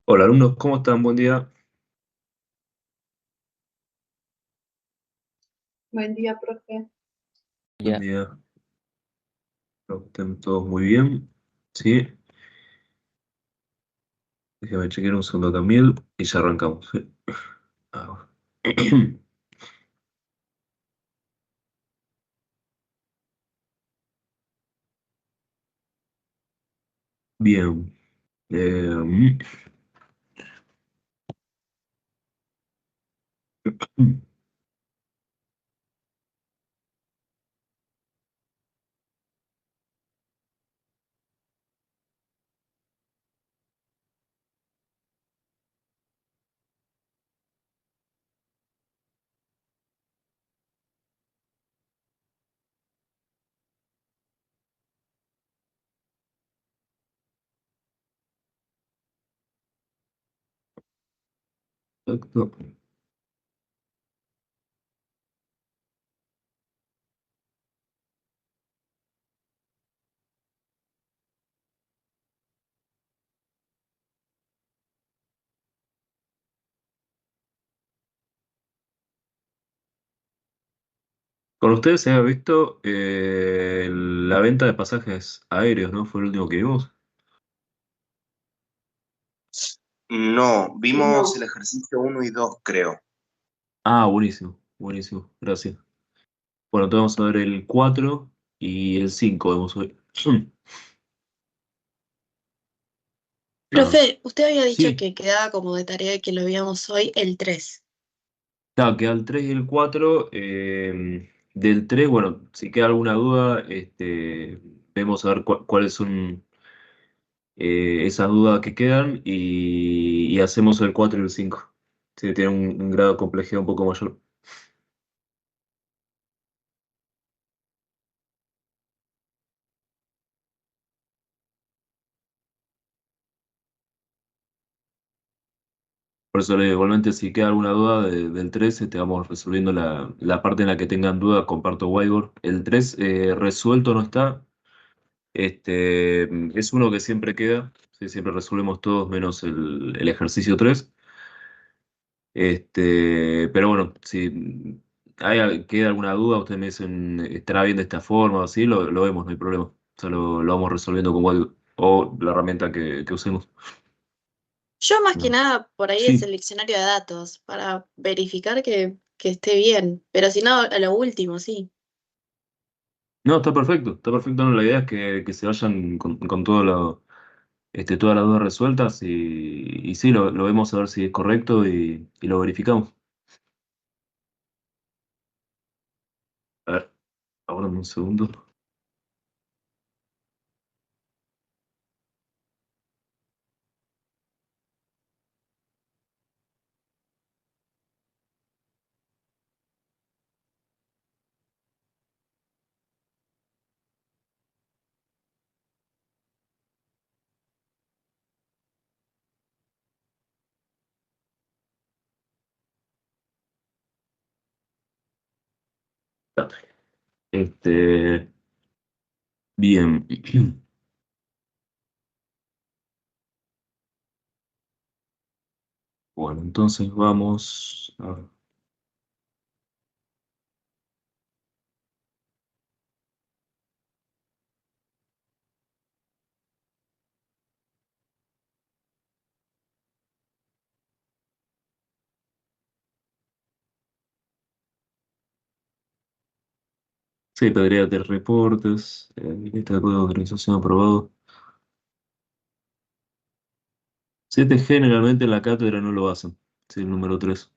Hola alumnos, ¿cómo están? Buen día. Buen día, profe. Buen Ya, día. Espero que estén todos muy bien. Sí, déjame chequear un segundo también y ya arrancamos. ¿Sí? Ah, Bien. Eh, Perfecto. Con ustedes se había visto la venta de pasajes aéreos, ¿no? Fue el último que vimos. No, vimos el No. ejercicio uno y 2, creo. Ah, buenísimo, buenísimo, gracias. Bueno, entonces vamos a ver el 4 y el 5 vemos hoy. Ah, Profe, usted había dicho sí. que quedaba como de tarea que lo veíamos hoy el 3. Claro, queda el 3 y el 4. Del 3, bueno, si queda alguna duda, vemos a ver cuáles son esas dudas que quedan y hacemos el 4 y el 5. Sí, tiene un grado de complejidad un poco mayor. Por eso igualmente si queda alguna duda del 3, vamos resolviendo la parte en la que tengan duda, comparto whiteboard. El 3 resuelto no está. Es uno que siempre queda. Sí, siempre resolvemos todos menos el ejercicio 3. Pero bueno, si queda alguna duda, ustedes me dicen, ¿estará bien de esta forma o así? Lo vemos, no hay problema. O sea, lo vamos resolviendo con Word o la herramienta que usemos. Yo más que No. nada por ahí es Sí, el diccionario de datos para verificar que esté bien, pero si no, a lo último, sí. no, está perfecto, está perfecto. No, la idea es que se vayan con todas las dudas resueltas y sí, lo vemos a ver si es correcto y lo verificamos. A ver, ahora un segundo. Este, bien. Bueno, entonces vamos a ver. Sí, pedría de reportes, lista de código de autorización aprobado. 7G generalmente en la cátedra no lo hacen, sí, el número 3.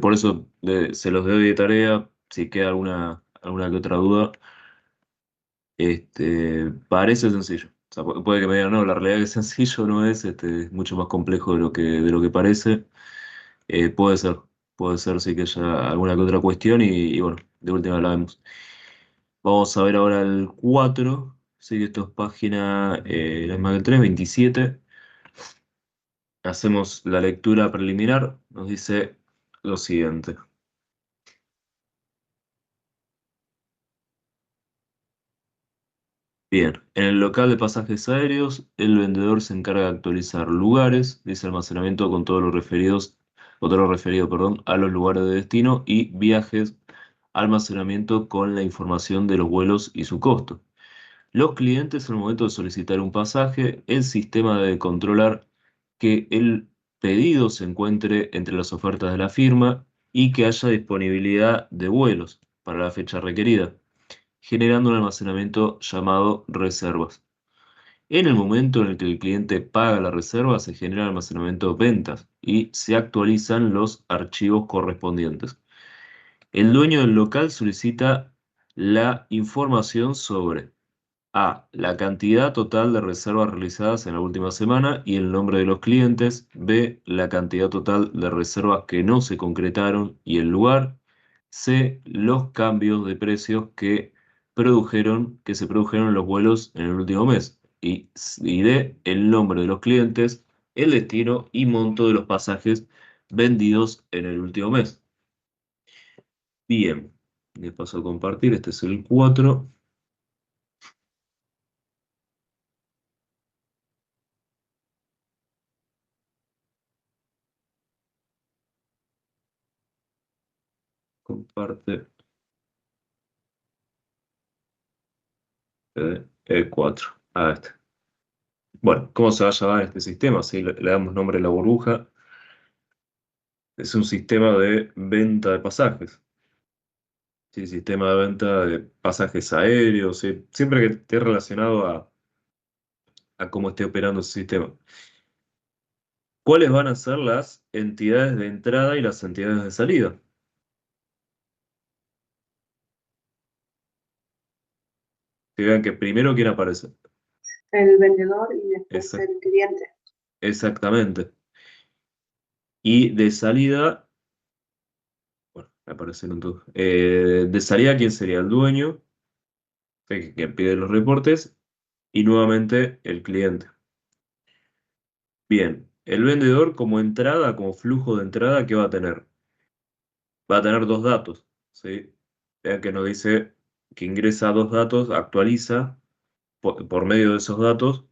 Por eso se los doy de tarea, si queda alguna que otra duda. Parece sencillo. O sea, puede que me digan, no, la realidad es que sencillo no es, es mucho más complejo de lo que parece. Puede ser, puede ser sí que haya alguna que otra cuestión y bueno, de última la vemos. Vamos a ver ahora el 4. Sí que esto es página, la misma que el 3, 27. Hacemos la lectura preliminar. Nos dice lo siguiente. Bien, en el local de pasajes aéreos, el vendedor se encarga de actualizar lugares, dice almacenamiento con todo lo referido, perdón, a los lugares de destino y viajes, almacenamiento con la información de los vuelos y su costo. Los clientes, al momento de solicitar un pasaje, el sistema debe controlar que el pedido se encuentre entre las ofertas de la firma y que haya disponibilidad de vuelos para la fecha requerida, generando un almacenamiento llamado reservas. En el momento en el que el cliente paga la reserva, se genera almacenamiento ventas y se actualizan los archivos correspondientes. El dueño del local solicita la información sobre A. La cantidad total de reservas realizadas en la última semana y el nombre de los clientes. B. La cantidad total de reservas que no se concretaron y el lugar. C. Los cambios de precios que se produjeron en los vuelos en el último mes. Y D. El nombre de los clientes, el destino y monto de los pasajes vendidos en el último mes. Bien, le paso a compartir. Este es el 4. Comparte. El 4. A este. Bueno, ¿cómo se va a llamar este sistema? Si le damos nombre a la burbuja, es un sistema de venta de pasajes. Sí, sistema de venta de pasajes aéreos, sí, siempre que esté relacionado a cómo esté operando ese sistema. ¿Cuáles van a ser las entidades de entrada y las entidades de salida? Que vean que primero quién aparece. El vendedor y después Exact- el cliente. exactamente. Y de salida, bueno, aparecen todos. De salida, ¿quién sería? El dueño, que pide los reportes, y nuevamente el cliente. Bien, el vendedor como entrada, como flujo de entrada, ¿qué va a tener? Va a tener dos datos, ¿sí? Vean que nos dice que ingresa dos datos, actualiza, por medio de esos datos,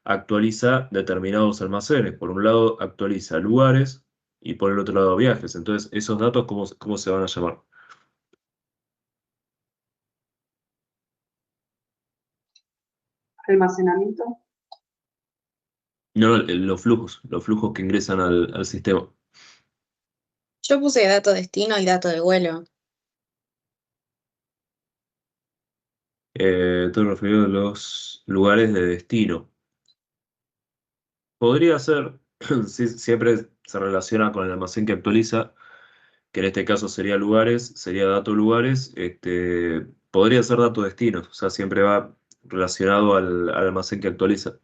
actualiza determinados almacenes. Por un lado, actualiza lugares y por el otro lado, viajes. Entonces, esos datos, ¿cómo se van a llamar? Almacenamiento. No, los flujos que ingresan al sistema. Yo puse dato destino y dato de vuelo. Todo referido a los lugares de destino. Podría ser, siempre se relaciona con el almacén que actualiza, que en este caso sería lugares, sería dato lugares, podría ser dato destinos, o sea, siempre va relacionado al almacén que actualiza.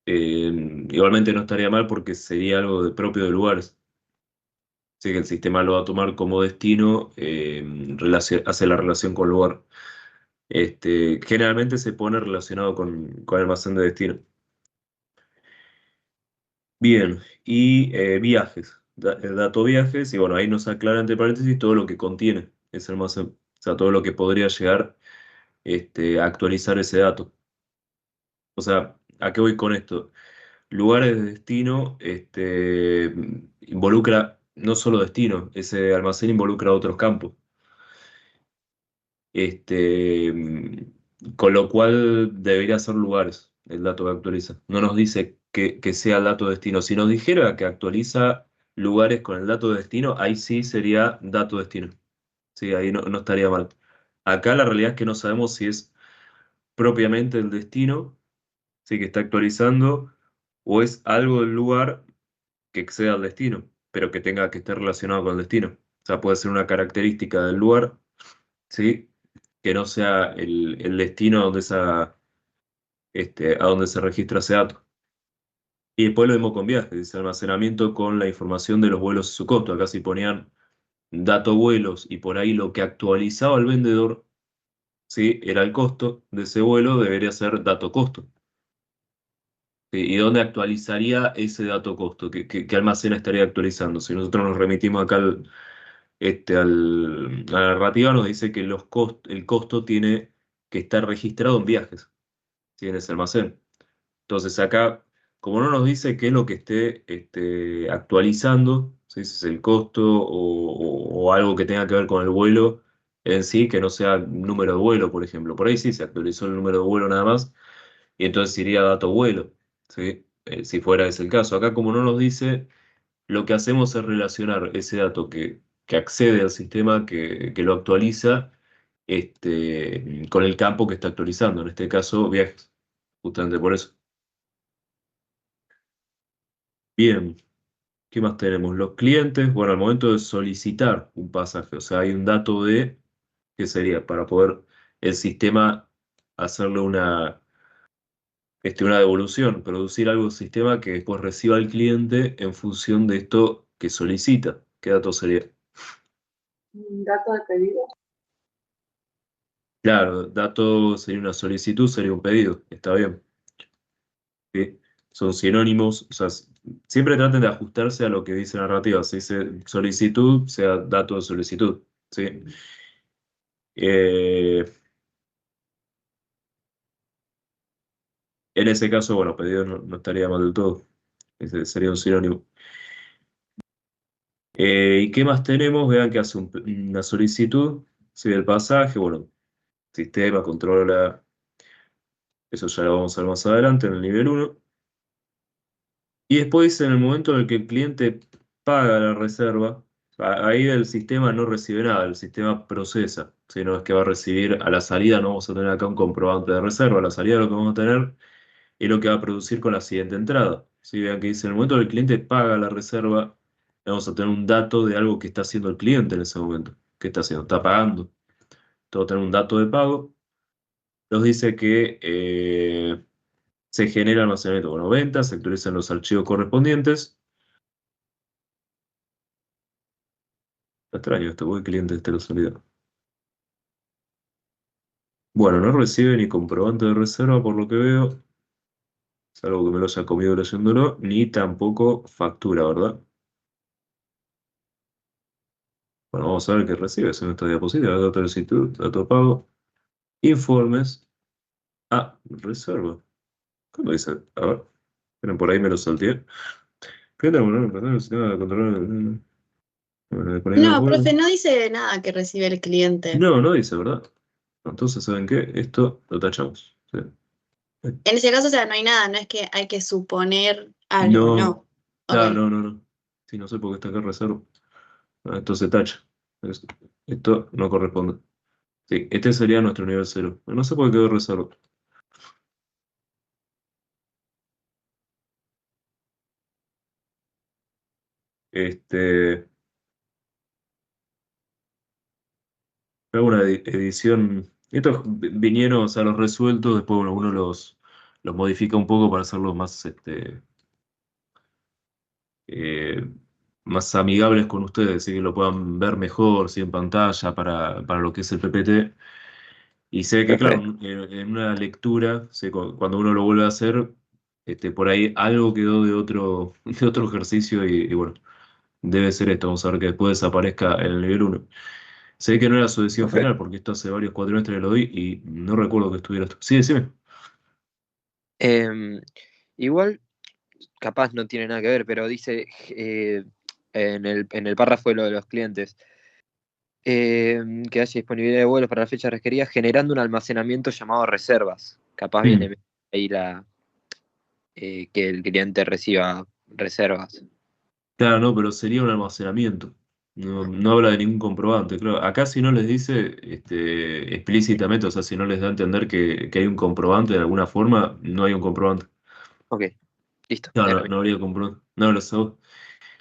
Igualmente no estaría mal porque sería algo propio de lugares. Así que el sistema lo va a tomar como destino, hace la relación con lugar. Generalmente se pone relacionado con almacén de destino. Bien, y viajes, dato viajes, y bueno, ahí nos aclara entre paréntesis todo lo que contiene ese almacén, o sea, todo lo que podría llegar a actualizar ese dato. O sea, ¿a qué voy con esto? Lugares de destino involucra no solo destino, ese almacén involucra otros campos. Con lo cual debería ser lugares el dato que actualiza. No nos dice que sea el dato de destino. Si nos dijera que actualiza lugares con el dato de destino, ahí sí sería dato de destino. Sí, ahí no estaría mal. Acá la realidad es que no sabemos si es propiamente el destino, sí que está actualizando, o es algo del lugar que exceda al destino, pero que tenga que estar relacionado con el destino. O sea, puede ser una característica del lugar, ¿sí? Que no sea el destino a donde se registra ese dato. Y después lo mismo con viajes, dice almacenamiento con la información de los vuelos y su costo. Acá si ponían dato vuelos y por ahí lo que actualizaba el vendedor, ¿sí? Era el costo de ese vuelo, debería ser dato costo. ¿Sí? ¿Y dónde actualizaría ese dato costo? ¿Qué almacén estaría actualizando? Si nosotros nos remitimos acá a la narrativa, nos dice que el costo tiene que está registrado en viajes, ¿sí? En ese almacén. Entonces acá, como no nos dice qué es lo que esté actualizando, ¿sí? Si es el costo o algo que tenga que ver con el vuelo en sí, que no sea número de vuelo, por ejemplo. Por ahí sí se actualizó el número de vuelo nada más, y entonces iría dato vuelo, ¿sí? Si fuera ese el caso. Acá, como no nos dice, lo que hacemos es relacionar ese dato que accede al sistema, que lo actualiza, con el campo que está actualizando, en este caso viajes, justamente por eso. Bien, ¿qué más tenemos? Los clientes, bueno, al momento de solicitar un pasaje, o sea, hay un dato de, ¿qué sería? Para poder el sistema hacerle una devolución, producir algo sistema que después reciba el cliente en función de esto que solicita. ¿Qué dato sería? Un dato de pedido. Claro, dato sería una solicitud, sería un pedido, está bien. ¿Sí? Son sinónimos, o sea, siempre traten de ajustarse a lo que dice la narrativa. Si dice solicitud, sea dato de solicitud. ¿Sí? Eh, en ese caso, bueno, pedido no estaría mal del todo. Ese sería un sinónimo. ¿Y qué más tenemos? Vean que hace una solicitud, ¿sí? Del pasaje, bueno, sistema, controla, eso ya lo vamos a ver más adelante en el nivel uno. Y después, en el momento en el que el cliente paga la reserva, ahí el sistema no recibe nada, el sistema procesa, sino es que va a recibir a la salida, no vamos a tener acá un comprobante de reserva, a la salida lo que vamos a tener es lo que va a producir con la siguiente entrada. Si vean que dice, en el momento en el cliente paga la reserva, vamos a tener un dato de algo que está haciendo el cliente en ese momento. ¿Qué está haciendo? Está pagando. Todo tener un dato de pago. Nos dice que se genera almacenamiento. Bueno, ventas, se actualizan los archivos correspondientes. Está extraño esto, porque el cliente esté lo solidario. Bueno, no recibe ni comprobante de reserva por lo que veo, salvo que me lo haya comido leyéndolo, ni tampoco factura, ¿verdad? Bueno, vamos a ver qué recibe en esta diapositiva. Dato de solicitud, dato de pago, informes. Ah, reserva. ¿Cómo dice? A ver, esperen, por ahí me lo salteé. Cliente, bueno, el sistema de control. Disponible de No, vuelo. profe, no dice nada que recibe el cliente. No, no dice, ¿verdad? Entonces, ¿saben qué? Esto lo tachamos. ¿Sí? En ese caso, o sea, no hay nada, no es que hay que suponer algo, No, no. Ok. claro, no. Sí, no sé por qué está acá reserva. Ah, esto se tacha. Es- Esto no corresponde. Sí, este sería nuestro nivel cero. No sé por qué quedó reserva. Este, hago una edición. Estos vinieron, o sea, los resueltos, después bueno, uno los modifica un poco para hacerlos más, eh, más amigables con ustedes, así que lo puedan ver mejor, sí, en pantalla para lo que es el PPT. Y sé que, claro, Profe, en una lectura, sé, cuando uno lo vuelve a hacer, por ahí algo quedó de otro, de otro ejercicio y bueno, debe ser esto. Vamos a ver que después desaparezca en el nivel uno. Sé que no era su decisión profe, final, porque esto hace varios cuatrimestres que lo di y no recuerdo que estuviera esto. Sí, decime. Em, igual, capaz no tiene nada que ver, pero dice en el párrafo de lo de los clientes que haya disponibilidad de vuelos para la fecha requerida, generando un almacenamiento llamado reservas. Capaz Mm. viene ahí que el cliente reciba reservas. Claro, no, pero sería un almacenamiento. No habla de ningún comprobante. Claro, acá si no les dice explícitamente, o sea, si no les da a entender que hay un comprobante de alguna forma, no hay un comprobante. Ok, listo. No, Era no, no habría comprobante. No, lo sé.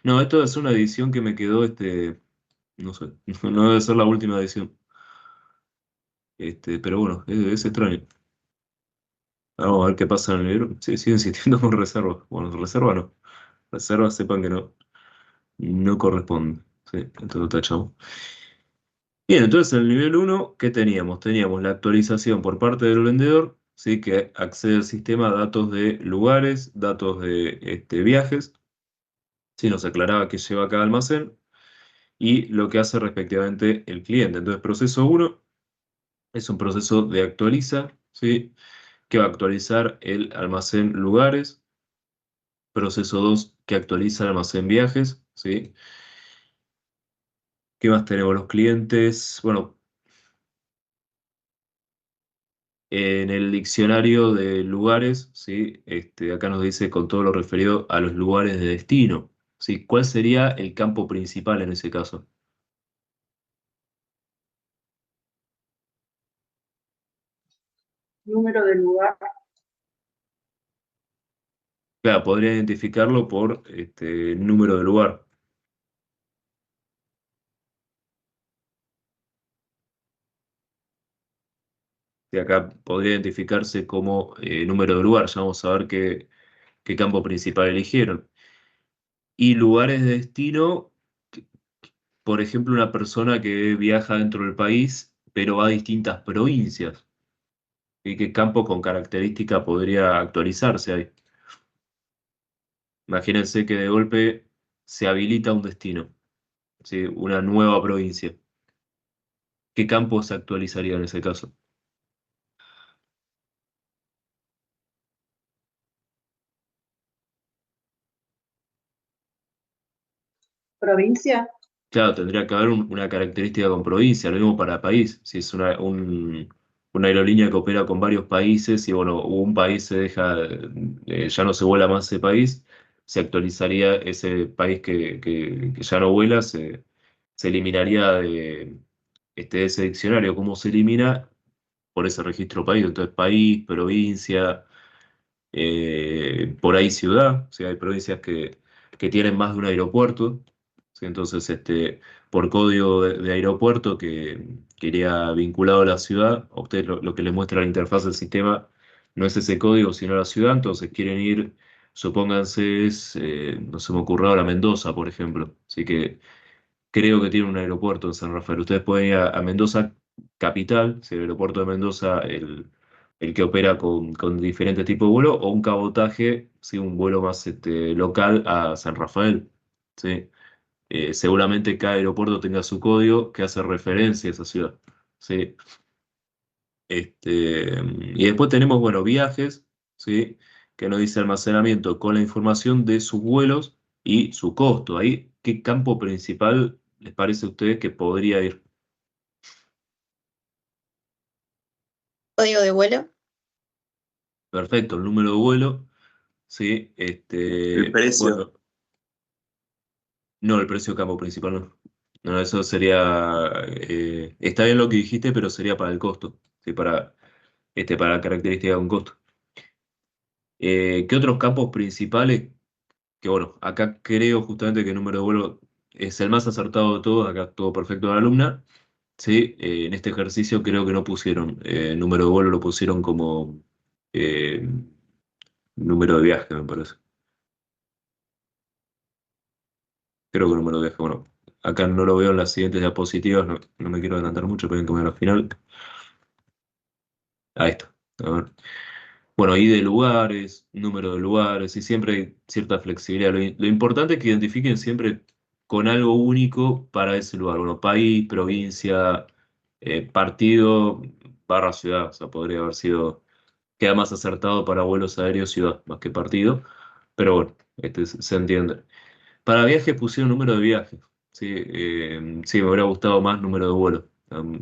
No, esto es una edición que me quedó, no sé, no debe ser la última edición. Pero bueno, es extraño. Vamos a ver qué pasa en el libro. Sí, sigo insistiendo con reserva. Bueno, reserva no. Reserva sepan que no corresponde. Sí, entonces lo tachamos. Bien, entonces en el nivel uno, ¿qué teníamos? Teníamos la actualización por parte del vendedor, ¿sí? Que accede al sistema a datos de lugares, datos de viajes, ¿sí? Nos aclaraba que lleva cada almacén y lo que hace respectivamente el cliente. Entonces, proceso uno es un proceso de actualiza, ¿sí? Que va a actualizar el almacén lugares. Proceso 2 que actualiza el almacén viajes, ¿sí? ¿Qué más tenemos los clientes? Bueno, en el diccionario de lugares, ¿sí? Acá nos dice con todo lo referido a los lugares de destino, ¿sí? ¿Cuál sería el campo principal en ese caso? Número del lugar. Claro, podría identificarlo por número de lugar. Y acá podría identificarse como número de lugar. Ya vamos a ver qué campo principal eligieron. Y lugares de destino, por ejemplo, una persona que viaja dentro del país, pero va a distintas provincias. ¿Y qué campo con característica podría actualizarse ahí? Imagínense que de golpe se habilita un destino, ¿sí? Una nueva provincia. ¿Qué campo se actualizaría en ese caso? Provincia. Claro, tendría que haber una característica con provincia, lo mismo para país. Si es una aerolínea que opera con varios países y bueno, un país se deja, ya no se vuela más ese país, se actualizaría ese país que ya no vuela, se eliminaría de ese diccionario. ¿Cómo se elimina? Por ese registro país. Entonces, país, provincia, por ahí ciudad, o sea, hay provincias que tienen más de un aeropuerto, ¿sí? Entonces, por código de aeropuerto que iría vinculado a la ciudad, a usted lo que le muestra la interfaz del sistema no es ese código, sino la ciudad, entonces quieren ir, supónganse, no se me ocurre ahora Mendoza, por ejemplo, así que creo que tiene un aeropuerto en San Rafael. Ustedes pueden ir a Mendoza capital, si el aeropuerto de Mendoza, el que opera con diferentes tipos de vuelo, o un cabotaje, sí, un vuelo más local a San Rafael. ¿Sí? Seguramente cada aeropuerto tenga su código que hace referencia a esa ciudad. ¿Sí? Y después tenemos, bueno, viajes, ¿sí? Que nos dice almacenamiento con la información de sus vuelos y su costo. Ahí, ¿qué campo principal les parece a ustedes que podría ir? Código de vuelo. Perfecto, el número de vuelo, ¿sí? El precio. Bueno, no, el precio de campo principal no. No, eso sería, está bien lo que dijiste, pero sería para el costo, ¿sí? Para la característica de un costo. ¿Qué otros campos principales? Que bueno, acá creo justamente que el número de vuelo es el más acertado de todos, acá todo perfecto de la alumna, ¿sí? En este ejercicio creo que no pusieron número de vuelo, lo pusieron como eh, número de viaje, me parece. Creo que número de viaje, bueno, acá no lo veo en las siguientes diapositivas, no me quiero adelantar mucho, pero que ver al final. Ahí está. A ver. Bueno, y de lugares, número de lugares, y siempre hay cierta flexibilidad. Lo importante es que identifiquen siempre con algo único para ese lugar. Bueno, país, provincia, partido, barra ciudad. O sea, podría haber sido, queda más acertado para vuelos aéreos ciudad, más que partido. Pero bueno, se entiende. Para viajes pusieron número de viajes. Sí, sí, me hubiera gustado más número de vuelo.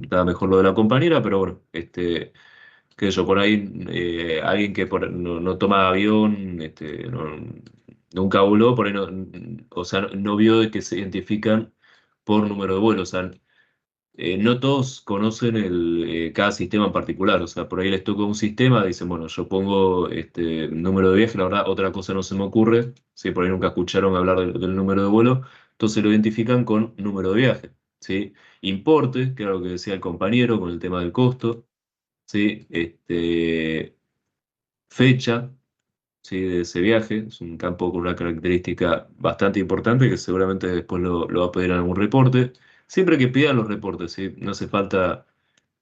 Estaba mejor lo de la compañera, pero bueno, qué sé yo, por ahí alguien que no toma avión, nunca voló, por ahí no, o sea, no vio de que se identifican por número de vuelo, o sea, no todos conocen cada sistema en particular, o sea, por ahí les toca un sistema, dicen, bueno, yo pongo número de viaje, la verdad, otra cosa no se me ocurre, ¿sí? Por ahí nunca escucharon hablar del número de vuelo, entonces lo identifican con número de viaje, ¿sí? Importe, que era lo que decía el compañero con el tema del costo. ¿Sí? Fecha, ¿sí? De ese viaje, es un campo con una característica bastante importante que seguramente después lo va a pedir en algún reporte. Siempre que pidan los reportes, ¿sí? No hace falta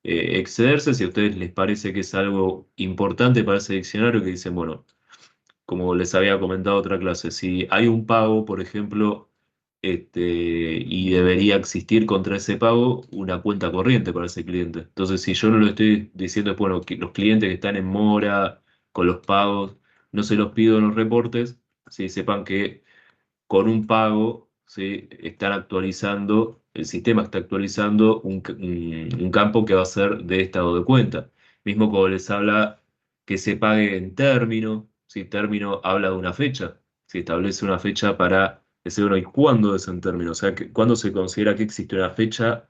excederse si a ustedes les parece que es algo importante para ese diccionario que dicen, bueno, como les había comentado otra clase, si hay un pago, por ejemplo, y debería existir contra ese pago una cuenta corriente para ese cliente. Entonces, si yo no lo estoy diciendo, bueno, que los clientes que están en mora con los pagos, no se los pido en los reportes, sí, sepan que con un pago, ¿sí? Están actualizando, el sistema está actualizando un campo que va a ser de estado de cuenta. Mismo cuando les habla que se pague en término, si término habla de una fecha, si establece una fecha para decir, bueno, ¿y cuándo es en término? O sea, ¿cuándo se considera que existe una fecha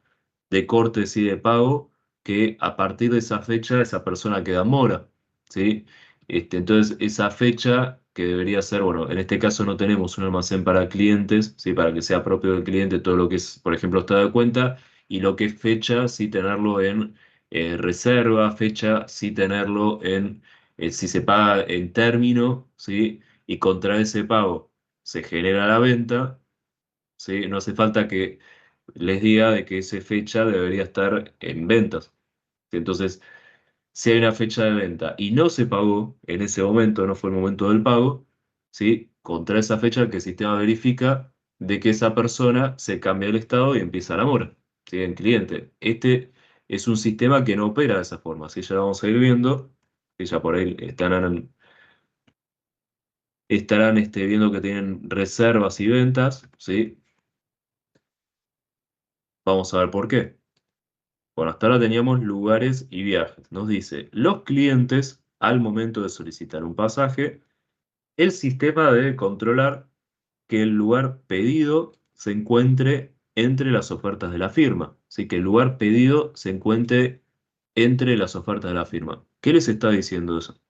de cortes y de pago que a partir de esa fecha esa persona queda en mora? ¿Sí? Entonces, esa fecha que debería ser, bueno, en este caso no tenemos un almacén para clientes, ¿sí? Para que sea propio del cliente todo lo que es, por ejemplo, estado de cuenta, y lo que es fecha, sí tenerlo en reserva, fecha, sí tenerlo en, si se paga en término, ¿sí? Y contra ese pago se genera la venta, ¿sí? No hace falta que les diga de que esa fecha debería estar en ventas. Entonces, si hay una fecha de venta y no se pagó en ese momento, no fue el momento del pago, ¿sí? Contra esa fecha que el sistema verifica de que esa persona se cambia el estado y empieza la mora, ¿sí? En cliente. Este es un sistema que no opera de esa forma, ¿sí? Ya lo vamos a ir viendo, que ya por ahí estarán viendo que tienen reservas y ventas, ¿sí? Vamos a ver por qué. Bueno, hasta ahora teníamos lugares y viajes. Nos dice, los clientes, al momento de solicitar un pasaje, el sistema debe controlar que el lugar pedido se encuentre entre las ofertas de la firma. Así que el lugar pedido se encuentre entre las ofertas de la firma. ¿Qué les está diciendo eso?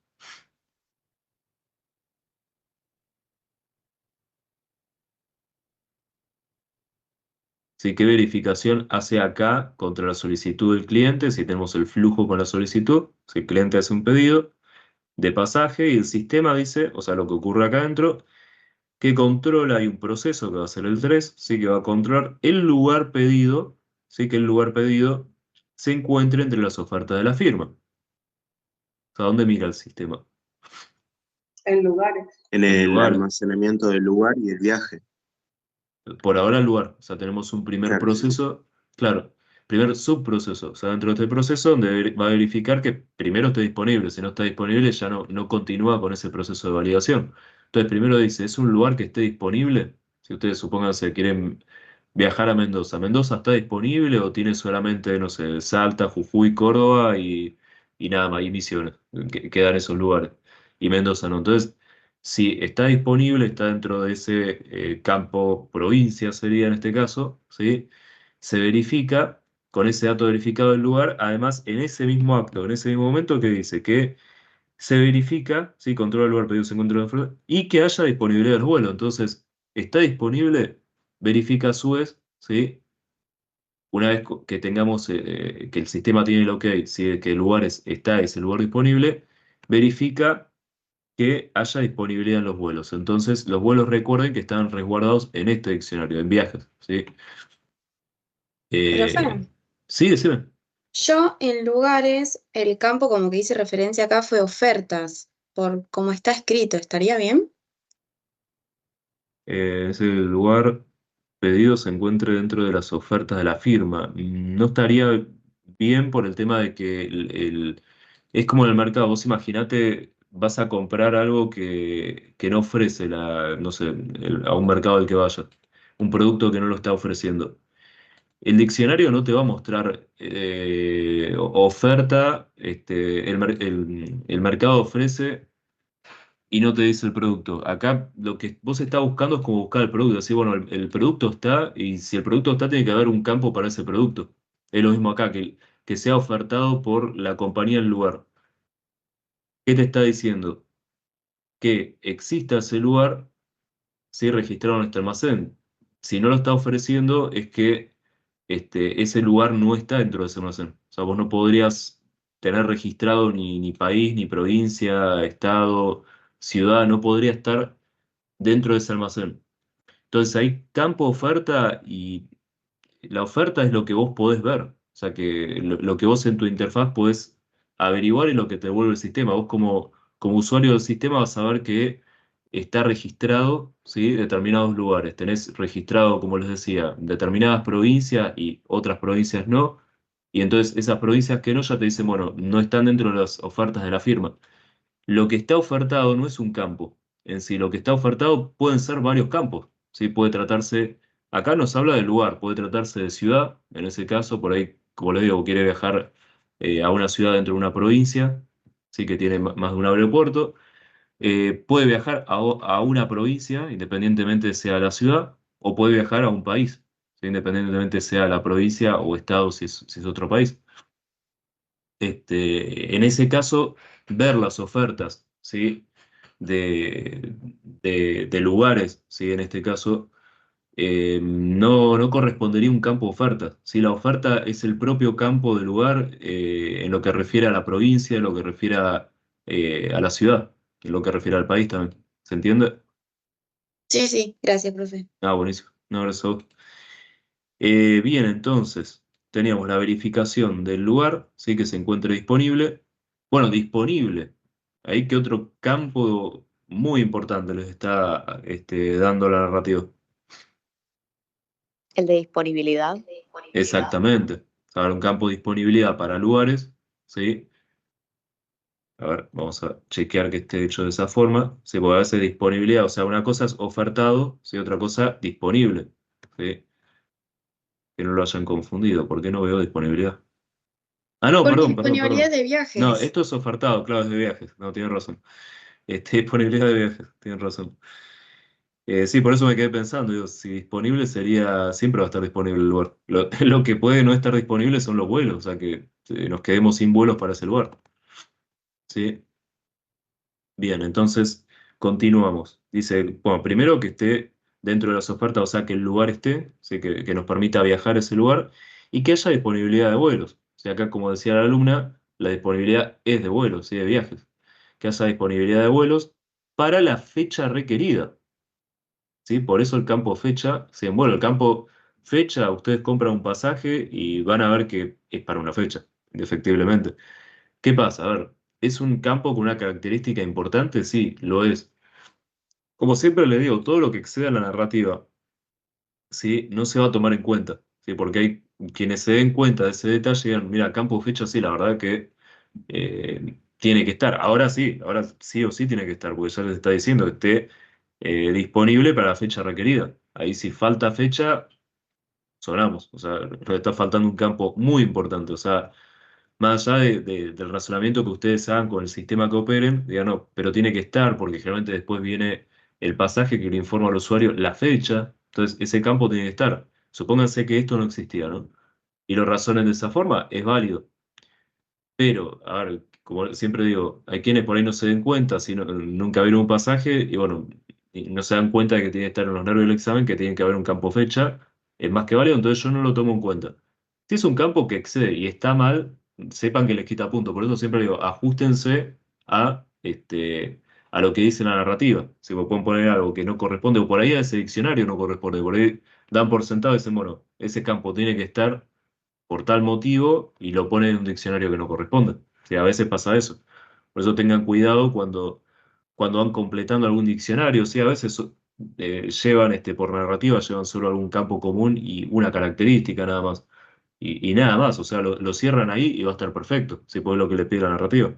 ¿Sí? ¿Qué verificación hace acá contra la solicitud del cliente? Si tenemos el flujo con la solicitud, si el cliente hace un pedido de pasaje y el sistema dice, o sea, lo que ocurre acá adentro, que controla, hay un proceso que va a ser el 3, ¿sí? Que va a controlar el lugar pedido, ¿sí? Que el lugar pedido se encuentre entre las ofertas de la firma. O sea, ¿dónde mira el sistema? En lugares. En El el lugar. almacenamiento del lugar y el viaje. Por ahora el lugar. O sea, tenemos un primer Claro. proceso, claro, primer subproceso. O sea, dentro de este proceso donde va a verificar que primero esté disponible. Si no está disponible, ya no continúa con ese proceso de validación. Entonces, primero dice, ¿es un lugar que esté disponible? Si ustedes supongan que quieren viajar a Mendoza. ¿Mendoza está disponible o tiene solamente, no sé, Salta, Jujuy, Córdoba y nada más, y Misiones? Quedan esos lugares. Y Mendoza no. Entonces, si está disponible, está dentro de ese campo provincia, sería en este caso, ¿sí? Se verifica con ese dato verificado del lugar, además en ese mismo acto, en ese mismo momento que dice que se verifica, ¿sí? Controla el lugar pedido, se encuentra en oferta, y que haya disponibilidad del vuelo. Entonces, está disponible, verifica a su vez, ¿sí? Una vez que tengamos, que el sistema tiene el OK, ¿sí? Que el lugar está ese lugar disponible, verifica que haya disponibilidad en los vuelos. Entonces, los vuelos recuerden que están resguardados en este diccionario, en viajes, ¿sí? Profe, Sí, decime. yo en lugares, el campo como que hice referencia acá fue ofertas, por como está escrito, ¿estaría bien? Ese lugar pedido se encuentre dentro de las ofertas de la firma. No estaría bien por el tema de que es como en el mercado. Vos imaginate, vas a comprar algo que no ofrece no sé, a un mercado al que vayas. Un producto que no lo está ofreciendo. El diccionario no te va a mostrar oferta, el mercado ofrece y no te dice el producto. Acá lo que vos estás buscando es como buscar el producto. Así, bueno, el producto está y si el producto está, tiene que haber un campo para ese producto. Es lo mismo acá, que sea ofertado por la compañía del lugar. ¿Qué te está diciendo? Que exista ese lugar si registraron este almacén. Si no lo está ofreciendo, es que ese lugar no está dentro de ese almacén. O sea, vos no podrías tener registrado ni país, ni provincia, estado, ciudad, no podría estar dentro de ese almacén. Entonces hay campo oferta y la oferta es lo que vos podés ver. O sea, que lo que vos en tu interfaz podés averiguar y lo que te devuelve el sistema. Vos como usuario del sistema vas a ver que está registrado, ¿sí? Determinados lugares. Tenés registrado, como les decía, determinadas provincias y otras provincias no. Y entonces esas provincias que no, ya te dicen, bueno, no están dentro de las ofertas de la firma. Lo que está ofertado no es un campo en sí, lo que está ofertado pueden ser varios campos, ¿sí? Puede tratarse, acá nos habla del lugar, puede tratarse de ciudad, en ese caso, por ahí, como le digo, quiere viajar a una ciudad dentro de una provincia, sí que tiene más de un aeropuerto, puede viajar a una provincia, independientemente sea la ciudad, o puede viajar a un país, ¿sí? Independientemente sea la provincia o estado si es otro país. En ese caso, ver las ofertas, ¿sí? de lugares, ¿sí? En este caso, no correspondería un campo oferta. Si la oferta es el propio campo del lugar en lo que refiere a la provincia, en lo que refiere a la ciudad, en lo que refiere al país también. ¿Se entiende? Sí, sí, gracias, profe. Ah, buenísimo. Un abrazo. Bien, entonces, teníamos la verificación del lugar, ¿sí? Que se encuentre disponible. Bueno, disponible. Ahí que otro campo muy importante les está dando la narrativa. El de disponibilidad. Exactamente. A ver, un campo de disponibilidad para lugares, ¿sí? A ver, vamos a chequear que esté hecho de esa forma. Se puede hacer disponibilidad, o sea, una cosa es ofertado, ¿sí? Otra cosa disponible, ¿sí? Que no lo hayan confundido. ¿Por qué no veo disponibilidad? Ah, no, Porque perdón. disponibilidad de No, viajes. esto es ofertado, claro, es de viajes. No, tienes razón. Disponibilidad de viajes, tienes razón. Sí, por eso me quedé pensando, digo, si disponible sería, siempre va a estar disponible el lugar. Lo que puede no estar disponible son los vuelos, o sea que nos quedemos sin vuelos para ese lugar. ¿Sí? Bien, entonces continuamos. Dice, bueno, primero que esté dentro de las ofertas, o sea, que el lugar esté, ¿sí? Que nos permita viajar a ese lugar y que haya disponibilidad de vuelos. O sea, acá, como decía la alumna, la disponibilidad es de vuelos, ¿sí? De viajes. Que haya disponibilidad de vuelos para la fecha requerida. ¿Sí? Por eso el campo fecha, sí, bueno, el campo fecha, ustedes compran un pasaje y van a ver que es para una fecha, indefectiblemente. ¿Qué pasa? A ver, ¿es un campo con una característica importante? Sí, lo es. Como siempre le digo, todo lo que exceda la narrativa, ¿sí? No se va a tomar en cuenta, ¿sí? Porque hay quienes se den cuenta de ese detalle y digan, mira, campo fecha, sí, la verdad que tiene que estar. Ahora sí o sí tiene que estar, porque ya les está diciendo que esté disponible para la fecha requerida. Ahí si falta fecha, sonamos. O sea, nos está faltando un campo muy importante. O sea, más allá del razonamiento que ustedes hagan con el sistema que operen, digan, no, pero tiene que estar, porque generalmente después viene el pasaje que le informa al usuario la fecha. Entonces, ese campo tiene que estar. Supónganse que esto no existía, ¿no? Y lo razonen de esa forma, es válido. Pero, a ver, como siempre digo, hay quienes por ahí no se den cuenta, si nunca vieron un pasaje, y bueno, y no se dan cuenta de que tiene que estar en los nervios del examen, que tiene que haber un campo fecha, es más que válido, entonces yo no lo tomo en cuenta. Si es un campo que excede y está mal, sepan que les quita punto. Por eso siempre digo, ajustense a lo que dice la narrativa. Si me pueden poner algo que no corresponde, o por ahí a ese diccionario no corresponde, por ahí dan por sentado y dicen, bueno, ese campo tiene que estar por tal motivo y lo pone en un diccionario que no corresponde. O sea, a veces pasa eso. Por eso tengan cuidado cuando van completando algún diccionario. O sea, a veces llevan por narrativa, llevan solo algún campo común y una característica nada más. Y nada más, o sea, lo cierran ahí y va a estar perfecto, si puede lo que le pide la narrativa.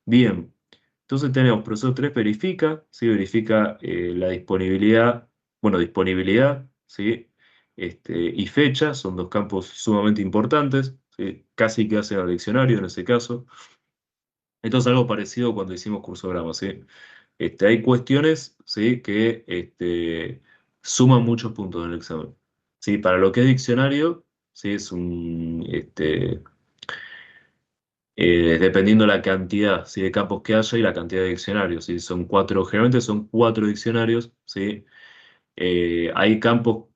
Bien, entonces tenemos proceso 3 verifica, ¿sí? Verifica la disponibilidad, bueno, disponibilidad, ¿sí? Y fecha, son dos campos sumamente importantes, ¿sí? Casi que hacen al diccionario en ese caso. Esto es algo parecido cuando hicimos cursograma, ¿sí? Hay cuestiones, ¿sí? Que suman muchos puntos en el examen. ¿Sí? Para lo que es diccionario, ¿sí? Es dependiendo la cantidad, ¿sí? De campos que haya y la cantidad de diccionarios. ¿Sí? Son cuatro, generalmente son cuatro diccionarios, ¿sí? Hay campos,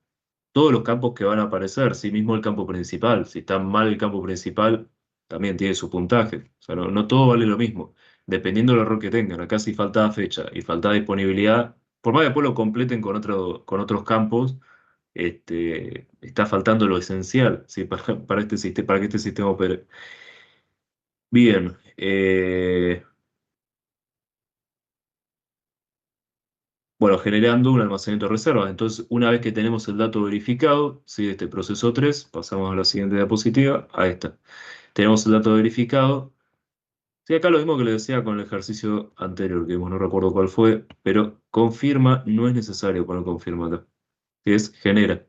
todos los campos que van a aparecer, sí mismo el campo principal. Si está mal el campo principal, también tiene su puntaje. O sea, no todo vale lo mismo, dependiendo del error que tengan. Acá si faltaba fecha y faltaba disponibilidad, por más que después lo completen con otros campos, está faltando lo esencial, ¿sí? Para este sistema, para que este sistema opere. Bien, bueno, generando un almacenamiento de reservas. Entonces, una vez que tenemos el dato verificado, ¿sí? De este proceso 3, pasamos a la siguiente diapositiva, a esta. Tenemos el dato verificado. Sí, acá lo mismo que le decía con el ejercicio anterior, que vimos, no recuerdo cuál fue, pero confirma, no es necesario poner confirma acá, que es genera.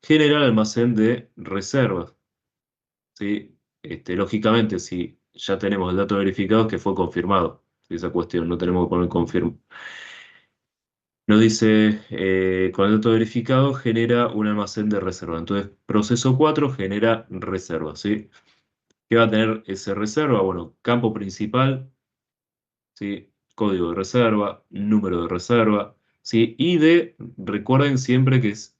Genera el almacén de reservas, ¿sí? Lógicamente, si ya tenemos el dato verificado, que fue confirmado, ¿sí? Esa cuestión, no tenemos que poner confirma. Nos dice, con el dato verificado genera un almacén de reserva. Entonces, proceso 4 genera reserva, ¿sí? ¿Qué va a tener ese reserva? Bueno, campo principal, ¿sí? Código de reserva, número de reserva, ¿sí? ID, recuerden siempre que es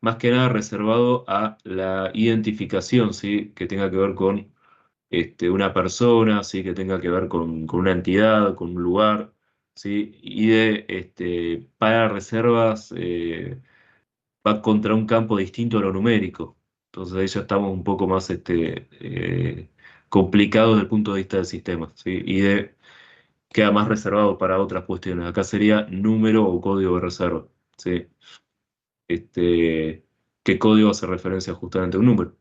más que nada reservado a la identificación, ¿sí? Que tenga que ver con una persona, ¿sí? Que tenga que ver con una entidad, con un lugar, ¿sí? ID, para reservas, va contra un campo distinto a lo numérico. Entonces ahí ya estamos un poco más complicados desde el punto de vista del sistema, ¿sí? ID queda más reservado para otras cuestiones. Acá sería número o código de reserva, ¿sí? ¿Qué código hace referencia justamente a un número?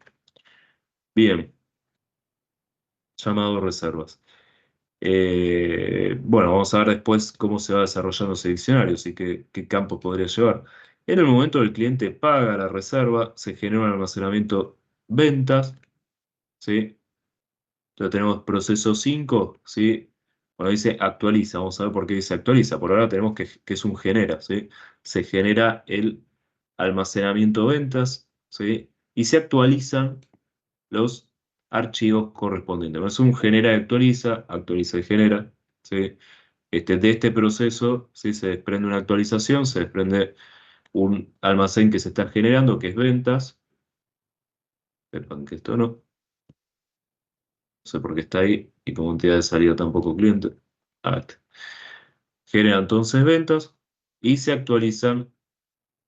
Bien, llamado reservas. Bueno, vamos a ver después cómo se va desarrollando ese diccionario, ¿sí? ¿Qué campos podría llevar? En el momento del cliente paga la reserva, se genera un almacenamiento ventas, ¿sí? Entonces tenemos proceso 5, ¿sí? Cuando dice actualiza, vamos a ver por qué dice actualiza. Por ahora tenemos que es un genera, ¿sí? Se genera el almacenamiento ventas, ¿sí? Y se actualizan los archivos correspondientes. Es un genera y actualiza, actualiza y genera, ¿sí? De este proceso, ¿sí? Se desprende una actualización, se desprende un almacén que se está generando, que es ventas. Sepan que esto no sé por qué está ahí, y como entidad de salida tampoco cliente. Ah, genera entonces ventas y se actualizan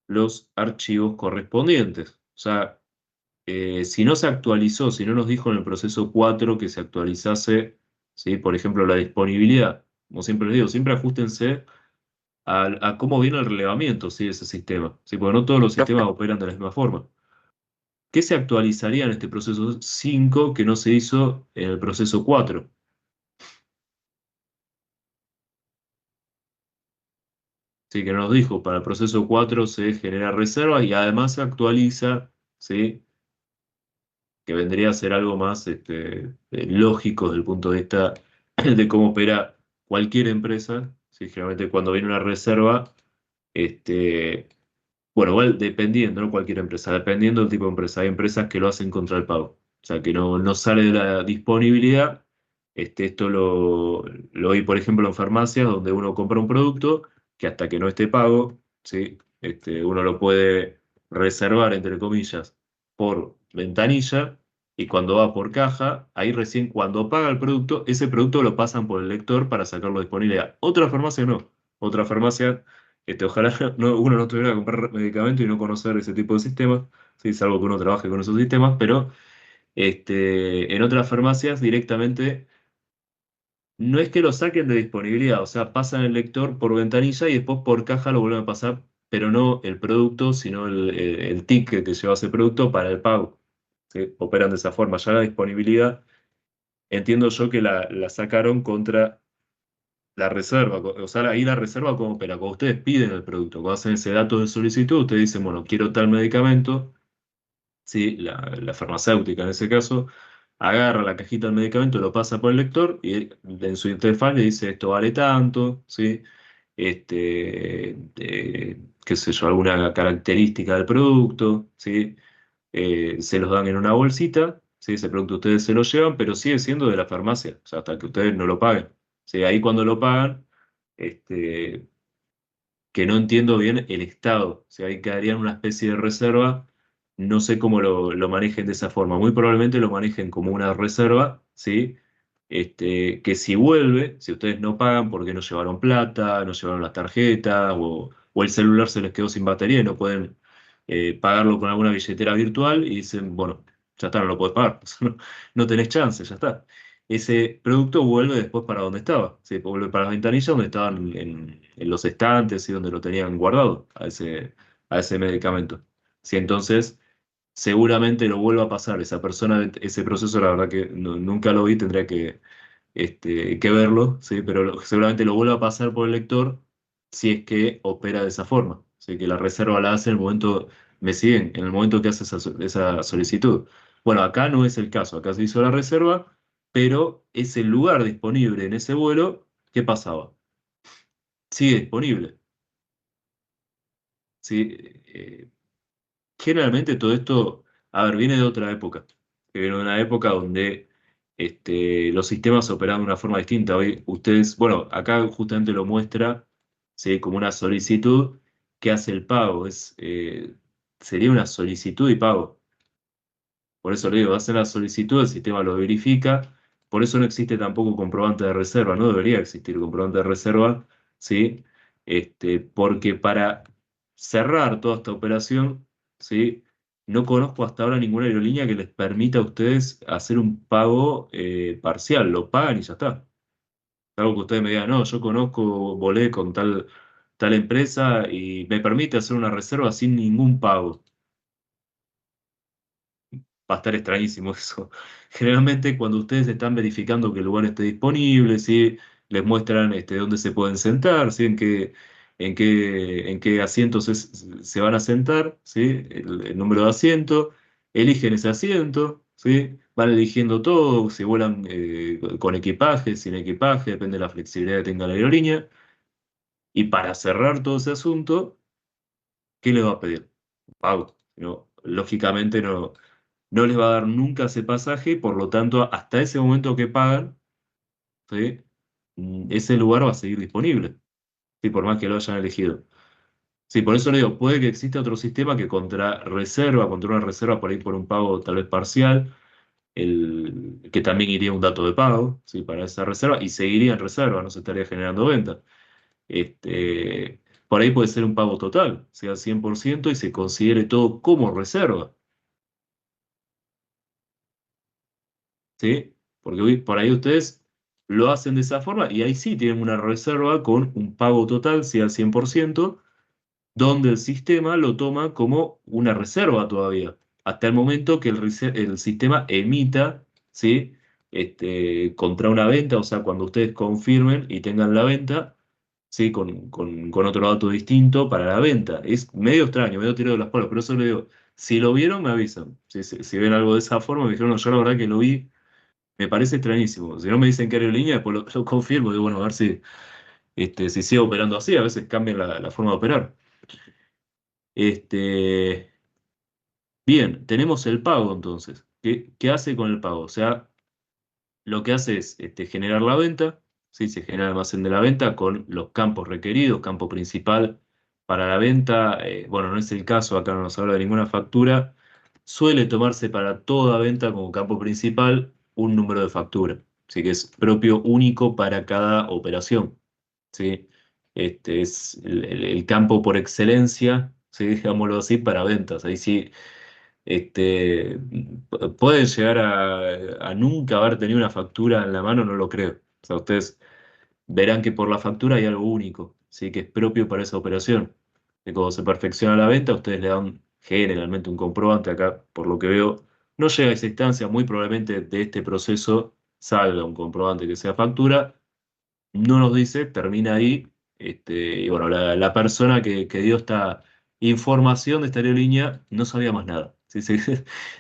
los archivos correspondientes. O sea, si no se actualizó, si no nos dijo en el proceso 4 que se actualizase, ¿sí? Por ejemplo, la disponibilidad. Como siempre les digo, siempre ajustense a cómo viene el relevamiento, ¿sí? De ese sistema, ¿sí? Porque no todos los sistemas operan de la misma forma. ¿Qué se actualizaría en este proceso 5 que no se hizo en el proceso 4? Sí, que nos dijo, para el proceso 4 se genera reserva y además se actualiza, ¿sí? Que vendría a ser algo más lógico desde el punto de vista de cómo opera cualquier empresa. ¿Sí? Generalmente cuando viene una reserva, este, bueno, igual dependiendo, no cualquier empresa, dependiendo del tipo de empresa. Hay empresas que lo hacen contra el pago, o sea, que no sale de la disponibilidad. Esto lo vi, por ejemplo, en farmacias, donde uno compra un producto que hasta que no esté pago, ¿sí? Uno lo puede reservar, entre comillas, por ventanilla, y cuando va por caja, ahí recién cuando paga el producto, ese producto lo pasan por el lector para sacarlo de disponibilidad. Otra farmacia no. Otra farmacia, ojalá uno no tuviera que comprar medicamentos y no conocer ese tipo de sistemas, ¿sí? Salvo que uno trabaje con esos sistemas, pero en otras farmacias directamente no es que lo saquen de disponibilidad, o sea, pasan el lector por ventanilla y después por caja lo vuelven a pasar, pero no el producto, sino el ticket que lleva ese producto para el pago. ¿Sí? Operan de esa forma. Ya la disponibilidad, entiendo yo que la sacaron contra la reserva. O sea, ahí la reserva cómo opera. Cuando ustedes piden el producto, cuando hacen ese dato de solicitud, ustedes dicen, bueno, quiero tal medicamento, ¿sí? La farmacéutica en ese caso agarra la cajita del medicamento, lo pasa por el lector y en su interfaz le dice esto vale tanto, ¿sí? Qué sé yo, alguna característica del producto, ¿sí? Se los dan en una bolsita, ¿sí? Ese producto ustedes se lo llevan, pero sigue siendo de la farmacia, o sea, hasta que ustedes no lo paguen. ¿Sí? Ahí cuando lo pagan, este, que no entiendo bien el estado. O sea, ahí quedaría en una especie de reserva. No sé cómo lo manejen de esa forma. Muy probablemente lo manejen como una reserva, ¿sí? Que si vuelve, si ustedes no pagan porque no llevaron plata, no llevaron las tarjetas, o el celular se les quedó sin batería y no pueden pagarlo con alguna billetera virtual y dicen, bueno, ya está, no lo podés pagar. No tenés chance, ya está. ese producto vuelve después para donde estaba. ¿Sí? Vuelve para las ventanillas donde estaban en los estantes y donde lo tenían guardado a ese medicamento. ¿Sí? Entonces, seguramente lo vuelva a pasar. Esa persona, ese proceso, la verdad que nunca lo vi, tendría que verlo, ¿sí? Pero seguramente lo vuelva a pasar por el lector si es que opera de esa forma. ¿Sí? Que la reserva la hace en el momento, me siguen, en el momento que hace esa solicitud. Bueno, acá no es el caso, acá se hizo la reserva, pero ese lugar disponible en ese vuelo, ¿qué pasaba? Sigue disponible. ¿Sí? Generalmente todo esto, a ver, viene de otra época, que viene de una época donde los sistemas operaban de una forma distinta. Hoy ustedes, bueno, acá justamente lo muestra, ¿sí? Como una solicitud que hace el pago. Sería una solicitud y pago. Por eso le digo, hacen la solicitud, el sistema lo verifica, por eso no existe tampoco comprobante de reserva, no debería existir comprobante de reserva, ¿sí? Porque para cerrar toda esta operación, ¿sí? No conozco hasta ahora ninguna aerolínea que les permita a ustedes hacer un pago parcial, lo pagan y ya está. Algo que ustedes me digan, no, yo conozco, volé con tal empresa y me permite hacer una reserva sin ningún pago. Va a estar extrañísimo eso. Generalmente cuando ustedes están verificando que el lugar esté disponible, ¿sí? Les muestran dónde se pueden sentar, ¿sí? En qué asientos se van a sentar, ¿sí? El número de asiento, eligen ese asiento, ¿sí? Van eligiendo todo, si vuelan con equipaje, sin equipaje, depende de la flexibilidad que tenga la aerolínea. Y para cerrar todo ese asunto, ¿qué les va a pedir? Pago. No, lógicamente no les va a dar nunca ese pasaje, por lo tanto, hasta ese momento que pagan, ¿sí? Ese lugar va a seguir disponible, ¿sí? Por más que lo hayan elegido. Sí, por eso le digo, puede que exista otro sistema que contra una reserva por ahí por un pago tal vez parcial, que también iría un dato de pago, ¿sí? Para esa reserva y seguiría en reserva, no se estaría generando venta. Por ahí puede ser un pago total, sea 100% y se considere todo como reserva. ¿Sí? Porque por ahí ustedes lo hacen de esa forma y ahí sí tienen una reserva con un pago total, sea al 100%, donde el sistema lo toma como una reserva todavía, hasta el momento que el sistema emita, ¿sí? Contra una venta, o sea, cuando ustedes confirmen y tengan la venta, ¿sí? Con otro dato distinto para la venta. Es medio extraño, medio tirado de las palos, pero eso le digo, si lo vieron, me avisan. Si ven algo de esa forma, me dijeron, no, yo la verdad que lo vi. Me parece extrañísimo. Si no me dicen que aerolínea, después lo confirmo. Digo, bueno, a ver si sigue operando así. A veces cambian la forma de operar. Este, bien, tenemos el pago entonces. ¿Qué hace con el pago? O sea, lo que hace es generar la venta. ¿Sí? Se genera el almacén de la venta con los campos requeridos. Campo principal para la venta. Bueno, no es el caso, acá no nos habla de ninguna factura. Suele tomarse para toda venta como campo principal un número de factura. Así que es propio, único para cada operación. ¿Sí? Este es el campo por excelencia, ¿sí? Digámoslo así, para ventas. Ahí sí, pueden llegar a nunca haber tenido una factura en la mano, no lo creo. O sea, ustedes verán que por la factura hay algo único, ¿sí? Que es propio para esa operación. Que cuando se perfecciona la venta, ustedes le dan generalmente un comprobante acá, por lo que veo, no llega a esa instancia, muy probablemente de este proceso salga un comprobante que sea factura, no nos dice, termina ahí, y bueno, la persona que dio esta información de esta aerolínea no sabía más nada. ¿Sí?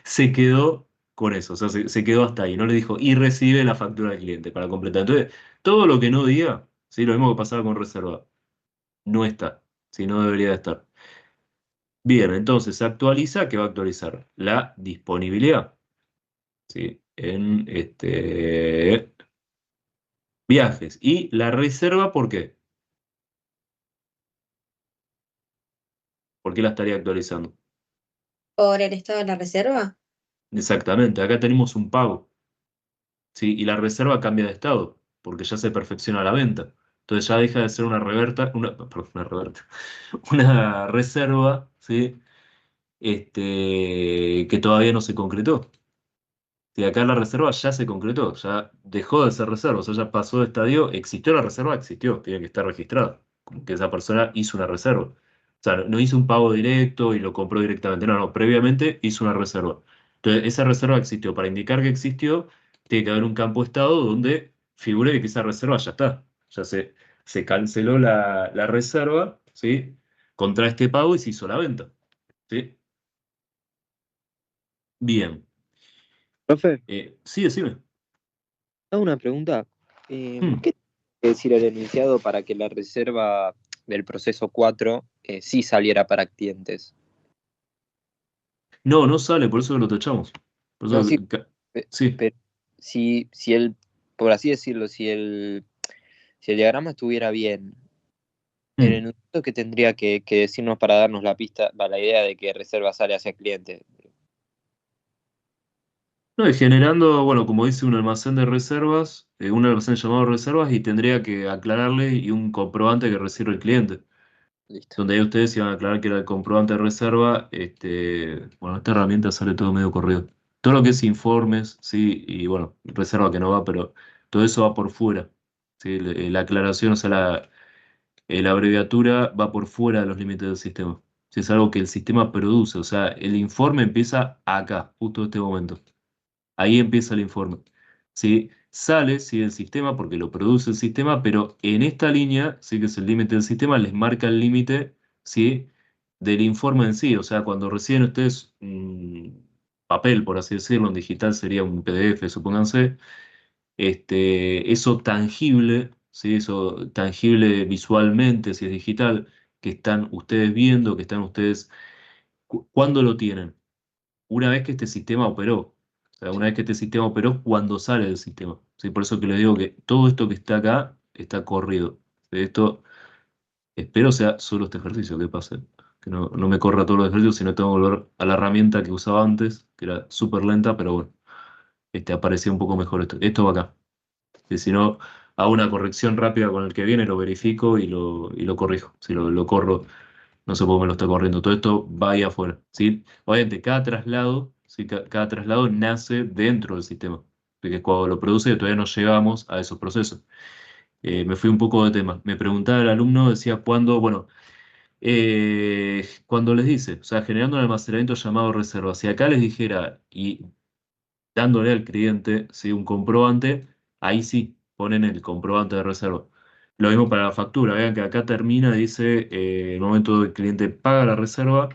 Se quedó con eso, o sea, se quedó hasta ahí, no le dijo, y recibe la factura del cliente para completar. Entonces, todo lo que no diga, ¿sí? Lo mismo que pasaba con reserva, no está, si no debería de estar. Bien, entonces se actualiza, ¿qué va a actualizar? La disponibilidad, ¿sí? En viajes. Y la reserva, ¿por qué? ¿Por qué la estaría actualizando? ¿Por el estado de la reserva? Exactamente, acá tenemos un pago, ¿sí? Y la reserva cambia de estado, porque ya se perfecciona la venta. Entonces ya deja de ser perdón, una reverta, una reserva, ¿sí? Que todavía no se concretó, Si acá la reserva ya se concretó, ya dejó de ser reserva, o sea, ya pasó de estadio, existió la reserva, existió, tiene que estar registrado, como que esa persona hizo una reserva. O sea, no hizo un pago directo y lo compró directamente, no, previamente hizo una reserva. Entonces, esa reserva existió. Para indicar que existió, tiene que haber un campo estado donde figure que esa reserva ya está. Se canceló la reserva, ¿sí? Contra este pago y se hizo la venta, ¿sí? Bien. Profe, Sí, decime. hago una pregunta. Hmm. ¿Qué tiene que decir el enunciado para que la reserva del proceso 4 sí saliera para clientes? No, no sale, por eso lo tachamos. Por No, eso, sí, pe- sí. pero si el, por así decirlo, si el diagrama estuviera bien, el Hmm. enunciado que tendría que decirnos para darnos la pista, la idea de que reserva sale hacia cliente. No, y generando, bueno, como dice, un almacén de reservas, un almacén llamado reservas, y tendría que aclararle y un comprobante que recibe el cliente. Listo. Donde ahí ustedes iban a aclarar que era el comprobante de reserva. Bueno, esta herramienta sale todo medio corrido. Todo lo que es informes, sí, y bueno, reserva que no va, pero todo eso va por fuera. ¿Sí? La aclaración, o sea, la abreviatura va por fuera de los límites del sistema. Si es algo que el sistema produce, o sea, el informe empieza acá, justo en este momento. Ahí empieza el informe. ¿Sí? Sale, sí, del sistema porque lo produce el sistema, pero en esta línea, sí que es el límite del sistema, les marca el límite, ¿sí? Del informe en sí. O sea, cuando reciben ustedes un papel, por así decirlo, en digital sería un PDF, supónganse, eso tangible, ¿sí? Eso tangible visualmente, si es digital, que están ustedes viendo, que están ustedes, ¿cuándo lo tienen? Una vez que este sistema operó. O sea, una Sí. vez que este sistema operó, cuando sale del sistema. ¿Sí? Por eso que les digo que todo esto que está acá está corrido. Esto espero sea solo este ejercicio que pase. Que no me corra todos los ejercicios, sino tengo que volver a la herramienta que usaba antes, que era súper lenta, pero bueno, aparecía un poco mejor esto. Esto va acá. Que si no, hago una corrección rápida con el que viene, lo verifico y lo corrijo. Si lo corro, no sé por qué me lo está corriendo. Todo esto va ahí afuera, ¿sí? Obviamente, cada traslado, ¿sí? Cada traslado nace dentro del sistema. Porque cuando lo produce todavía no llegamos a esos procesos. Me fui un poco de tema. Me preguntaba el alumno, decía cuándo, bueno, cuando les dice, o sea, generando un almacenamiento llamado reserva. Si acá les dijera y dándole al cliente, ¿sí? Un comprobante, ahí sí ponen el comprobante de reserva. Lo mismo para la factura, vean que acá termina, dice, el momento del cliente paga la reserva,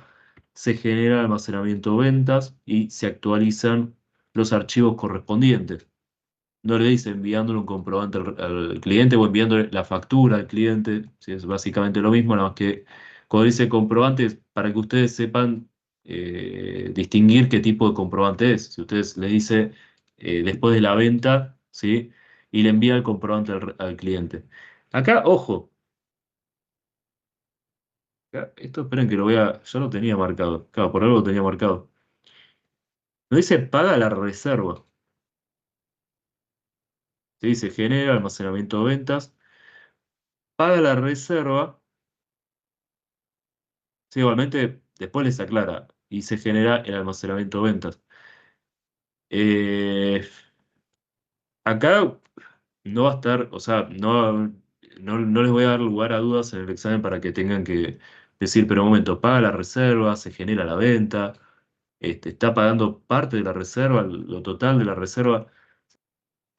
se genera almacenamiento ventas y se actualizan los archivos correspondientes. No le dice enviándole un comprobante al cliente o enviándole la factura al cliente, ¿sí? Es básicamente lo mismo, nada más que cuando dice comprobante es para que ustedes sepan distinguir qué tipo de comprobante es. Si ustedes le dice después de la venta, ¿sí? Y le envía el comprobante al cliente. Acá, ojo, esto esperen que lo voy a, yo lo tenía marcado, claro, por algo lo tenía marcado. No dice paga la reserva, ¿sí? Se genera almacenamiento de ventas, paga la reserva. Sí, igualmente después les aclara y se genera el almacenamiento de ventas. Eh, Acá no va a estar, o sea, no les voy a dar lugar a dudas en el examen para que tengan que decir, pero un momento, paga la reserva, se genera la venta, está pagando parte de la reserva, lo total de la reserva.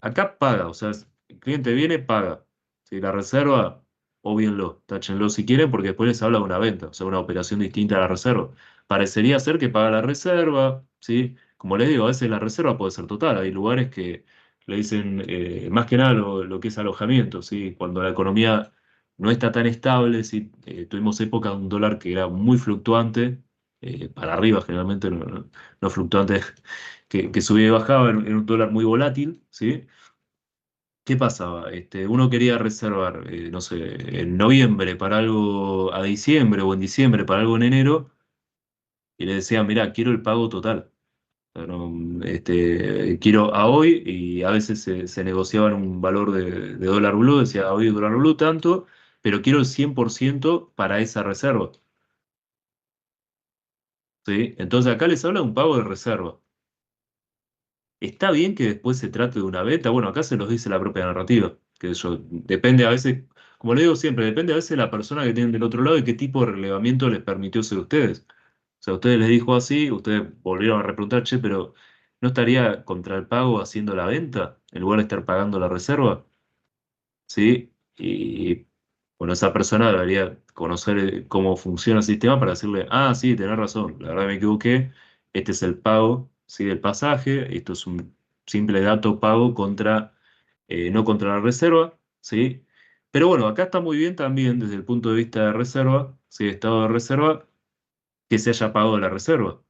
Acá paga, o sea, el cliente viene, paga. Si la reserva, obvienlo, táchenlo si quieren, porque después les habla de una venta, o sea, una operación distinta a la reserva. Parecería ser que paga la reserva, ¿sí? Como les digo, a veces la reserva puede ser total. Hay lugares que le dicen, más que nada lo que es alojamiento, ¿sí? Cuando la economía no está tan estable, ¿sí? Tuvimos época de un dólar que era muy fluctuante, para arriba generalmente, no fluctuante que subía y bajaba en un dólar muy volátil, ¿sí? ¿Qué pasaba? Uno quería reservar, no sé, en noviembre para algo a diciembre o en diciembre para algo en enero y le decía, mira, quiero el pago total. O sea, quiero a hoy y a veces se negociaban un valor de dólar blue, decía, hoy dólar blue tanto, pero quiero el 100% para esa reserva. ¿Sí? Entonces acá les habla de un pago de reserva. está bien que después se trate de una beta. Bueno, acá se los dice la propia narrativa, que eso depende a veces, como le digo siempre, depende a veces de la persona que tienen del otro lado y qué tipo de relevamiento les permitió ser ustedes. O sea, a ustedes les dijo así, ustedes volvieron a repreguntar, che, pero ¿no estaría contra el pago haciendo la venta en lugar de estar pagando la reserva? ¿Sí? Y bueno, esa persona debería conocer cómo funciona el sistema para decirle, ah, sí, tenés razón, la verdad me equivoqué, este es el pago, ¿sí? Del pasaje, esto es un simple dato pago contra, no contra la reserva, ¿sí? Pero bueno, acá está muy bien también desde el punto de vista de reserva, ¿sí? Estado de reserva, que se haya pagado la reserva.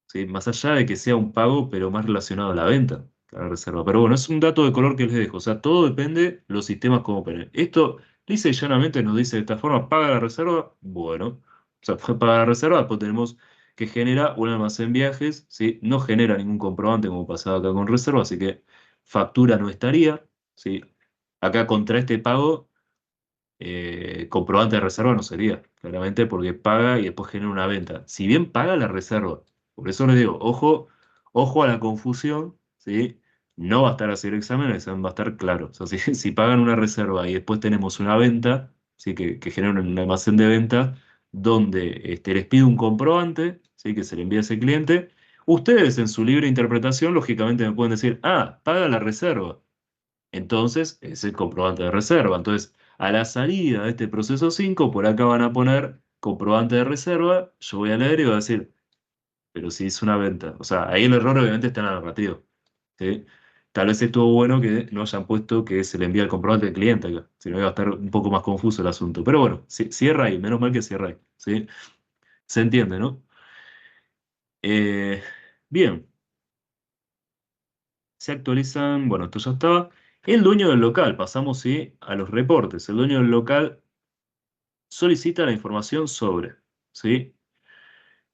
¿Sí? Más allá de que sea un pago, pero más relacionado a la venta, que a la reserva. Pero bueno, es un dato de color que les dejo. O sea, todo depende de los sistemas como operen. Esto, lisa y llanamente, nos dice de esta forma, paga la reserva, bueno. O sea, paga la reserva, después tenemos que genera un almacén viajes, ¿sí? No genera ningún comprobante como pasaba acá con reserva, así que factura no estaría, ¿sí? Acá contra este pago comprobante de reserva no sería, claramente porque paga y después genera una venta. Si bien paga la reserva, por eso les digo, ojo, ojo a la confusión, ¿sí? No va a estar así el examen va a estar claro. O sea, si pagan una reserva y después tenemos una venta, ¿sí? Que genera un almacén de venta, donde les pide un comprobante, ¿sí? Que se le envía a ese cliente, ustedes en su libre interpretación, lógicamente me pueden decir, ah, paga la reserva. Entonces, es el comprobante de reserva. Entonces, a la salida de este proceso 5 por acá van a poner comprobante de reserva, yo voy a leer y voy a decir, pero si es una venta. O sea, ahí el error obviamente está en la narrativa. ¿Sí? Tal vez estuvo bueno que no hayan puesto que se le envía el comprobante al cliente acá, si no iba a estar un poco más confuso el asunto. Pero bueno, cierra ahí, menos mal que cierra ahí. ¿Sí? Se entiende, ¿no? Eh, bien, se actualizan, bueno, esto ya estaba. El dueño del local, pasamos ¿sí? A los reportes. El dueño del local solicita la información sobre, ¿sí?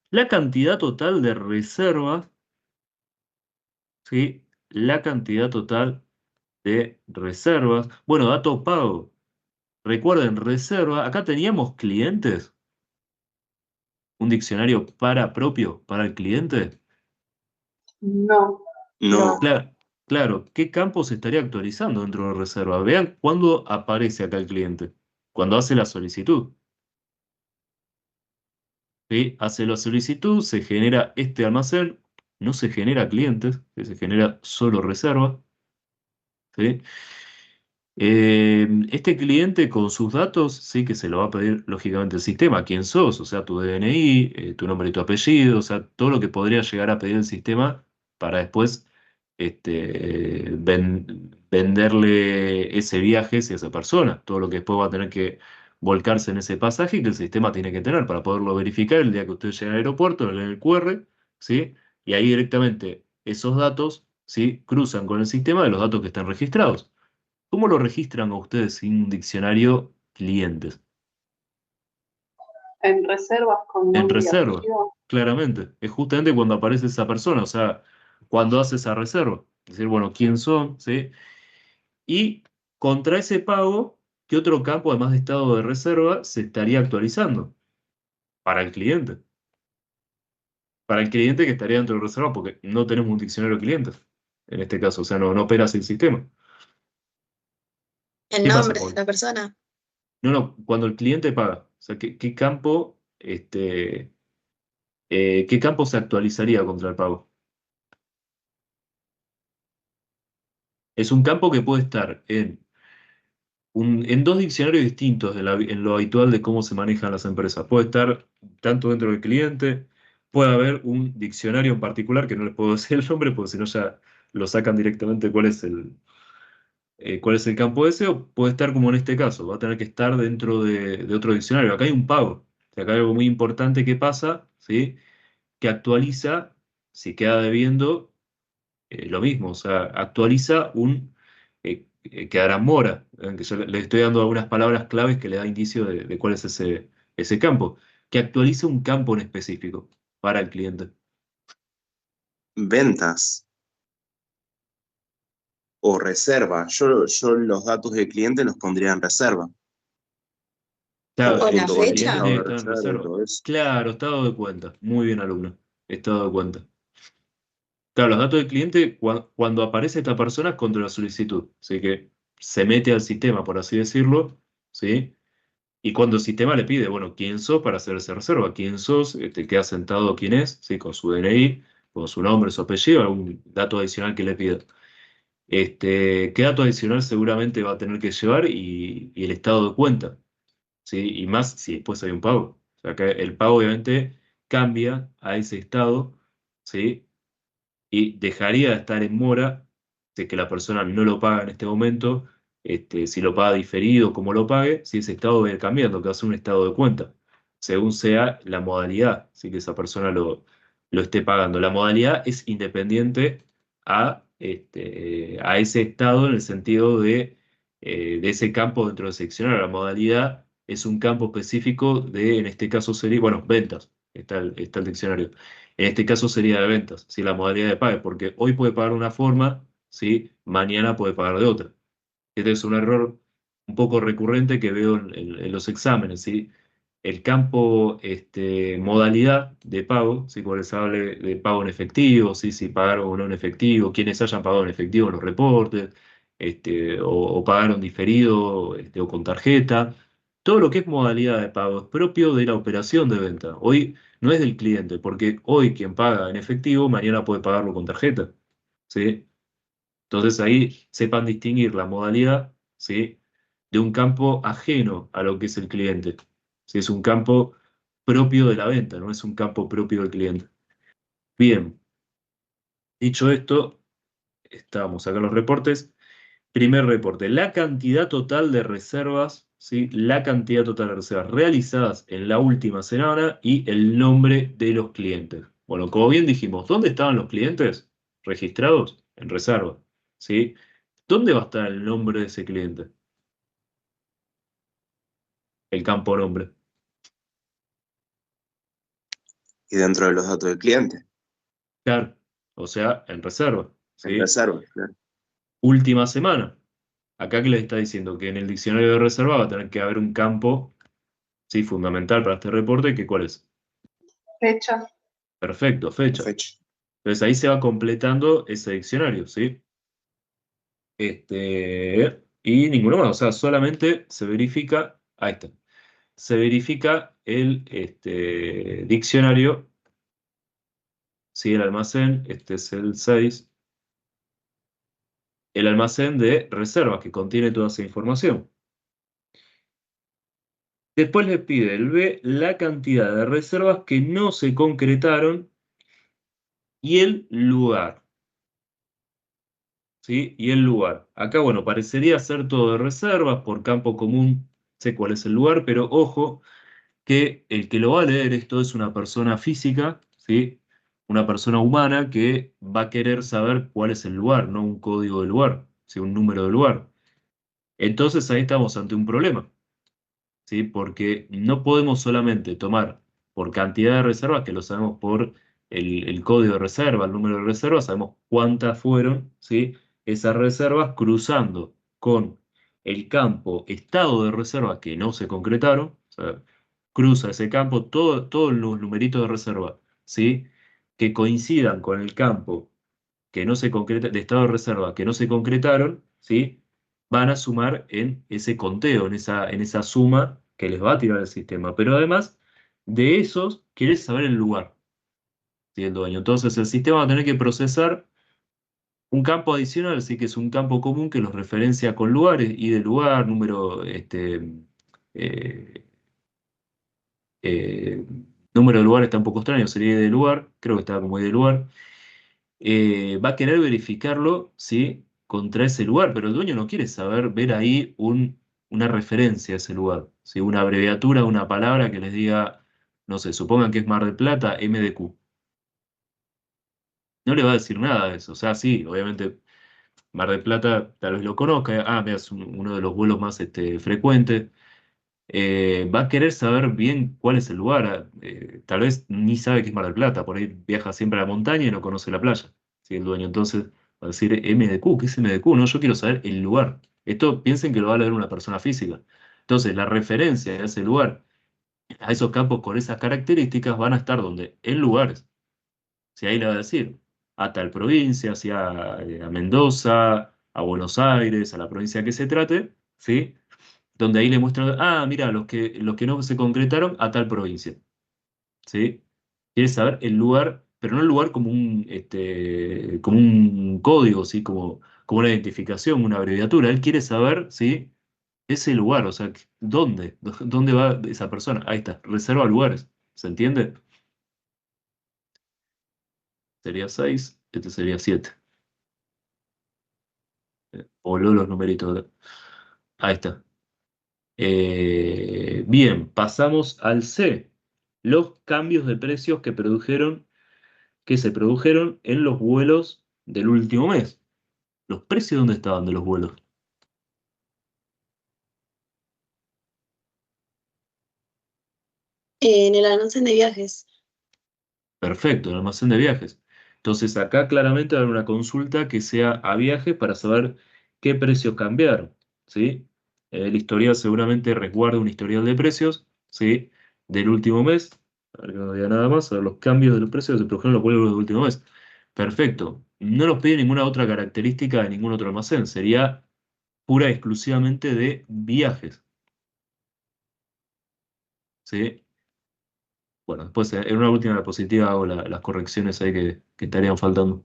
La cantidad total de reservas, ¿sí? La cantidad total de reservas. Bueno, dato pago. Recuerden, reserva, acá teníamos clientes, un diccionario para propio para el cliente. No, No, Claro, claro, ¿qué campo se estaría actualizando dentro de reserva? Vean cuándo aparece acá el cliente, cuando hace la solicitud. ¿Sí? Hace la solicitud, se genera este almacén, no se genera clientes, ¿sí? Se genera solo reserva. ¿Sí? Este cliente con sus datos, sí que se lo va a pedir lógicamente el sistema, quién sos, o sea, tu DNI, tu nombre y tu apellido, o sea, todo lo que podría llegar a pedir el sistema para después venderle ese viaje hacia esa persona, todo lo que después va a tener que volcarse en ese pasaje y que el sistema tiene que tener para poderlo verificar el día que usted llegue al aeropuerto, le leen el QR, ¿sí? Y ahí directamente esos datos, ¿sí? Cruzan con el sistema de los datos que están registrados. ¿Cómo lo registran a ustedes sin un diccionario clientes? en reservas con En nombre y reserva, apellido. claramente. Es justamente cuando aparece esa persona, o sea, cuando hace esa reserva. Es decir, bueno, quién son, ¿sí? Y contra ese pago, ¿qué otro campo, además de estado de reserva, se estaría actualizando? Para el cliente. Para el cliente que estaría dentro de reserva, porque no tenemos un diccionario de clientes. En este caso, o sea, no opera así el sistema. El ¿Qué pasa nombre de con? la persona. No, no, cuando el cliente paga. O sea, ¿qué campo, qué campo se actualizaría contra el pago? Es un campo que puede estar en dos diccionarios distintos en lo habitual de cómo se manejan las empresas. Puede estar tanto dentro del cliente, puede haber un diccionario en particular, que no les puedo decir el nombre, porque si no ya lo sacan directamente cuál es el campo ese, o puede estar como en este caso, va a tener que estar dentro de otro diccionario. Acá hay un pago. O sea, acá hay algo muy importante que pasa, ¿sí? Que actualiza, si queda debiendo lo mismo, o sea, actualiza quedará mora, que yo le estoy dando algunas palabras claves que le da indicio de cuál es ese campo, que actualiza un campo en específico para el cliente. ventas o reserva. Yo los datos del cliente los pondría en reserva. Claro, Todo O la junto con el fecha. cliente estado de está en reserva y reserva. todo eso. Claro, estado de cuenta. Muy bien, alumno. Estado de cuenta. Claro, los datos del cliente, cuando aparece esta persona, es contra la solicitud. Así que se mete al sistema, por así decirlo, ¿sí? Y cuando el sistema le pide, bueno, ¿quién sos para hacer esa reserva? ¿Quién sos? ¿Qué ha sentado quién es? ¿Sí? Con su DNI, con su nombre, su apellido, algún dato adicional que le pida. ¿Qué dato adicional seguramente va a tener que llevar? Y el estado de cuenta, ¿sí? Y más si después hay un pago. O sea, que el pago obviamente cambia a ese estado, ¿sí? Y dejaría de estar en mora de que la persona no lo paga en este momento, si lo paga diferido, como lo pague, si ese estado va a ir cambiando, que va a ser un estado de cuenta, según sea la modalidad, si que esa persona lo esté pagando. La modalidad es independiente a ese estado en el sentido de ese campo dentro del seccionario. La modalidad es un campo específico de, en este caso sería, bueno, ventas, está el diccionario. En este caso sería de ventas, si la modalidad de pago, porque hoy puede pagar de una forma, ¿sí? Mañana puede pagar de otra. Este es un error un poco recurrente que veo en los exámenes, ¿sí? El campo modalidad de pago, ¿sí? Cuando se hable de pago en efectivo, ¿sí? Si pagaron o no en efectivo, quienes hayan pagado en efectivo en los reportes, o pagaron diferido, o con tarjeta. Todo lo que es modalidad de pago es propio de la operación de venta. Hoy no es del cliente, porque hoy quien paga en efectivo, mañana puede pagarlo con tarjeta, ¿sí? Entonces ahí sepan distinguir la modalidad, ¿sí? De un campo ajeno a lo que es el cliente. Si es un campo propio de la venta, no es un campo propio del cliente. Bien, dicho esto, estamos acá en los reportes. Primer reporte, la cantidad total de reservas, ¿sí? La cantidad total de reservas realizadas en la última semana y el nombre de los clientes. Bueno, como bien dijimos, ¿dónde estaban los clientes registrados? En reserva, ¿sí? ¿Dónde va a estar el nombre de ese cliente? El campo nombre. Y dentro de los datos del cliente, Claro, o sea, en reserva, en ¿sí? reserva, claro. Última semana. Acá que les está diciendo que en el diccionario de reserva va a tener que haber un campo, ¿sí? Fundamental para este reporte, que ¿cuál es? Fecha. Perfecto, La fecha. fecha. Entonces ahí se va completando ese diccionario, ¿sí? Y ninguno más, o sea, solamente se verifica, ahí está, se verifica el diccionario, ¿sí? El almacén, este es el 6, el almacén de reservas que contiene toda esa información. Después le pide el B la cantidad de reservas que no se concretaron y el lugar. ¿Sí? Y el lugar. Acá, bueno, parecería ser todo de reservas, por campo común sé cuál es el lugar, pero ojo que el que lo va a leer esto es una persona física, ¿sí? Una persona humana que va a querer saber cuál es el lugar, no un código de lugar, ¿sí? Un número de lugar. Entonces ahí estamos ante un problema, ¿sí? Porque no podemos solamente tomar por cantidad de reservas, que lo sabemos por el código de reserva, el número de reservas, sabemos cuántas fueron, ¿sí? Esas reservas cruzando con el campo estado de reserva que no se concretaron, o sea, cruza ese campo todos los numeritos de reserva, ¿sí? Que coincidan con el campo que no se concreta, de estado de reserva que no se concretaron, ¿sí? Van a sumar en ese conteo, en esa suma que les va a tirar el sistema. Pero además de esos, querés saber el lugar, ¿sí? El dueño. Entonces el sistema va a tener que procesar un campo adicional, sí que es un campo común que los referencia con lugares, y de lugar, número, eh, eh, número de lugar está un poco extraño, sería de lugar, creo que estaba como de lugar. Va a querer verificarlo, ¿sí? Contra ese lugar, pero el dueño no quiere saber, ver ahí una referencia a ese lugar, ¿sí? Una abreviatura, una palabra que les diga, no sé, supongan que es Mar del Plata, MDQ. No le va a decir nada de eso. O sea, sí, obviamente Mar del Plata tal vez lo conozca, mira, es uno de los vuelos más frecuentes. Va a querer saber bien cuál es el lugar. Tal vez ni sabe qué es Mar del Plata, por ahí viaja siempre a la montaña y no conoce la playa, ¿sí? El dueño entonces va a decir MDQ, ¿qué es MDQ? No, yo quiero saber el lugar. Esto piensen que lo va a leer una persona física. Entonces, la referencia a ese lugar, a esos campos con esas características, van a estar donde, en lugares. Si ahí le va a decir a tal provincia, hacia a Mendoza, a Buenos Aires, a la provincia que se trate, ¿sí? Donde ahí le muestran, ah, mira, los que no se concretaron a tal provincia, ¿sí? Quiere saber el lugar, pero no el lugar como un código, ¿sí? Como una identificación, una abreviatura. Él quiere saber, ¿sí? Ese lugar, o sea, ¿dónde? ¿Dónde va esa persona? Ahí está, reserva lugares, ¿se entiende? Sería 6, este sería 7. Voló los numeritos. Ahí está. Bien, pasamos al C. Los cambios de precios que se produjeron en los vuelos del último mes. ¿Los precios dónde estaban de los vuelos? En el almacén de viajes. Perfecto, el almacén de viajes. Entonces acá claramente va a haber una consulta que sea a viajes para saber qué precios cambiaron, ¿sí? El historial seguramente resguarda un historial de precios, ¿sí? Del último mes. A ver que no diga nada más, a ver los cambios de los precios que se produjeron en los vuelos del último mes. Perfecto. No nos pide ninguna otra característica de ningún otro almacén. Sería pura y exclusivamente de viajes, ¿sí? Bueno, después en una última diapositiva hago las correcciones ahí que estarían faltando.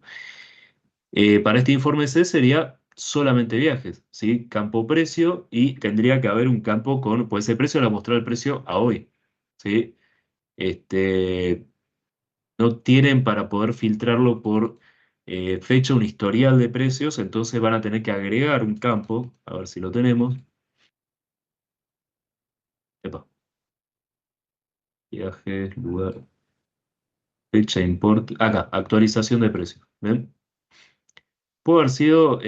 Para este informe C sería solamente viajes, ¿sí? Campo precio y tendría que haber un campo con, pues ese precio le va a mostrar el precio a hoy, ¿sí? Este, no tienen para poder filtrarlo por fecha un historial de precios, entonces van a tener que agregar un campo, a ver si lo tenemos. Epa, viajes, lugar, fecha, import, acá, actualización de precios, ¿ven? Puede haber sido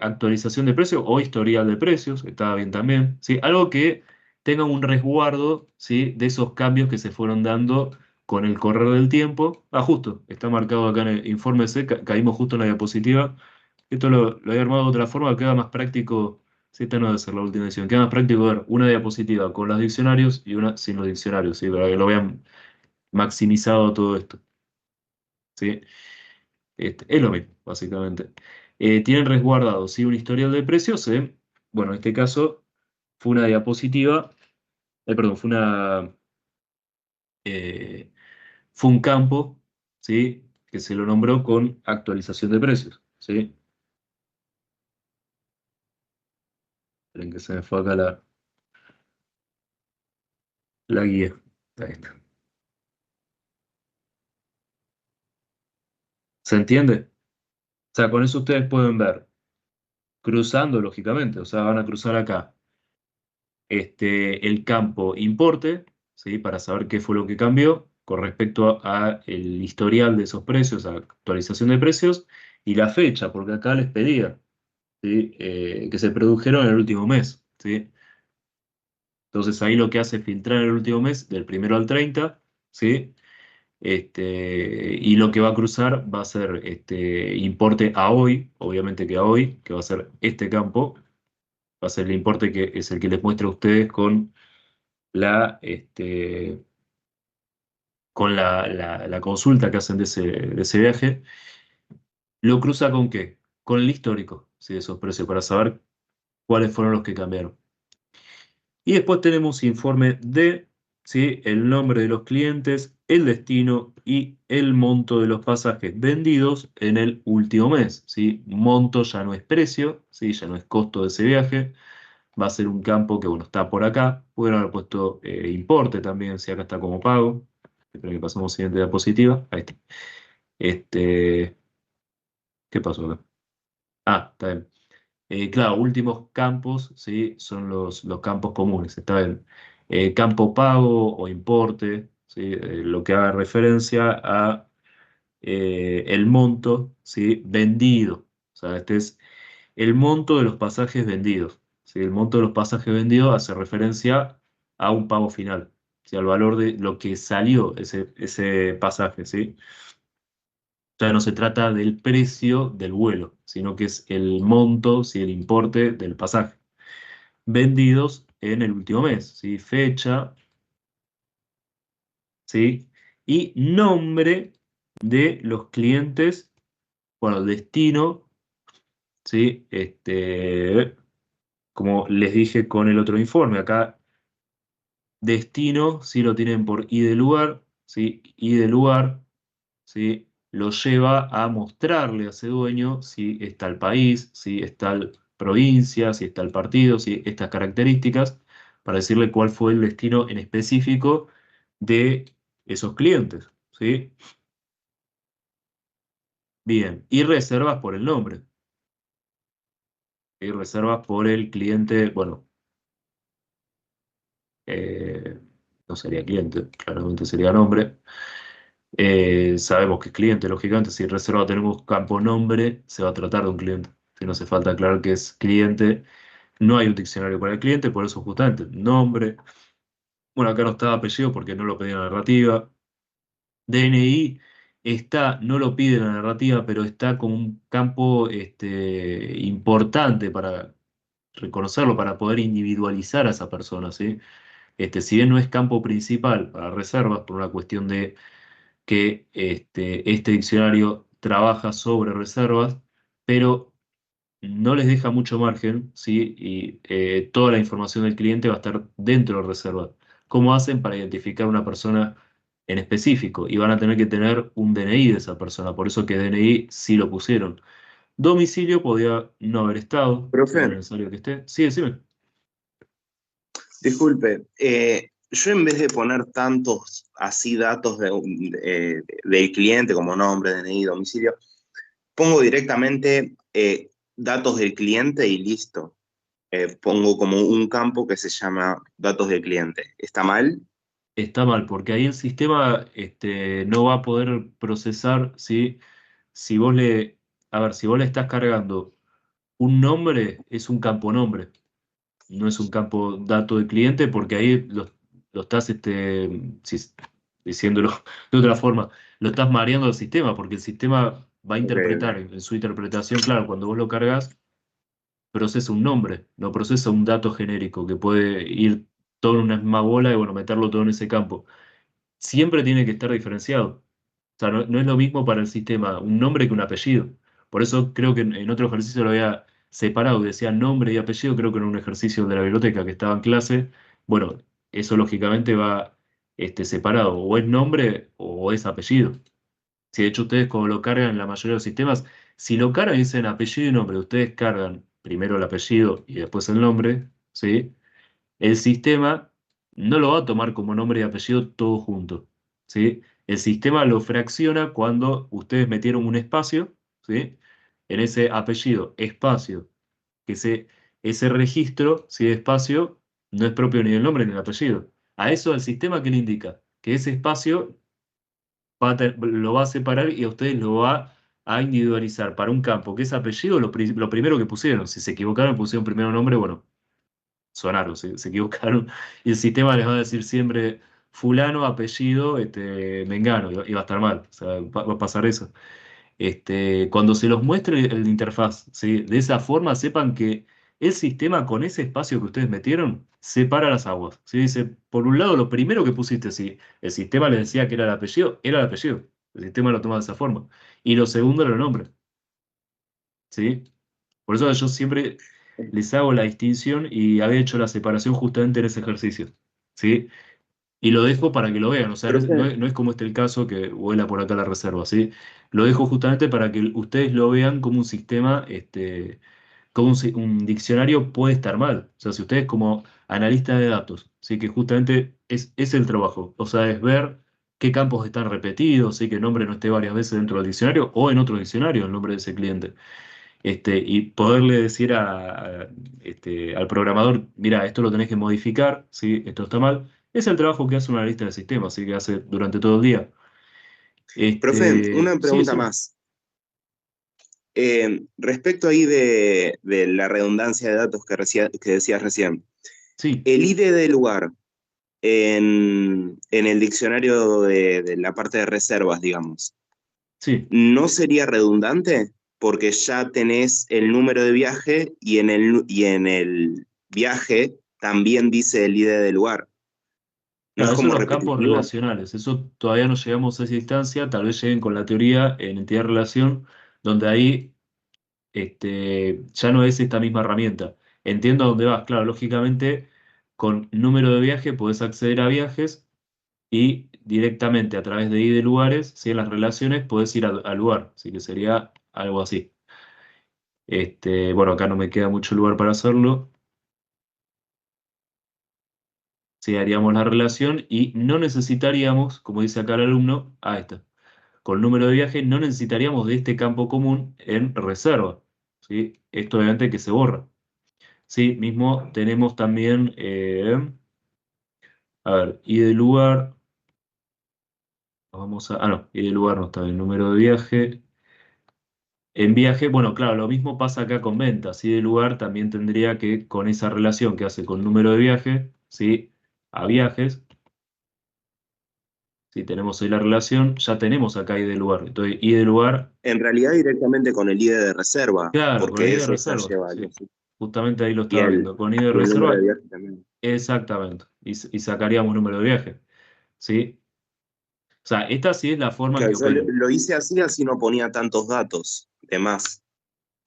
actualización de precios o historial de precios, estaba bien también, ¿sí? Algo que tenga un resguardo, ¿sí? De esos cambios que se fueron dando con el correr del tiempo. Ah, justo, está marcado acá en el informe C, caímos justo en la diapositiva. Esto lo había armado de otra forma, queda más práctico, sí, esta no debe ser la última edición, queda más práctico ver una diapositiva con los diccionarios y una sin los diccionarios, ¿sí? Para que lo vean maximizado todo esto, ¿sí? Es lo mismo, básicamente. Tienen resguardado, ¿sí? Un historial de precios. Bueno, en este caso fue una diapositiva, perdón, eh, fue un campo, ¿sí? Que se lo nombró con actualización de precios, ¿sí? Esperen que se me fue acá la guía. Ahí está. ¿Se entiende? O sea, con eso ustedes pueden ver, cruzando, lógicamente, o sea, van a cruzar acá el campo importe, ¿sí? Para saber qué fue lo que cambió con respecto a el historial de esos precios, a actualización de precios, y la fecha, porque acá les pedía, ¿sí? Que se produjeron en el último mes, ¿sí? Entonces ahí lo que hace es filtrar el último mes, del 1 al 30, ¿sí? Y lo que va a cruzar va a ser importe a hoy, obviamente que a hoy, que va a ser este campo, va a ser el importe que es el que les muestra a ustedes la, este, con la consulta que hacen de ese viaje. ¿Lo cruza con qué? Con el histórico, ¿sí? De esos precios, para saber cuáles fueron los que cambiaron. Y después tenemos informe de, ¿sí? El nombre de los clientes, el destino y el monto de los pasajes vendidos en el último mes, ¿sí? Monto ya no es precio, ¿sí? Ya no es costo de ese viaje. Va a ser un campo que, bueno, está por acá. Pudieron haber puesto importe también, si acá está como pago. Espero que pasemos a la siguiente diapositiva. Ahí está. Este, ¿Qué pasó acá? Ah, está bien. Claro, últimos campos, ¿sí? Son los campos comunes, está bien. Campo pago o importe, ¿sí? Lo que haga referencia a el monto, ¿sí? Vendido. O sea, este es el monto de los pasajes vendidos, ¿sí? El monto de los pasajes vendidos hace referencia a un pago final, ¿sí? Al valor de lo que salió ese pasaje, ¿sí? Ya no se trata del precio del vuelo, sino que es el monto, ¿sí? El importe del pasaje. Vendidos en el último mes, ¿sí? Fecha, ¿sí? Y nombre de los clientes Bueno, destino, ¿sí? Como les dije con el otro informe, acá destino, sí lo tienen por I de lugar, ¿sí? I de lugar, ¿sí? Lo lleva a mostrarle a ese dueño si está el país, si está la provincia, si está el partido, si estas características, para decirle cuál fue el destino en específico de esos clientes, ¿sí? Bien, y reservas por el nombre, y reservas por el cliente, bueno, eh, no sería cliente, claramente sería nombre. Sabemos que es cliente, lógicamente, si en reserva tenemos campo nombre, se va a tratar de un cliente. Si no hace falta aclarar que es cliente, no hay un diccionario para el cliente, por eso justamente nombre. Bueno, acá no está apellido porque no lo pedí en la narrativa. DNI está, no lo pide en la narrativa, pero está como un campo importante para reconocerlo, para poder individualizar a esa persona, ¿sí? Si bien no es campo principal para reservas, por una cuestión de que este diccionario trabaja sobre reservas, pero no les deja mucho margen, ¿sí? Y toda la información del cliente va a estar dentro de reservas. ¿Cómo hacen para identificar a una persona en específico? Y van a tener que tener un DNI de esa persona, por eso que DNI sí lo pusieron. Domicilio podía no haber estado, si no es Profe, necesario que esté. Sí, decime. disculpe, yo en vez de poner tantos así datos del cliente como nombre, DNI, domicilio, pongo directamente datos del cliente y listo. Pongo como un campo que se llama datos del cliente. ¿Está mal? Está mal, porque ahí el sistema no va a poder procesar, ¿sí? Si vos le, a ver, si vos le estás cargando un nombre, es un campo nombre, no es un campo dato de cliente, porque ahí lo estás, diciéndolo de otra forma, lo estás mareando al sistema, porque el sistema va a Ok, interpretar ok. en su interpretación, claro, cuando vos lo cargas, procesa un nombre, no procesa un dato genérico que puede ir todo en una misma bola y bueno, meterlo todo en ese campo. Siempre tiene que estar diferenciado. O sea, no es lo mismo para el sistema un nombre que un apellido. Por eso creo que en otro ejercicio lo había separado, decía nombre y apellido, creo que en un ejercicio de la biblioteca que estaba en clase. Bueno, eso lógicamente va separado, o es nombre o es apellido. Si de hecho ustedes como lo cargan en la mayoría de los sistemas, si lo cargan y dicen apellido y nombre, ustedes cargan primero el apellido y después el nombre, ¿sí? El sistema no lo va a tomar como nombre y apellido todo junto, ¿sí? El sistema lo fracciona cuando ustedes metieron un espacio, ¿sí? En ese apellido, espacio, que ese registro, ¿sí? De espacio, no es propio ni del nombre ni del apellido. A eso el sistema, ¿qué le indica? Que ese espacio lo va a separar y a ustedes lo va a individualizar para un campo que es apellido, lo primero que pusieron. Si se equivocaron, pusieron primero nombre, bueno, sonaron, se equivocaron, y el sistema les va a decir siempre fulano, apellido, mengano, y va a estar mal, o sea, va a pasar eso. Cuando se los muestre el interfaz, ¿sí? De esa forma sepan que el sistema con ese espacio que ustedes metieron separa las aguas, ¿sí? Dice, por un lado, lo primero que pusiste, si el sistema les decía que era el apellido, el sistema lo toma de esa forma, y lo segundo era el nombre, ¿sí? Por eso yo siempre les hago la distinción y había hecho la separación justamente en ese ejercicio, ¿sí? Y lo dejo para que lo vean, o sea, Profe, no es como el caso que vuela por acá la reserva, ¿sí? Lo dejo justamente para que ustedes lo vean como un sistema, como un diccionario puede estar mal. O sea, si ustedes como analista de datos, ¿sí? Que justamente es el trabajo, o sea, es ver qué campos están repetidos, ¿sí? Que el nombre no esté varias veces dentro del diccionario o en otro diccionario el nombre de ese cliente. Y poderle decir al programador, mira, esto lo tenés que modificar, ¿sí? Esto está mal. Es el trabajo que hace una lista de sistemas, así que hace durante todo el día. profe, una Sí, pregunta sí, más. Respecto ahí de la redundancia de datos que decías recién, sí, el ID del lugar en el diccionario de la parte de reservas, digamos, sí. ¿no sería redundante? Porque ya tenés el número de viaje y en el viaje también dice el ID del lugar. ¿No es Claro, eso en como los campos repetitivo? relacionales. Eso todavía no llegamos a esa instancia, tal vez lleguen con la teoría en entidad-relación, donde ahí ya no es esta misma herramienta. Entiendo a dónde vas, claro, lógicamente con número de viaje podés acceder a viajes y directamente a través de ir de lugares, si en las relaciones podés ir al lugar, así que sería algo así. Bueno, acá no me queda mucho lugar para hacerlo. Sí, haríamos la relación y no necesitaríamos, como dice acá el alumno, esta. Con número de viaje no necesitaríamos de este campo común en reserva. ¿Sí? Esto obviamente que se borra. Sí, mismo tenemos también, a ver, y de lugar, no, y de lugar no está el número de viaje. En viaje, bueno, claro, lo mismo pasa acá con ventas, y de lugar también tendría que, con esa relación que hace con número de viaje, ¿sí? A viajes, si tenemos ahí la relación, ya tenemos acá y de lugar. Entonces, y de lugar, En realidad directamente con el ID de reserva, claro, con porque ID de ese ya reserva, lleva sí. los- Justamente ahí lo y estaba viendo. Con ID de y el número de reserva, viaje también. exactamente. Y sacaríamos número de viaje, ¿sí? O sea, esta sí es la forma en Claro, que yo opero. lo hice así, así no ponía tantos datos de más.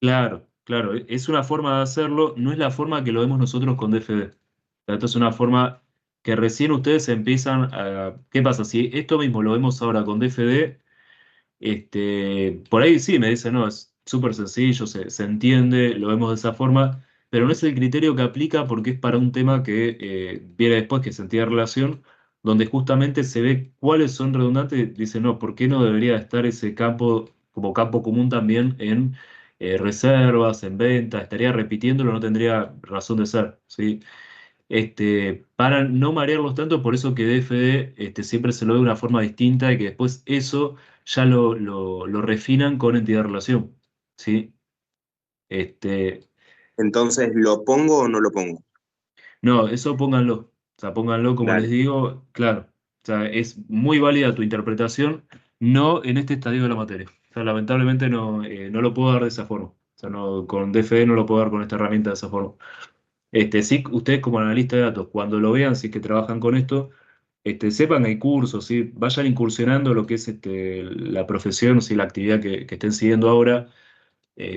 Claro, claro, es una forma de hacerlo, no es la forma que lo vemos nosotros con DFD. Esto es una forma que recién ustedes empiezan a... ¿Qué pasa? Si esto mismo lo vemos ahora con DFD, por ahí sí me dicen, no, es súper sencillo, se entiende, lo vemos de esa forma, pero no es el criterio que aplica porque es para un tema que viene después, que es sentido de relación, donde justamente se ve cuáles son redundantes, dice, no, ¿por qué no debería estar ese campo como campo común también en reservas, en ventas? Estaría repitiéndolo, no tendría razón de ser, ¿sí? Para no marearlos tanto, por eso que DFD siempre se lo ve de una forma distinta y que después eso ya lo refinan con entidad de relación, ¿sí? Este, Entonces, ¿lo pongo o no lo pongo? no, eso pónganlo. O sea, pónganlo como les Dale. digo, claro. O sea, es muy válida tu interpretación, no en este estadio de la materia. O sea, lamentablemente no lo puedo dar de esa forma. O sea, no, con DFD no lo puedo dar con esta herramienta de esa forma. Sí, ustedes como analista de datos, cuando lo vean, si es que trabajan con esto, sepan que hay cursos, ¿sí? Vayan incursionando lo que es la profesión, ¿sí? La actividad que estén siguiendo ahora,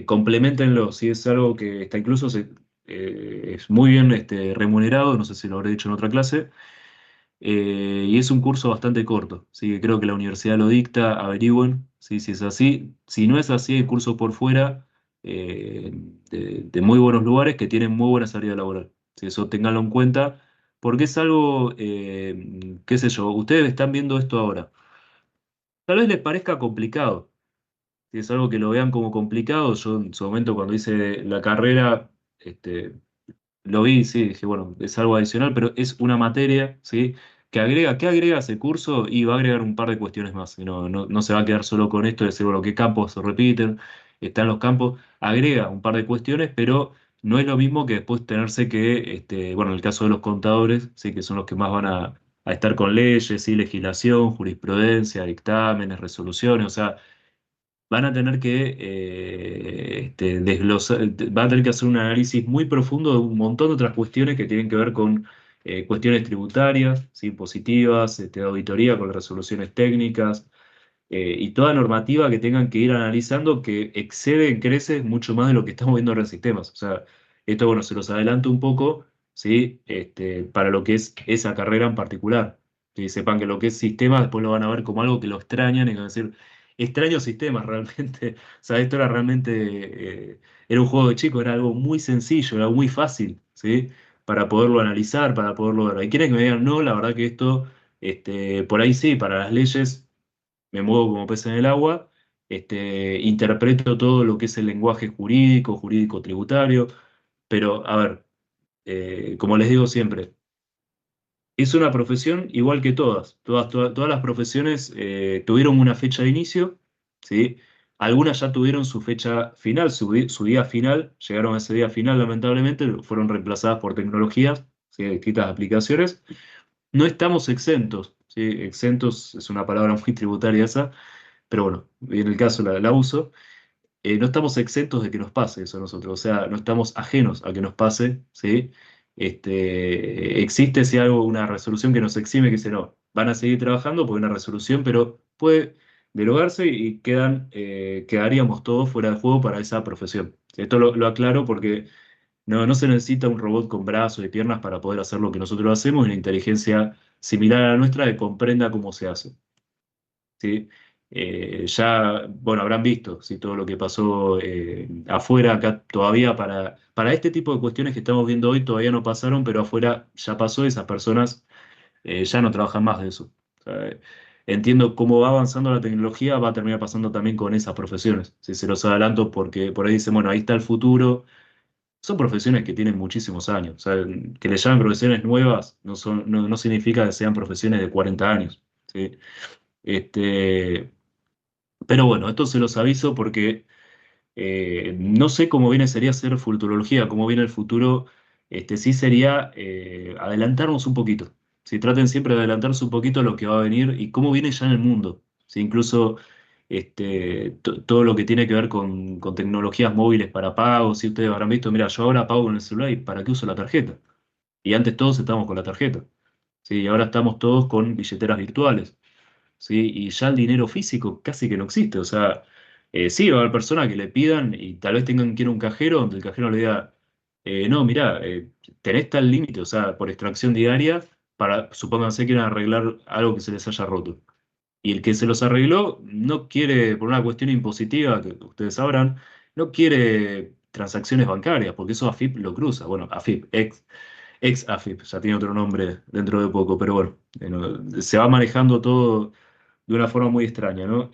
compleméntenlo, ¿sí? Es algo que está incluso es muy bien remunerado, no sé si lo habré dicho en otra clase, y es un curso bastante corto, ¿sí? Que creo que la universidad lo dicta, averigüen, ¿sí? Si es así. Si no es así, hay cursos por fuera eh, de muy buenos lugares que tienen muy buena salida laboral. ¿Sí? Eso ténganlo en cuenta, porque es algo, qué sé yo, ustedes están viendo esto ahora. Tal vez les parezca complicado, si es algo que lo vean como complicado. Yo en su momento cuando hice la carrera, lo vi, sí, dije, bueno, es algo adicional, pero es una materia, ¿sí? Que agrega, ¿qué agrega ese curso? Y va a agregar un par de cuestiones más. Y no se va a quedar solo con esto de decir, bueno, qué campos se repiten, están los campos. Agrega un par de cuestiones, pero no es lo mismo que después tenerse que, bueno, en el caso de los contadores, sí, que son los que más van a estar con leyes, sí, legislación, jurisprudencia, dictámenes, resoluciones, o sea van a tener que desglosar, van a tener que hacer un análisis muy profundo de un montón de otras cuestiones que tienen que ver con cuestiones tributarias, ¿sí? Impositivas, de auditoría con las resoluciones técnicas, y toda normativa que tengan que ir analizando que excede en creces mucho más de lo que estamos viendo ahora en sistemas. O sea, esto, bueno, se los adelanto un poco, ¿sí? Para lo que es esa carrera en particular. Que sepan que lo que es sistemas después lo van a ver como algo que lo extrañan y van a decir, extraño sistemas realmente. O sea, esto era realmente, era un juego de chicos, era algo muy sencillo, era muy fácil, ¿sí? Para poderlo analizar, para poderlo ver. Hay quienes que me digan, no, la verdad que esto, por ahí sí, para las leyes me muevo como pez en el agua, interpreto todo lo que es el lenguaje jurídico, jurídico tributario, pero a ver, como les digo siempre, es una profesión igual que todas las profesiones tuvieron una fecha de inicio, ¿sí? Algunas ya tuvieron su fecha final, su día final, llegaron a ese día final, lamentablemente, fueron reemplazadas por tecnologías, ¿sí? Distintas aplicaciones. No estamos exentos, ¿sí? Exentos es una palabra muy tributaria esa, pero bueno, en el caso la uso. No estamos exentos de que nos pase eso a nosotros, o sea, no estamos ajenos a que nos pase, ¿sí? Existe si algo, una resolución que nos exime, que dice, no, van a seguir trabajando porque hay una resolución, pero puede derogarse y quedaríamos todos fuera de juego para esa profesión. Esto lo aclaro porque no se necesita un robot con brazos y piernas para poder hacer lo que nosotros hacemos, y una inteligencia similar a la nuestra que comprenda cómo se hace. ¿Sí? Ya, bueno, habrán visto, ¿sí? Todo lo que pasó afuera, acá todavía para este tipo de cuestiones que estamos viendo hoy todavía no pasaron, pero afuera ya pasó y esas personas ya no trabajan más de eso. O sea, entiendo cómo va avanzando la tecnología, va a terminar pasando también con esas profesiones. Si se los adelanto porque por ahí dicen, bueno, ahí está el futuro. Son profesiones que tienen muchísimos años. O sea, que le llamen profesiones nuevas no significa que sean profesiones de 40 años. ¿Sí? Este, pero bueno, esto se los aviso porque no sé cómo viene sería hacer futurología, cómo viene el futuro. Sí sería adelantarnos un poquito. Si traten siempre de adelantarse un poquito a lo que va a venir y cómo viene ya en el mundo. ¿Sí? Incluso todo lo que tiene que ver con tecnologías móviles para pagos. Si ustedes habrán visto, mira, yo ahora pago con el celular y ¿para qué uso la tarjeta? Y antes todos estábamos con la tarjeta. ¿Sí? Y ahora estamos todos con billeteras virtuales. ¿Sí? Y ya el dinero físico casi que no existe. O sea, sí, va a haber personas que le pidan y tal vez tengan que ir a un cajero donde el cajero le diga, no, mirá, tenés tal límite, o sea, por extracción diaria, supónganse que quieren arreglar algo que se les haya roto. Y el que se los arregló no quiere, por una cuestión impositiva, que ustedes sabrán, no quiere transacciones bancarias, porque eso AFIP lo cruza. Bueno, AFIP, ex AFIP, ya tiene otro nombre dentro de poco, pero bueno, se va manejando todo de una forma muy extraña, ¿no?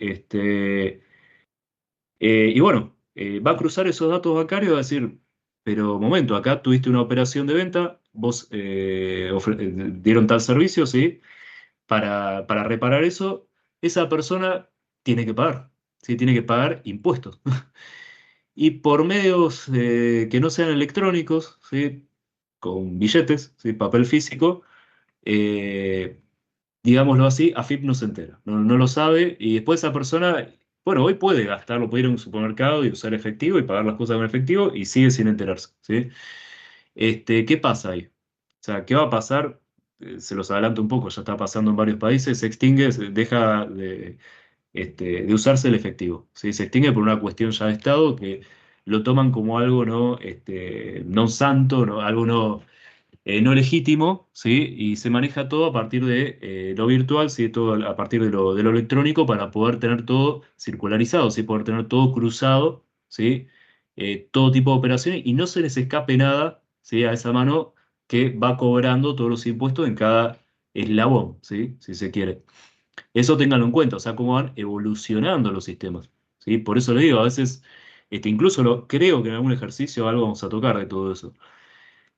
Y bueno, va a cruzar esos datos bancarios y va a decir, pero momento, acá tuviste una operación de venta, vos dieron tal servicio, ¿sí? Para reparar eso, esa persona tiene que pagar, ¿sí? Tiene que pagar impuestos. Y por medios que no sean electrónicos, ¿sí? Con billetes, ¿sí? Papel físico, eh, digámoslo así, AFIP no se entera, no lo sabe, y después esa persona, bueno, hoy puede gastarlo, puede ir a un supermercado y usar efectivo y pagar las cosas con efectivo y sigue sin enterarse, ¿sí? ¿Qué pasa ahí? O sea, ¿qué va a pasar? Se los adelanto un poco, ya está pasando en varios países, se extingue, deja de usarse el efectivo, ¿sí? Se extingue por una cuestión ya de Estado que lo toman como algo no santo, algo no legítimo, ¿sí? Y se maneja todo a partir de lo virtual, ¿sí? Todo a partir de lo electrónico para poder tener todo circularizado, ¿sí? Poder tener todo cruzado, ¿sí? Todo tipo de operaciones y no se les escape nada, ¿sí? A esa mano que va cobrando todos los impuestos en cada eslabón, ¿sí? Si se quiere. Eso ténganlo en cuenta, o sea, cómo van evolucionando los sistemas, ¿sí? Por eso le digo, a veces, incluso creo que en algún ejercicio algo vamos a tocar de todo eso.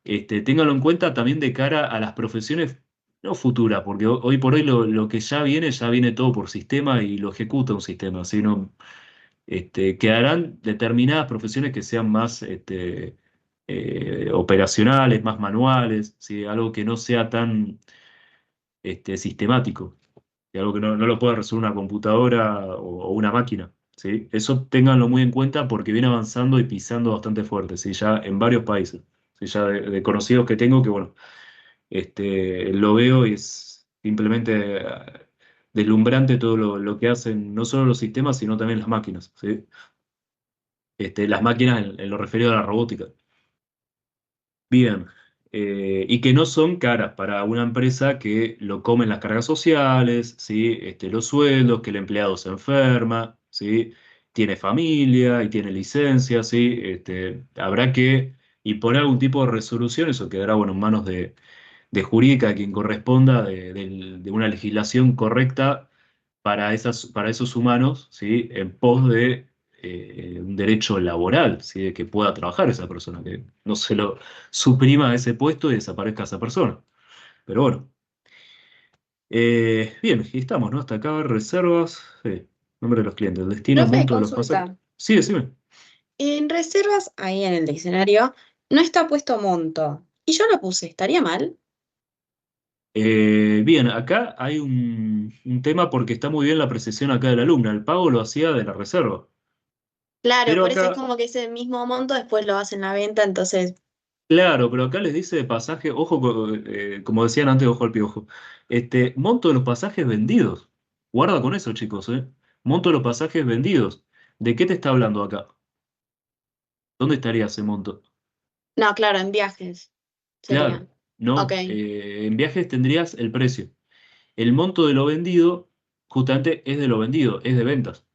Ténganlo en cuenta también de cara a las profesiones no futuras, porque hoy por hoy lo que ya viene todo por sistema y lo ejecuta un sistema, sino quedarán determinadas profesiones que sean más operacionales, más manuales, ¿sí? Algo que no sea tan sistemático, y algo que no lo pueda resolver una computadora o una máquina. ¿Sí? Eso ténganlo muy en cuenta porque viene avanzando y pisando bastante fuerte, ¿sí? Ya en varios países. ¿Sí? Ya de conocidos que tengo que, bueno, lo veo y es simplemente deslumbrante todo lo que hacen, no solo los sistemas, sino también las máquinas. ¿Sí? Las máquinas en lo referido a la robótica. Bien, y que no son caras para una empresa que lo comen las cargas sociales, ¿sí? Los sueldos, que el empleado se enferma, ¿sí? Tiene familia y tiene licencia, ¿sí? Habrá que imponer algún tipo de resolución, eso quedará, bueno, en manos de jurídica, de quien corresponda, de una legislación correcta para esos humanos, ¿sí? En pos de un derecho laboral, ¿sí? De que pueda trabajar esa persona, que no se lo suprima a ese puesto y desaparezca esa persona. Pero bueno, bien, y estamos, ¿no? Hasta acá, reservas, sí, nombre de los clientes, el destino, Profe, monto de los pasajes. consulta. Sí, decime. En reservas, ahí en el diccionario, no está puesto monto. Y yo lo puse, ¿estaría mal? Bien, acá hay un tema porque está muy bien la precisión acá de la alumna. El pago lo hacía de la reserva. Claro, Pero por eso es acá, como que ese mismo monto después lo hacen la venta, entonces, claro, pero acá les dice de pasaje, ojo, como decían antes, ojo al piojo. Monto de los pasajes vendidos. Guarda con eso, chicos, ¿eh? monto de los pasajes vendidos. ¿De qué te está hablando acá? ¿Dónde estaría ese monto? No, claro, en viajes sería. Claro, no. Ok, En viajes tendrías el precio. El monto de lo vendido, justamente es de lo vendido, es de ventas.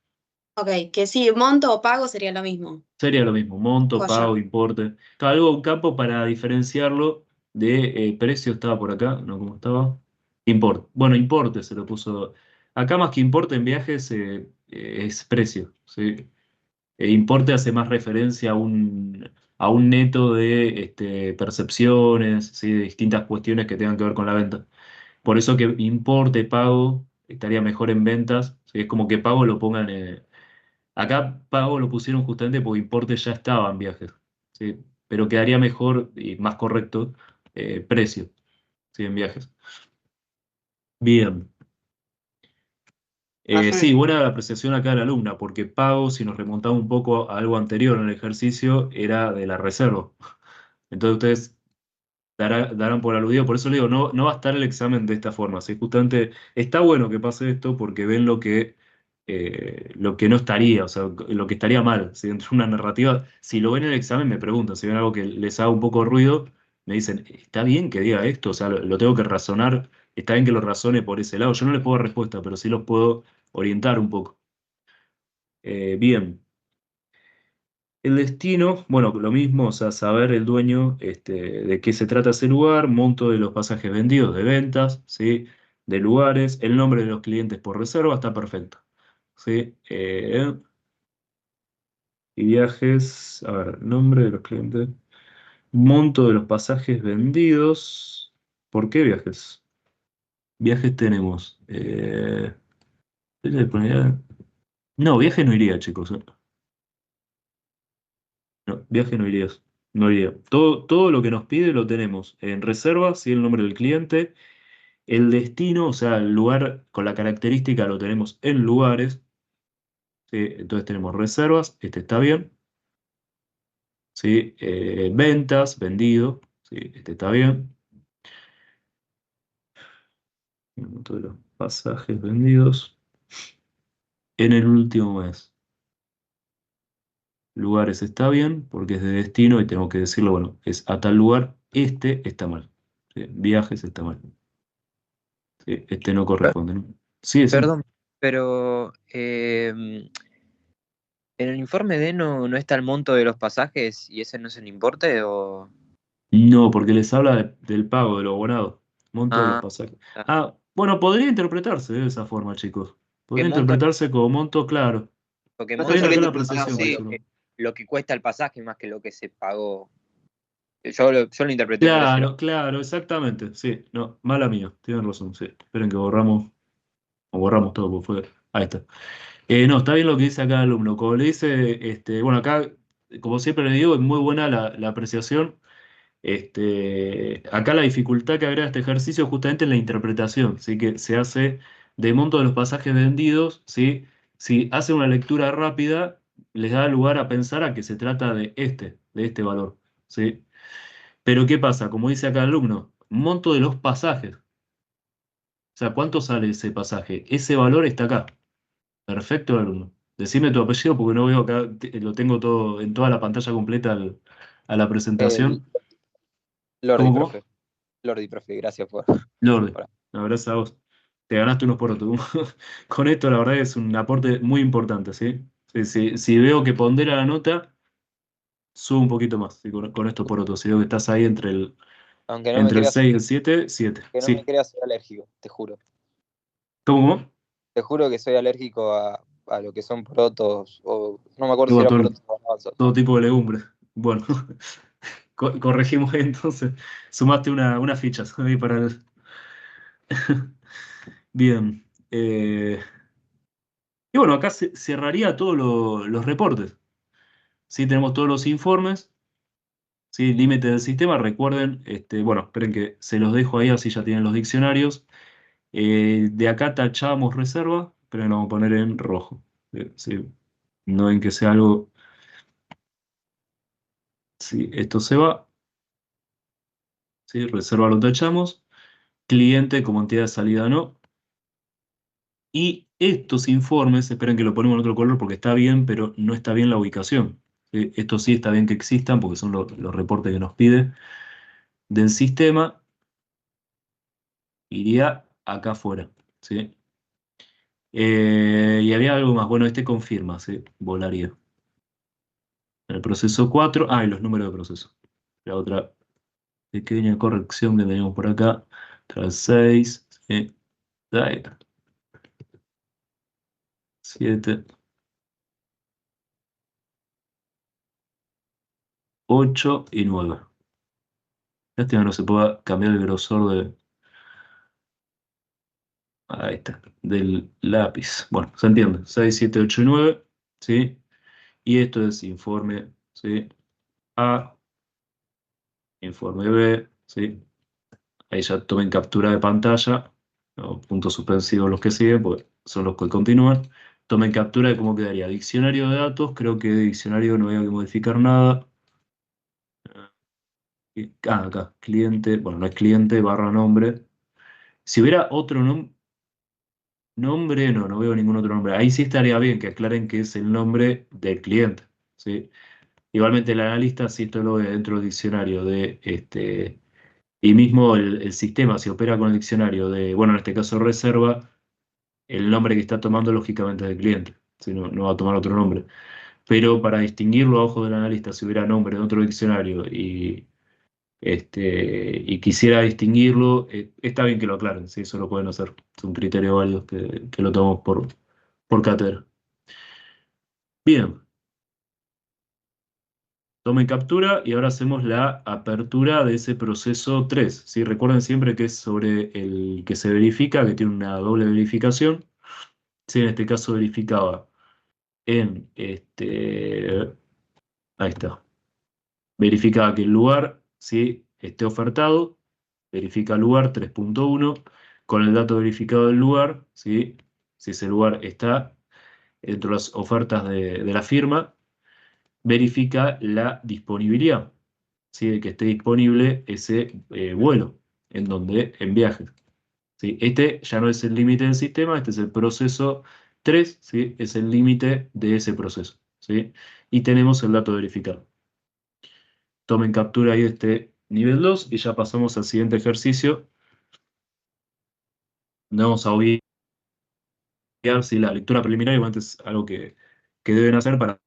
ok, que sí, monto o pago sería lo mismo. Sería lo mismo, monto, Joya. pago, importe. Algo, un campo para diferenciarlo de precio estaba por acá, ¿no? ¿Cómo estaba? Import. Bueno, importe se lo puso. Acá más que importe en viajes es precio, ¿sí? Importe hace más referencia a un neto de percepciones, ¿sí? De distintas cuestiones que tengan que ver con la venta. Por eso que importe, pago, estaría mejor en ventas. ¿Sí? Es como que pago lo pongan. Acá pago lo pusieron justamente porque importe ya estaba en viajes. ¿Sí? Pero quedaría mejor y más correcto precio, ¿sí? En viajes. Bien. Sí, Perfecto. buena la apreciación acá de la alumna, porque pago, si nos remontamos un poco a algo anterior en el ejercicio, era de la reserva. Entonces ustedes darán por aludido, por eso le digo, no va a estar el examen de esta forma. ¿Sí? Justamente está bueno que pase esto porque ven lo que no estaría, o sea, lo que estaría mal. Si dentro de una narrativa, si lo ven en el examen, me preguntan, si ven algo que les haga un poco de ruido, me dicen, ¿está bien que diga esto? O sea, lo tengo que razonar, está bien que lo razone por ese lado. Yo no les puedo dar respuesta, pero sí los puedo orientar un poco. Bien. El destino, bueno, lo mismo, o sea, saber el dueño de qué se trata ese lugar, monto de los pasajes vendidos, de ventas, ¿sí? De lugares, el nombre de los clientes por reserva, está perfecto. ¿Sí? Y viajes, a ver, nombre de los clientes, monto de los pasajes vendidos. ¿Por qué viajes? Viajes tenemos. No, viaje no iría, chicos. No, viaje no irías. No iría. Todo lo que nos pide lo tenemos en reservas, sí, el nombre del cliente, el destino, o sea, el lugar con la característica lo tenemos en lugares, ¿sí? Entonces tenemos reservas, este está bien, ¿sí? Ventas, vendido, ¿sí? Este está bien. Todos los pasajes vendidos en el último mes. Lugares está bien porque es de destino y tengo que decirlo, bueno, es a tal lugar, este está mal. ¿Sí? Viajes está mal. ¿Sí? Este no corresponde, ¿no? Sí, decime. Perdón, pero en el informe D no está el monto de los pasajes y ese no es el importe o... No, porque les habla del pago, de lo abonado, monto de los Ah, pasajes. ah, Ah, bueno, podría interpretarse de esa forma, chicos. que Podría monto, interpretarse como monto, claro. lo que No Está está bien monto acá los la saliendo pasajes apreciación, por así. eso no. es lo que cuesta el pasaje más que lo que se pagó. Yo lo interpreté por ese lado. Claro, claro, exactamente. Sí, no, mala mía, tienen razón, sí. Esperen que borramos todo, por fue. Ahí está. No, está bien lo que dice acá el alumno. Como le dice, bueno, acá, como siempre le digo, es muy buena la apreciación. Acá la dificultad que agrega este ejercicio es justamente en la interpretación, ¿sí? Que se hace de monto de los pasajes vendidos, ¿sí? Si hace una lectura rápida, les da lugar a pensar a que se trata de este valor, ¿sí? Pero ¿qué pasa? Como dice acá el alumno, monto de los pasajes. O sea, ¿cuánto sale ese pasaje? Ese valor está acá. Perfecto, alumno. Decime tu apellido porque no veo acá, lo tengo todo en toda la pantalla completa a la El presentación. Lordi, ¿Cómo, cómo? profe. Lordi, profe, gracias Lorde, por- no, gracias a vos. Te ganaste unos porotos. Con esto, la verdad, es un aporte muy importante, ¿sí? Si veo que pondera la nota, subo un poquito más, ¿sí? Con estos porotos. Si veo que estás ahí Aunque no me entre el creas, 6 y el 7, 7. que no me Sí. creas, soy alérgico, te juro. ¿Cómo? Te juro que soy alérgico a lo que son porotos, o no me acuerdo si Digo, eran porotos o garbanzos. todo tipo de legumbres. Bueno, corregimos ahí, entonces. Sumaste unas fichas ahí para el... Bien. Y bueno, acá cerraría todos los reportes. Sí, tenemos todos los informes. Sí, límite del sistema, recuerden, bueno, esperen que se los dejo ahí, así ya tienen los diccionarios. De acá tachamos reserva, pero lo vamos a poner en rojo. Sí, no en que sea algo. Sí, esto se va. Sí, reserva lo tachamos. Cliente como entidad de salida no. Y estos informes, esperen que lo ponemos en otro color porque está bien, pero no está bien la ubicación. ¿Sí? Esto sí está bien que existan porque son los reportes que nos pide del sistema. Iría acá afuera. ¿Sí? Y había algo más. Bueno, este confirma, ¿sí? Volaría. En el proceso 4. Ah, y los números de proceso. La otra pequeña corrección que tenemos por acá. Tras 6. ¿Sí? 7. 8 y 9. Lástima que no se pueda cambiar el grosor de. Ahí está, del lápiz. Bueno, se entiende. 6, 7, 8 y 9. ¿Sí? Y esto es informe, ¿sí? A, informe B, ¿sí? Ahí ya tomen captura de pantalla, ¿no? Puntos suspensivos los que siguen, porque son los que continúan. Tomen captura de cómo quedaría. Diccionario de datos, creo que de diccionario no había que modificar nada. Acá, cliente, bueno, no es cliente, barra nombre. Si hubiera otro nombre, no veo ningún otro nombre. Ahí sí estaría bien que aclaren que es el nombre del cliente, ¿sí? Igualmente el analista, si esto lo ve dentro del diccionario de y mismo el sistema, si opera con el diccionario de, bueno, en este caso reserva, el nombre que está tomando lógicamente es del cliente, si no, no va a tomar otro nombre. Pero para distinguirlo a ojos del analista, si hubiera nombre en otro diccionario y quisiera distinguirlo, está bien que lo aclaren, sí, eso lo pueden hacer. Es un criterio válido que lo tomamos por cátedra. Bien, tomen captura y ahora hacemos la apertura de ese proceso 3. ¿Sí? Recuerden siempre que es sobre el que se verifica, que tiene una doble verificación. Sí, en este caso verificaba en ahí está. Verificaba que el lugar, ¿sí? Esté ofertado. Verifica lugar 3.1 con el dato verificado del lugar, ¿sí? Si ese lugar está dentro de las ofertas de la firma, verifica la disponibilidad, ¿sí? De que esté disponible ese vuelo en viaje. ¿Sí? Este ya no es el límite del sistema, este es el proceso 3, ¿sí? Es el límite de ese proceso, ¿sí? Y tenemos el dato verificado. Tomen captura ahí de este nivel 2 y ya pasamos al siguiente ejercicio. No vamos a obviar si la lectura preliminar igual es algo que deben hacer para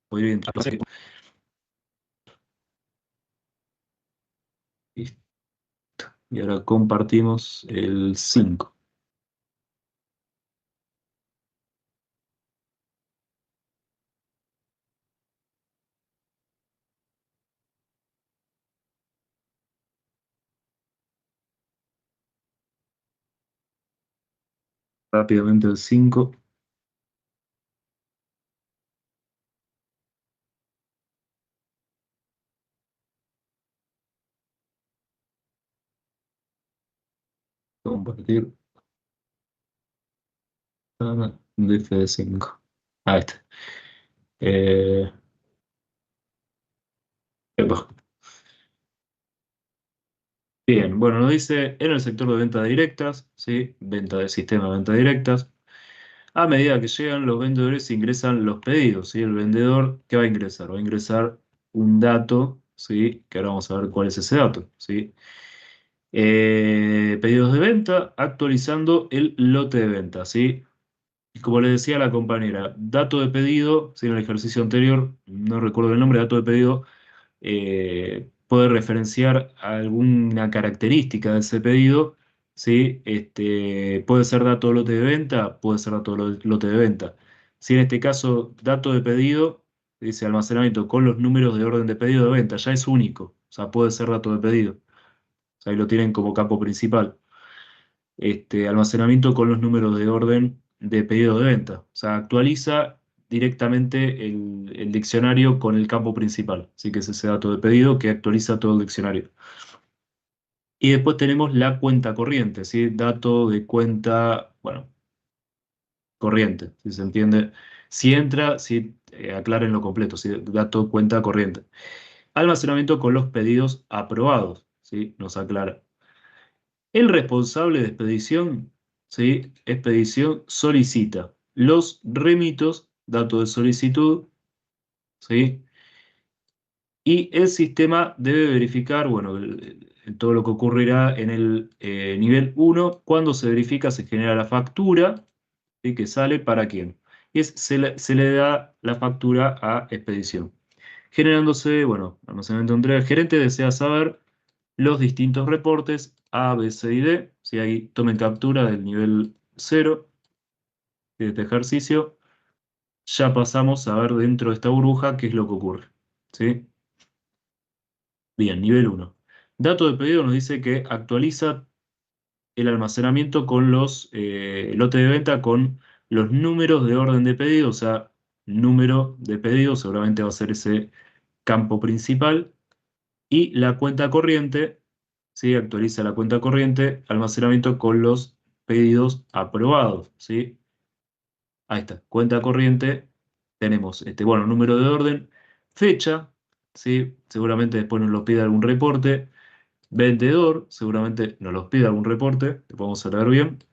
poder identificar. Listo. Y ahora compartimos el 5. Rápidamente el 5. Compartir. DF5. Ahí está. Eh, epa. Bien, bueno, nos dice en el sector de ventas directas, ¿sí? Venta de sistema de ventas directas. A medida que llegan los vendedores ingresan los pedidos, ¿sí? El vendedor, ¿qué va a ingresar? Va a ingresar un dato, ¿sí? Que ahora vamos a ver cuál es ese dato, ¿sí? Pedidos de venta, actualizando el lote de venta, ¿sí? Y como le decía a la compañera, dato de pedido, ¿sí? En el ejercicio anterior, no recuerdo el nombre, dato de pedido, puede referenciar alguna característica de ese pedido, ¿sí? Puede ser dato de lote de venta, puede ser dato de lote de venta. Si en este caso, dato de pedido, dice almacenamiento con los números de orden de pedido de venta, ya es único, o sea, puede ser dato de pedido. O sea, ahí lo tienen como campo principal. Almacenamiento con los números de orden de pedido de venta. O sea, actualiza directamente el diccionario con el campo principal. Así que es ese dato de pedido que actualiza todo el diccionario. Y después tenemos la cuenta corriente, ¿sí? Dato de cuenta, bueno, corriente, si se entiende. Si entra, si aclaren lo completo, ¿sí? Dato cuenta corriente. almacenamiento con los pedidos aprobados, ¿sí? Nos aclara. El responsable de expedición, ¿sí? Expedición solicita los remitos, datos de solicitud, ¿sí? Y el sistema debe verificar, bueno, todo lo que ocurrirá en el nivel 1, cuando se verifica se genera la factura, ¿sí? Que sale para quién. Y se le da la factura a expedición. Generándose, bueno, almacenamiento de entrega. El gerente desea saber los distintos reportes A, B, C y D. Si ahí tomen captura del nivel 0 de este ejercicio, ya pasamos a ver dentro de esta burbuja qué es lo que ocurre, ¿sí? Bien, nivel 1. Dato de pedido nos dice que actualiza el almacenamiento con los lotes de venta con los números de orden de pedido, o sea, número de pedido, seguramente va a ser ese campo principal, y la cuenta corriente, ¿sí? Actualiza la cuenta corriente, almacenamiento con los pedidos aprobados, ¿sí? Ahí está, cuenta corriente, tenemos, bueno, número de orden, fecha, ¿sí? Seguramente después nos lo pide algún reporte, vendedor, seguramente nos los pide algún reporte, que podemos leer bien.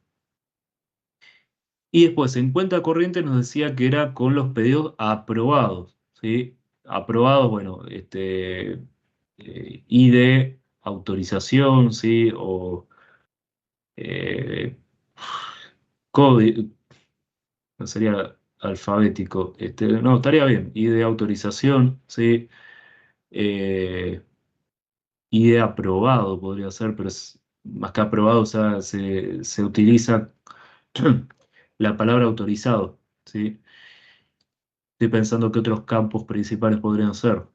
Y después, en cuenta corriente nos decía que era con los pedidos aprobados, ¿sí? Aprobados, bueno, ID, autorización, ¿sí? O código, no sería alfabético, no, estaría bien, ID, autorización, ¿sí? Eh, ID aprobado podría ser, pero es más que aprobado, o sea, se utiliza la palabra autorizado, ¿sí? Estoy pensando qué otros campos principales podrían ser.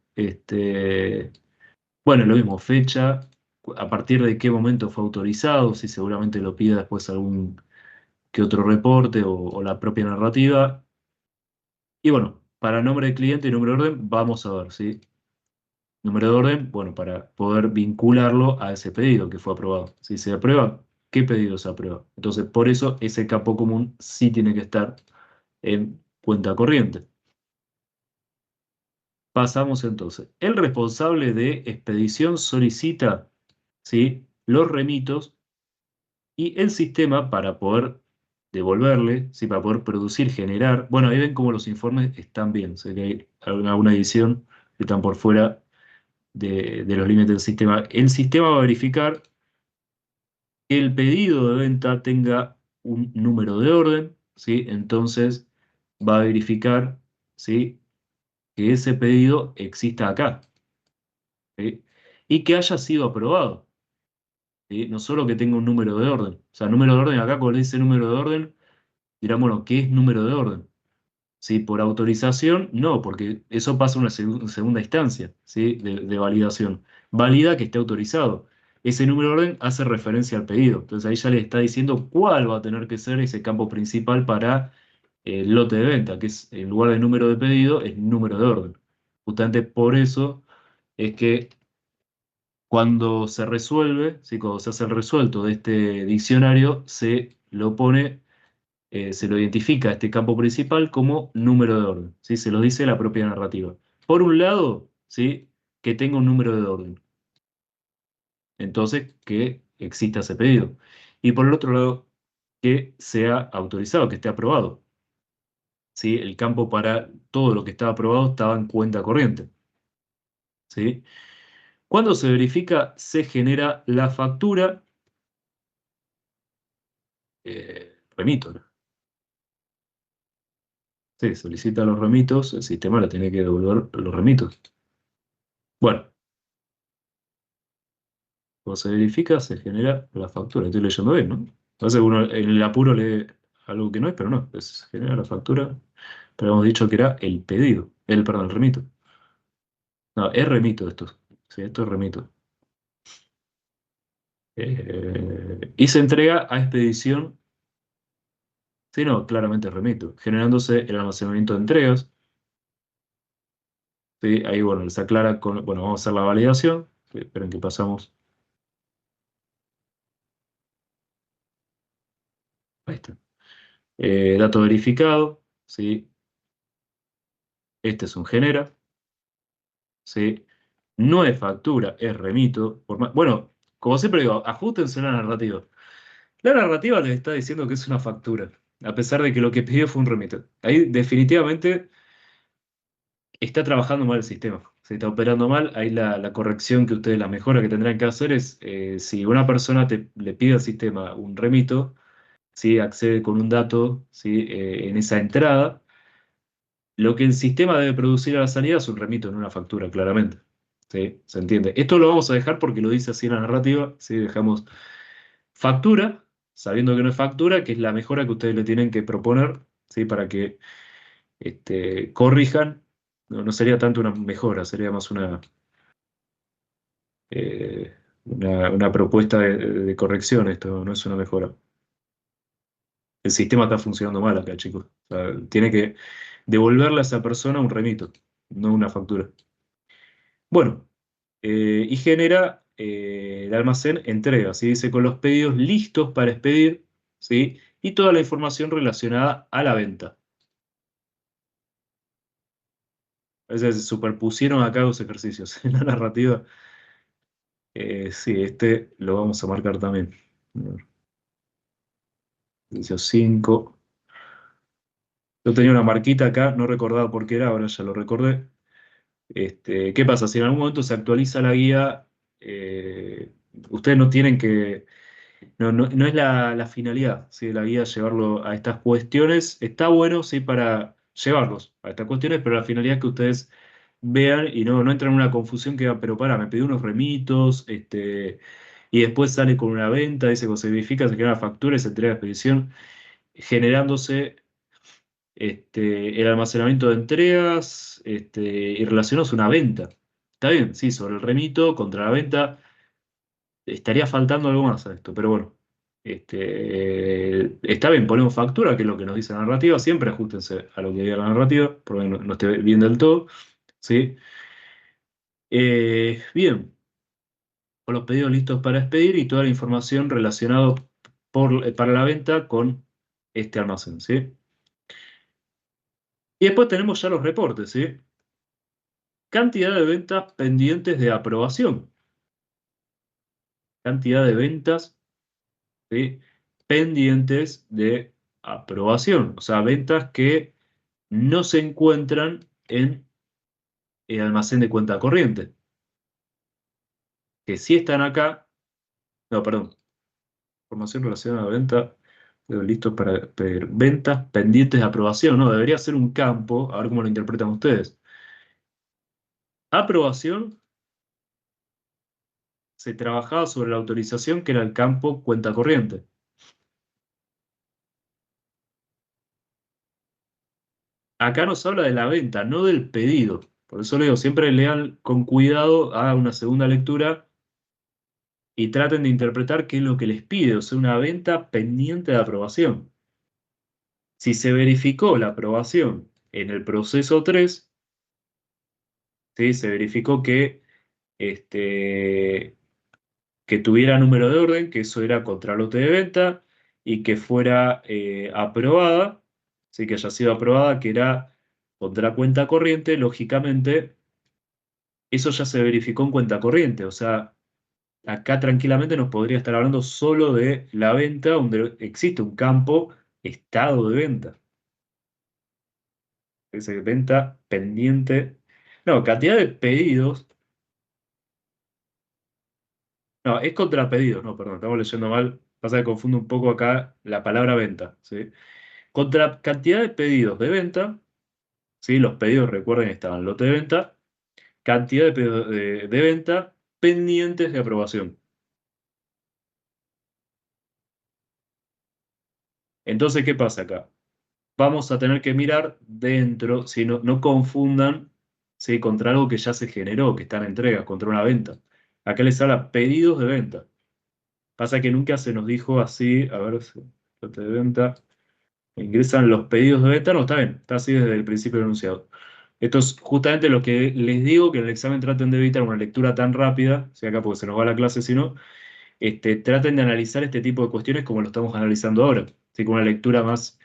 Bueno, lo mismo, fecha, a partir de qué momento fue autorizado, si seguramente lo pide después algún que otro reporte o la propia narrativa. Y bueno, para nombre de cliente y número de orden, vamos a ver, ¿sí? Número de orden, bueno, para poder vincularlo a ese pedido que fue aprobado. Si se aprueba, ¿qué pedido se aprueba? Entonces, por eso ese campo común sí tiene que estar en cuenta corriente. Pasamos entonces. El responsable de expedición solicita, ¿sí? Los remitos y el sistema para poder devolverle, ¿sí? Para poder producir, generar. Bueno, ahí ven cómo los informes están bien. Sé que hay alguna edición que están por fuera de los límites del sistema. El sistema va a verificar que el pedido de venta tenga un número de orden, ¿sí? Entonces va a verificar, ¿sí? Que ese pedido exista acá, ¿sí? Y que haya sido aprobado, ¿sí? No solo que tenga un número de orden. O sea, número de orden, acá cuando dice número de orden, dirán, bueno, ¿qué es número de orden? ¿Sí? Por autorización, no, porque eso pasa a una segunda instancia, ¿sí? De validación. Valida que esté autorizado. Ese número de orden hace referencia al pedido. Entonces ahí ya le está diciendo cuál va a tener que ser ese campo principal para el lote de venta, que es en lugar de número de pedido, es número de orden. Justamente por eso es que cuando se resuelve, ¿sí? Cuando se hace el resuelto de este diccionario, se lo pone, se lo identifica a este campo principal como número de orden, ¿sí? Se lo dice la propia narrativa. Por un lado, ¿sí? Que tenga un número de orden. Entonces, que exista ese pedido. Y por el otro lado, que sea autorizado, que esté aprobado. ¿Sí? El campo para todo lo que estaba aprobado estaba en cuenta corriente. ¿Sí? Cuando se verifica, se genera la factura. Remito, ¿no? Sí, solicita los remitos, el sistema le tiene que devolver los remitos. Bueno, cuando se verifica, se genera la factura. Estoy leyendo bien, ¿no? Entonces uno en el apuro lee algo que no es, pero no, se genera la factura. Pero hemos dicho que era el pedido, perdón, el remito. No, es remito esto. Sí, esto es remito. Y se entrega a expedición. Sí, no, claramente es remito. Generándose el almacenamiento de entregas. Sí, ahí, bueno, se aclara con. Bueno, vamos a hacer la validación. Sí, esperen que pasamos. Ahí está. Dato verificado. Sí. Este es un genera. ¿Sí? no es factura, es remito. Bueno, como siempre digo, ajustense la narrativa. La narrativa les está diciendo que es una factura, a pesar de que lo que pidió fue un remito. Ahí definitivamente está trabajando mal el sistema. Se está operando mal. Ahí la corrección que ustedes, la mejora que tendrán que hacer es, si una persona le pide al sistema un remito, ¿sí? Accede con un dato, ¿sí? En esa entrada, lo que el sistema debe producir a la salida es un remito, no una factura, claramente. ¿Sí? ¿Se entiende? Esto lo vamos a dejar porque lo dice así en la narrativa. ¿Sí? Dejamos factura, sabiendo que no es factura, que es la mejora que ustedes le tienen que proponer, ¿sí? Para que corrijan. No, no sería tanto una mejora, sería más eh, una propuesta de corrección. Esto no es una mejora. El sistema está funcionando mal acá, chicos. O sea, tiene que devolverle a esa persona un remito, no una factura. Bueno, y genera el almacén entrega, ¿sí? Dice con los pedidos listos para expedir, ¿sí? Y toda la información relacionada a la venta. A veces se superpusieron acá dos ejercicios en la narrativa. Sí, este lo vamos a marcar también. Ejercicio 5. Yo tenía una marquita acá, no recordaba por qué era, ahora ya lo recordé. ¿Qué pasa? Si en algún momento se actualiza la guía, ustedes no tienen que. No es la finalidad, ¿sí? De la guía llevarlo a estas cuestiones. Está bueno, sí, para llevarlos a estas cuestiones, pero la finalidad es que ustedes vean y no entren en una confusión que, pero me pidió unos remitos, y después sale con una venta, dice que se verifica, se genera factura y se entrega a expedición, generándose el almacenamiento de entregas y relacionados a una venta. Está bien, sí, sobre el remito, contra la venta, estaría faltando algo más a esto, pero bueno. Está bien, ponemos factura, que es lo que nos dice la narrativa, siempre ajustense a lo que diga la narrativa, porque no esté bien del todo, ¿sí? Bien, con los pedidos listos para expedir y toda la información relacionada para la venta con este almacén, ¿sí? Y después tenemos ya los reportes, ¿sí? Cantidad de ventas pendientes de aprobación. Cantidad de ventas, ¿sí? Pendientes de aprobación. O sea, ventas que no se encuentran en el almacén de cuenta corriente. Que sí están acá. No, perdón. Información relacionada a la venta. Listos para pedir. Ventas pendientes de aprobación. No, debería ser un campo. A ver cómo lo interpretan ustedes. Aprobación. Se trabajaba sobre la autorización que era el campo cuenta corriente. Acá nos habla de la venta, no del pedido. Por eso le digo, siempre lean con cuidado, hagan una segunda lectura y traten de interpretar qué es lo que les pide, o sea, una venta pendiente de aprobación. Si se verificó la aprobación en el proceso 3, ¿sí? Se verificó que tuviera número de orden, que eso era contralote de venta, y que fuera aprobada, ¿sí? Que haya sido aprobada, que era contra cuenta corriente, lógicamente, eso ya se verificó en cuenta corriente, o sea, acá tranquilamente nos podría estar hablando solo de la venta, donde existe un campo estado de venta. Dice venta pendiente. No, cantidad de pedidos. No, es contra pedidos, no, perdón, estamos leyendo mal. Pasa que confundo un poco acá la palabra venta, ¿sí? Contra cantidad de pedidos de venta, ¿sí? Los pedidos, recuerden, estaban lote de venta, cantidad de pedidos de venta pendientes de aprobación. Entonces, ¿qué pasa acá? Vamos a tener que mirar dentro, si no confundan, ¿sí? Contra algo que ya se generó, que está en entrega, contra una venta. Acá les habla pedidos de venta. Pasa que nunca se nos dijo así, a ver, lote de venta, ingresan los pedidos de venta, no, está bien, está así desde el principio del enunciado. Esto es justamente lo que les digo, que en el examen traten de evitar una lectura tan rápida, si acá porque se nos va la clase, si no, traten de analizar este tipo de cuestiones como lo estamos analizando ahora, ¿sí? Con una lectura más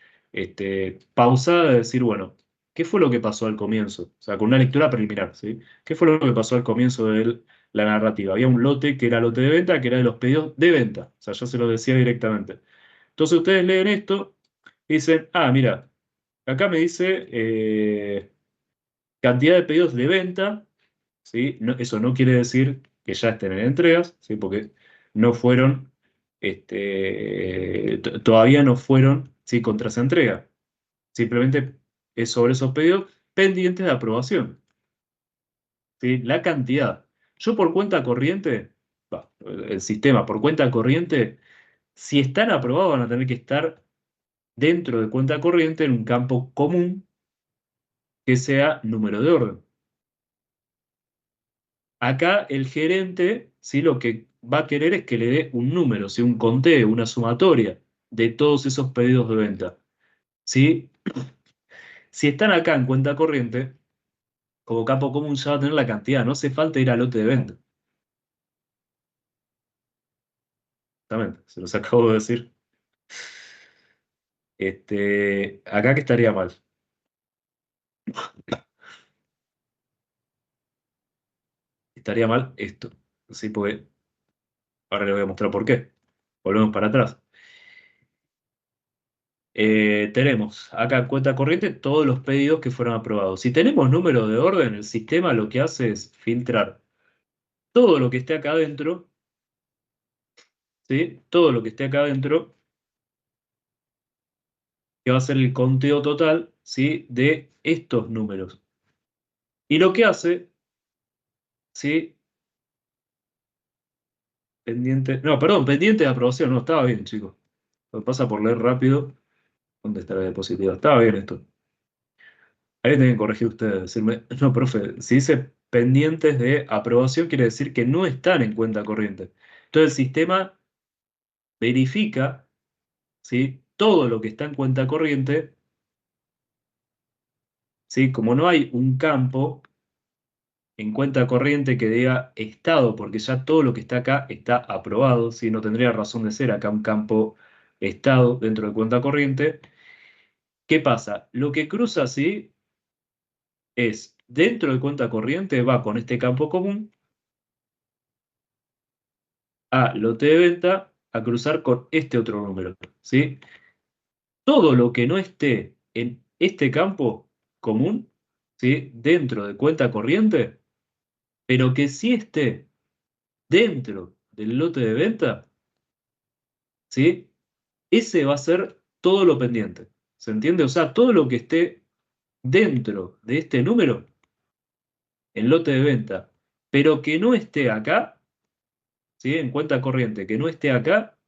pausada, de decir, bueno, ¿qué fue lo que pasó al comienzo? O sea, con una lectura preliminar, ¿sí? ¿Qué fue lo que pasó al comienzo de la narrativa? Había un lote que era lote de venta, que era de los pedidos de venta. O sea, yo se lo decía directamente. Entonces ustedes leen esto y dicen, ah, mira, acá me dice cantidad de pedidos de venta, ¿sí? Eso no quiere decir que ya estén en entregas, ¿sí? Porque no fueron, todavía no fueron, ¿sí? Contra esa entrega. Simplemente es sobre esos pedidos pendientes de aprobación, ¿sí? La cantidad. Yo por cuenta corriente, el sistema por cuenta corriente, si están aprobados van a tener que estar dentro de cuenta corriente en un campo común que sea número de orden. Acá el gerente, ¿sí? Lo que va a querer es que le dé un número, ¿sí? Un conteo, una sumatoria de todos esos pedidos de venta, ¿sí? Si están acá en cuenta corriente, como campo común ya va a tener la cantidad, no hace falta ir al lote de venta. Exactamente, se los acabo de decir. Acá que estaría mal. Estaría mal esto, ¿sí? Porque ahora les voy a mostrar por qué. Volvemos para atrás. Tenemos acá en cuenta corriente todos los pedidos que fueron aprobados. Si tenemos número de orden, el sistema lo que hace es filtrar todo lo que esté acá adentro, ¿sí? Todo lo que esté acá adentro, que va a ser el conteo total, ¿sí? De estos números. Y lo que hace, ¿sí? Pendiente, no, perdón, pendiente de aprobación, no, estaba bien, chicos. Lo que pasa por leer rápido. ¿Dónde está la diapositiva? Estaba bien esto. Ahí tienen que corregir ustedes, decirme, no, profe, si dice pendientes de aprobación, quiere decir que no están en cuenta corriente. Entonces el sistema verifica, ¿sí? Todo lo que está en cuenta corriente, ¿sí? Como no hay un campo en cuenta corriente que diga estado, porque ya todo lo que está acá está aprobado, ¿sí? No tendría razón de ser acá un campo estado dentro de cuenta corriente. ¿Qué pasa? Lo que cruza así es, dentro de cuenta corriente va con este campo común a lote de venta a cruzar con este otro número, ¿sí? Todo lo que no esté en este campo común, ¿sí? Dentro de cuenta corriente, pero que sí esté dentro del lote de venta, ¿sí? Ese va a ser todo lo pendiente, ¿se entiende? O sea, todo lo que esté dentro de este número, en lote de venta, pero que no esté acá, ¿sí? En cuenta corriente, que no esté acá,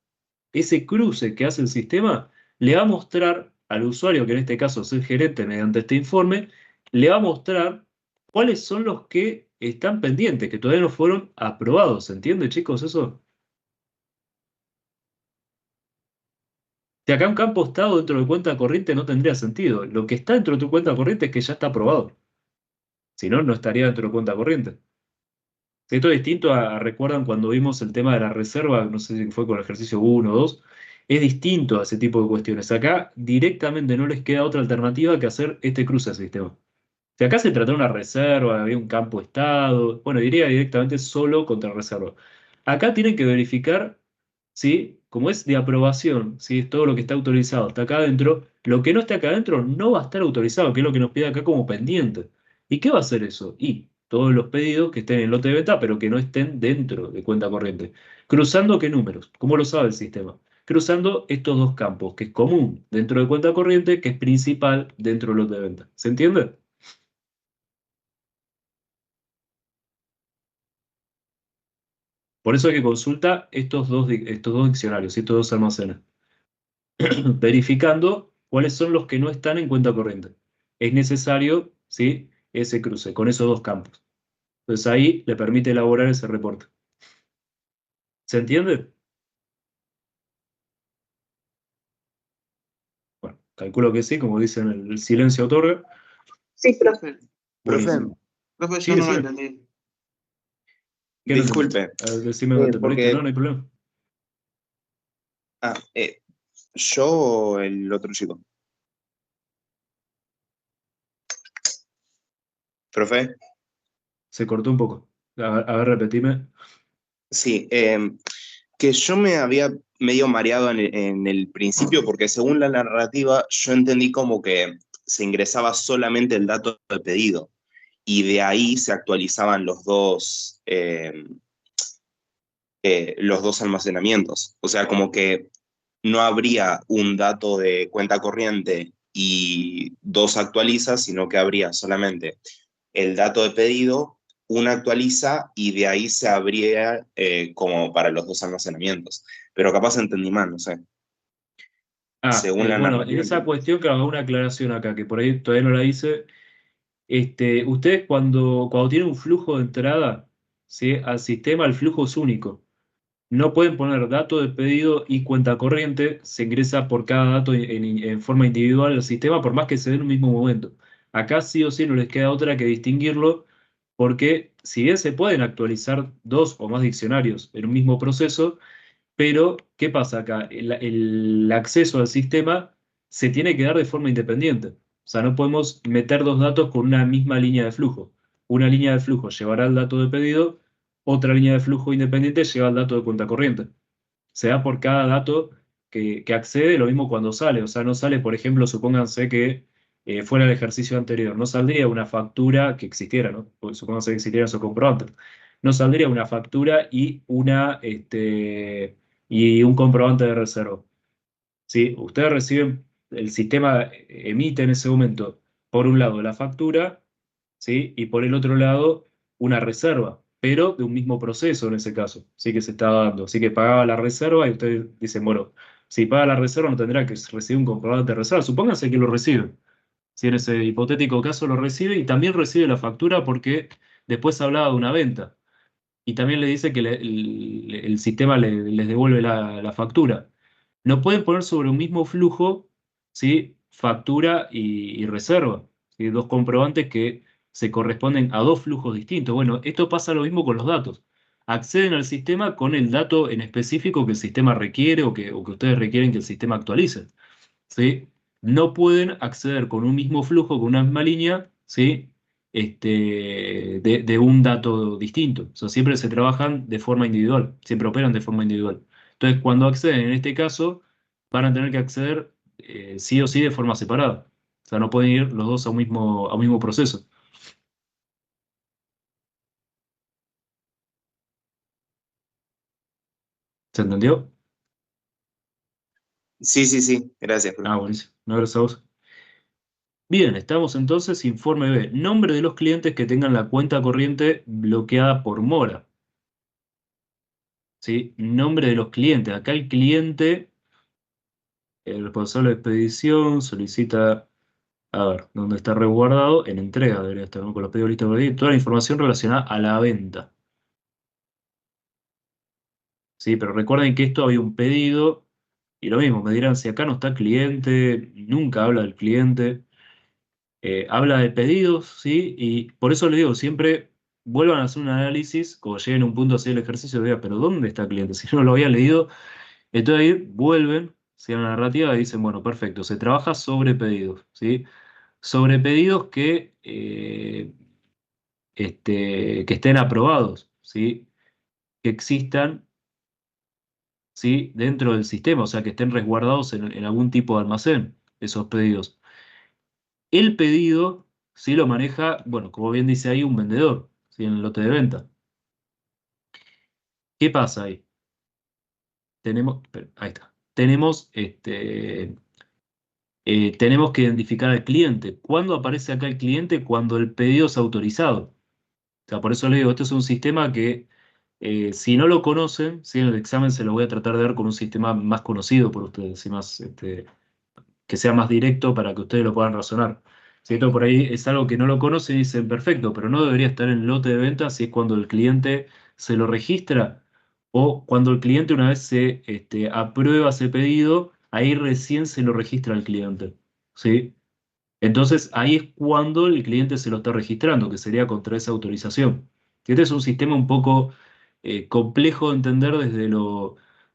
ese cruce que hace el sistema le va a mostrar al usuario, que en este caso es el gerente mediante este informe, le va a mostrar cuáles son los que están pendientes, que todavía no fueron aprobados. ¿Se entiende, chicos, eso? Si acá un campo estado dentro de cuenta corriente no tendría sentido. Lo que está dentro de tu cuenta corriente es que ya está aprobado. Si no, no estaría dentro de cuenta corriente. Esto es distinto recuerdan cuando vimos el tema de la reserva, no sé si fue con el ejercicio 1 o 2, es distinto a ese tipo de cuestiones. Acá directamente no les queda otra alternativa que hacer este cruce al sistema. Si acá se trata de una reserva, había un campo estado, bueno, diría directamente solo contra reserva. Acá tienen que verificar, ¿sí? Como es de aprobación, ¿sí? Es todo lo que está autorizado, está acá adentro, lo que no esté acá adentro no va a estar autorizado, que es lo que nos pide acá como pendiente. ¿Y qué va a hacer eso? Y todos los pedidos que estén en el lote de venta, pero que no estén dentro de cuenta corriente. ¿Cruzando qué números? ¿Cómo lo sabe el sistema? Cruzando estos dos campos, que es común dentro de cuenta corriente, que es principal dentro del lote de venta. ¿Se entiende? Por eso hay que consulta estos dos diccionarios, estos dos almacenes, verificando cuáles son los que no están en cuenta corriente. Es necesario, ¿sí? Ese cruce con esos dos campos. Entonces ahí le permite elaborar ese reporte. ¿Se entiende? Bueno, calculo que sí, como dicen, el silencio otorga. Sí, profe. Buenísimo. Profe, Sí, yo no lo decime. entendí. ¿Qué no entendés? Disculpe, A ver, decime dónde te perdiste. porque No, no hay problema. ah, yo o el otro chico. Profe. Se cortó un poco. A ver, repetime. Sí, que yo me había medio mareado en el principio porque según la narrativa yo entendí como que se ingresaba solamente el dato de pedido y de ahí se actualizaban los dos almacenamientos. O sea, como que no habría un dato de cuenta corriente y dos actualiza, sino que habría solamente el dato de pedido, una actualiza y de ahí se abría como para los dos almacenamientos. Pero capaz entendí mal, no sé. Según la Bueno, en narrativa. esa cuestión que hago una aclaración acá, que por ahí todavía no la hice. Ustedes cuando tienen un flujo de entrada, ¿sí? Al sistema, el flujo es único. No pueden poner dato de pedido y cuenta corriente, se ingresa por cada dato en forma individual al sistema, por más que se dé en un mismo momento. Acá sí o sí no les queda otra que distinguirlo, porque si bien se pueden actualizar dos o más diccionarios en un mismo proceso, pero ¿qué pasa acá? El acceso al sistema se tiene que dar de forma independiente. O sea, no podemos meter dos datos con una misma línea de flujo. Una línea de flujo llevará el dato de pedido, otra línea de flujo independiente lleva el dato de cuenta corriente. Se da por cada dato que accede, lo mismo cuando sale. O sea, no sale, por ejemplo, supónganse que fuera el ejercicio anterior, no saldría una factura que existiera, ¿no? Pues supónganse que existiera esos comprobantes. No saldría una factura y un comprobante de reserva. ¿Sí? Ustedes reciben, el sistema emite en ese momento, por un lado, la factura, ¿sí? Y por el otro lado, una reserva, pero de un mismo proceso en ese caso, sí que se estaba dando. Así que pagaba la reserva y ustedes dicen, bueno, si paga la reserva no tendrá que recibir un comprobante de reserva. Supónganse que lo recibe. Si en ese hipotético caso lo recibe y también recibe la factura porque después hablaba de una venta. Y también le dice que el sistema les devuelve la factura. No pueden poner sobre un mismo flujo, ¿sí? Factura y reserva, ¿sí? Dos comprobantes que se corresponden a dos flujos distintos. Bueno, esto pasa lo mismo con los datos. Acceden al sistema con el dato en específico que el sistema requiere o que ustedes requieren que el sistema actualice, ¿sí? No pueden acceder con un mismo flujo, con una misma línea, ¿sí? De un dato distinto. O sea, siempre se trabajan de forma individual, siempre operan de forma individual. Entonces, cuando acceden, en este caso, van a tener que acceder sí o sí de forma separada. O sea, no pueden ir los dos a un mismo proceso. ¿Se entendió? Sí, sí, sí. Gracias, profe. Buenísimo. No, gracias a vos. Bien, estamos entonces, informe B. Nombre de los clientes que tengan la cuenta corriente bloqueada por mora. ¿Sí? Nombre de los clientes. Acá el cliente, el responsable de expedición, solicita, a ver, ¿dónde está resguardado? En entrega debería estar, ¿no? Con los pedidos listos por ahí. Toda la información relacionada a la venta. ¿Sí? Pero recuerden que esto había un pedido, y lo mismo, me dirán, si acá no está cliente, nunca habla del cliente. Habla de pedidos, ¿sí? Y por eso les digo, siempre vuelvan a hacer un análisis, cuando lleguen a un punto así del ejercicio, digan, pero ¿dónde está el cliente? Si no lo había leído, entonces ahí vuelven, ¿sí? A la narrativa y dicen, bueno, perfecto, se trabaja sobre pedidos, ¿sí? Sobre pedidos que estén aprobados, ¿sí? Que existan, ¿sí? Dentro del sistema, o sea, que estén resguardados en algún tipo de almacén, esos pedidos. El pedido sí lo maneja, bueno, como bien dice ahí, un vendedor, ¿sí? En el lote de venta. ¿Qué pasa ahí? Ahí está. Tenemos que identificar al cliente. ¿Cuándo aparece acá el cliente? Cuando el pedido es autorizado. O sea, por eso le digo, esto es un sistema que si no lo conocen, si en el examen se lo voy a tratar de dar con un sistema más conocido por ustedes, y más, que sea más directo para que ustedes lo puedan razonar. Si esto por ahí es algo que no lo conocen, dicen perfecto, pero no debería estar en el lote de venta si es cuando el cliente se lo registra o cuando el cliente una vez se aprueba ese pedido, ahí recién se lo registra al cliente. ¿Sí? Entonces ahí es cuando el cliente se lo está registrando, que sería contra esa autorización. Este es un sistema un poco complejo de entender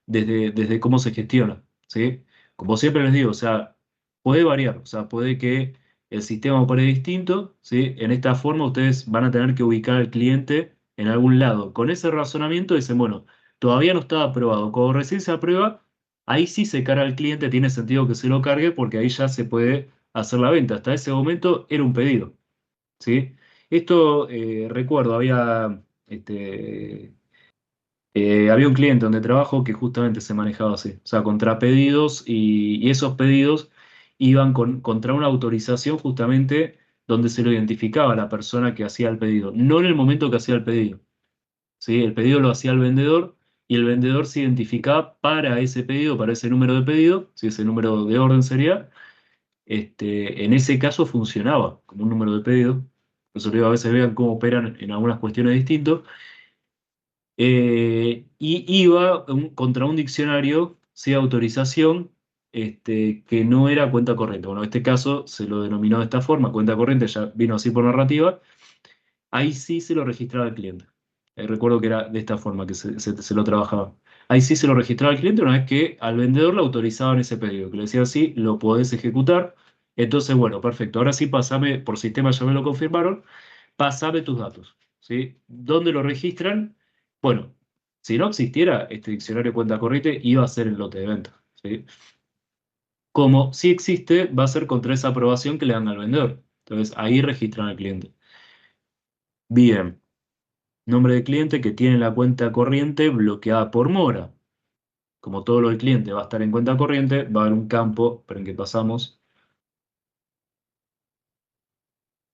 desde cómo se gestiona. ¿Sí? Como siempre les digo, o sea, puede variar, o sea, puede que el sistema opere distinto, ¿sí? En esta forma ustedes van a tener que ubicar al cliente en algún lado. Con ese razonamiento dicen, bueno, todavía no estaba aprobado. Cuando recién se aprueba, ahí sí se carga al cliente, tiene sentido que se lo cargue porque ahí ya se puede hacer la venta. Hasta ese momento era un pedido, ¿sí? Esto, recuerdo, había un cliente donde trabajo que justamente se manejaba así, o sea, contra pedidos y esos pedidos iban contra una autorización justamente donde se lo identificaba a la persona que hacía el pedido, no en el momento que hacía el pedido, ¿sí? El pedido lo hacía el vendedor y el vendedor se identificaba para ese pedido, para ese número de pedido, si ese número de orden sería, en ese caso funcionaba como un número de pedido. Por eso digo, a veces vean cómo operan en algunas cuestiones distintas. Y iba contra un diccionario, sí, autorización, que no era cuenta corriente. Bueno, en este caso se lo denominó de esta forma, cuenta corriente, ya vino así por narrativa. Ahí sí se lo registraba al cliente. Recuerdo que era de esta forma que se lo trabajaba. Ahí sí se lo registraba al cliente una vez que al vendedor le autorizaban ese pedido, que le decía así, lo podés ejecutar. Entonces, bueno, perfecto. Ahora sí, pasame, por sistema ya me lo confirmaron, pasame tus datos, ¿sí? ¿Dónde lo registran? Bueno, si no existiera este diccionario de cuenta corriente, iba a ser el lote de venta, ¿sí? Como sí existe, va a ser contra esa aprobación que le dan al vendedor. Entonces, ahí registran al cliente. Bien. Nombre de cliente que tiene la cuenta corriente bloqueada por mora. Como todo lo del cliente va a estar en cuenta corriente, va a haber un campo, esperen que pasamos.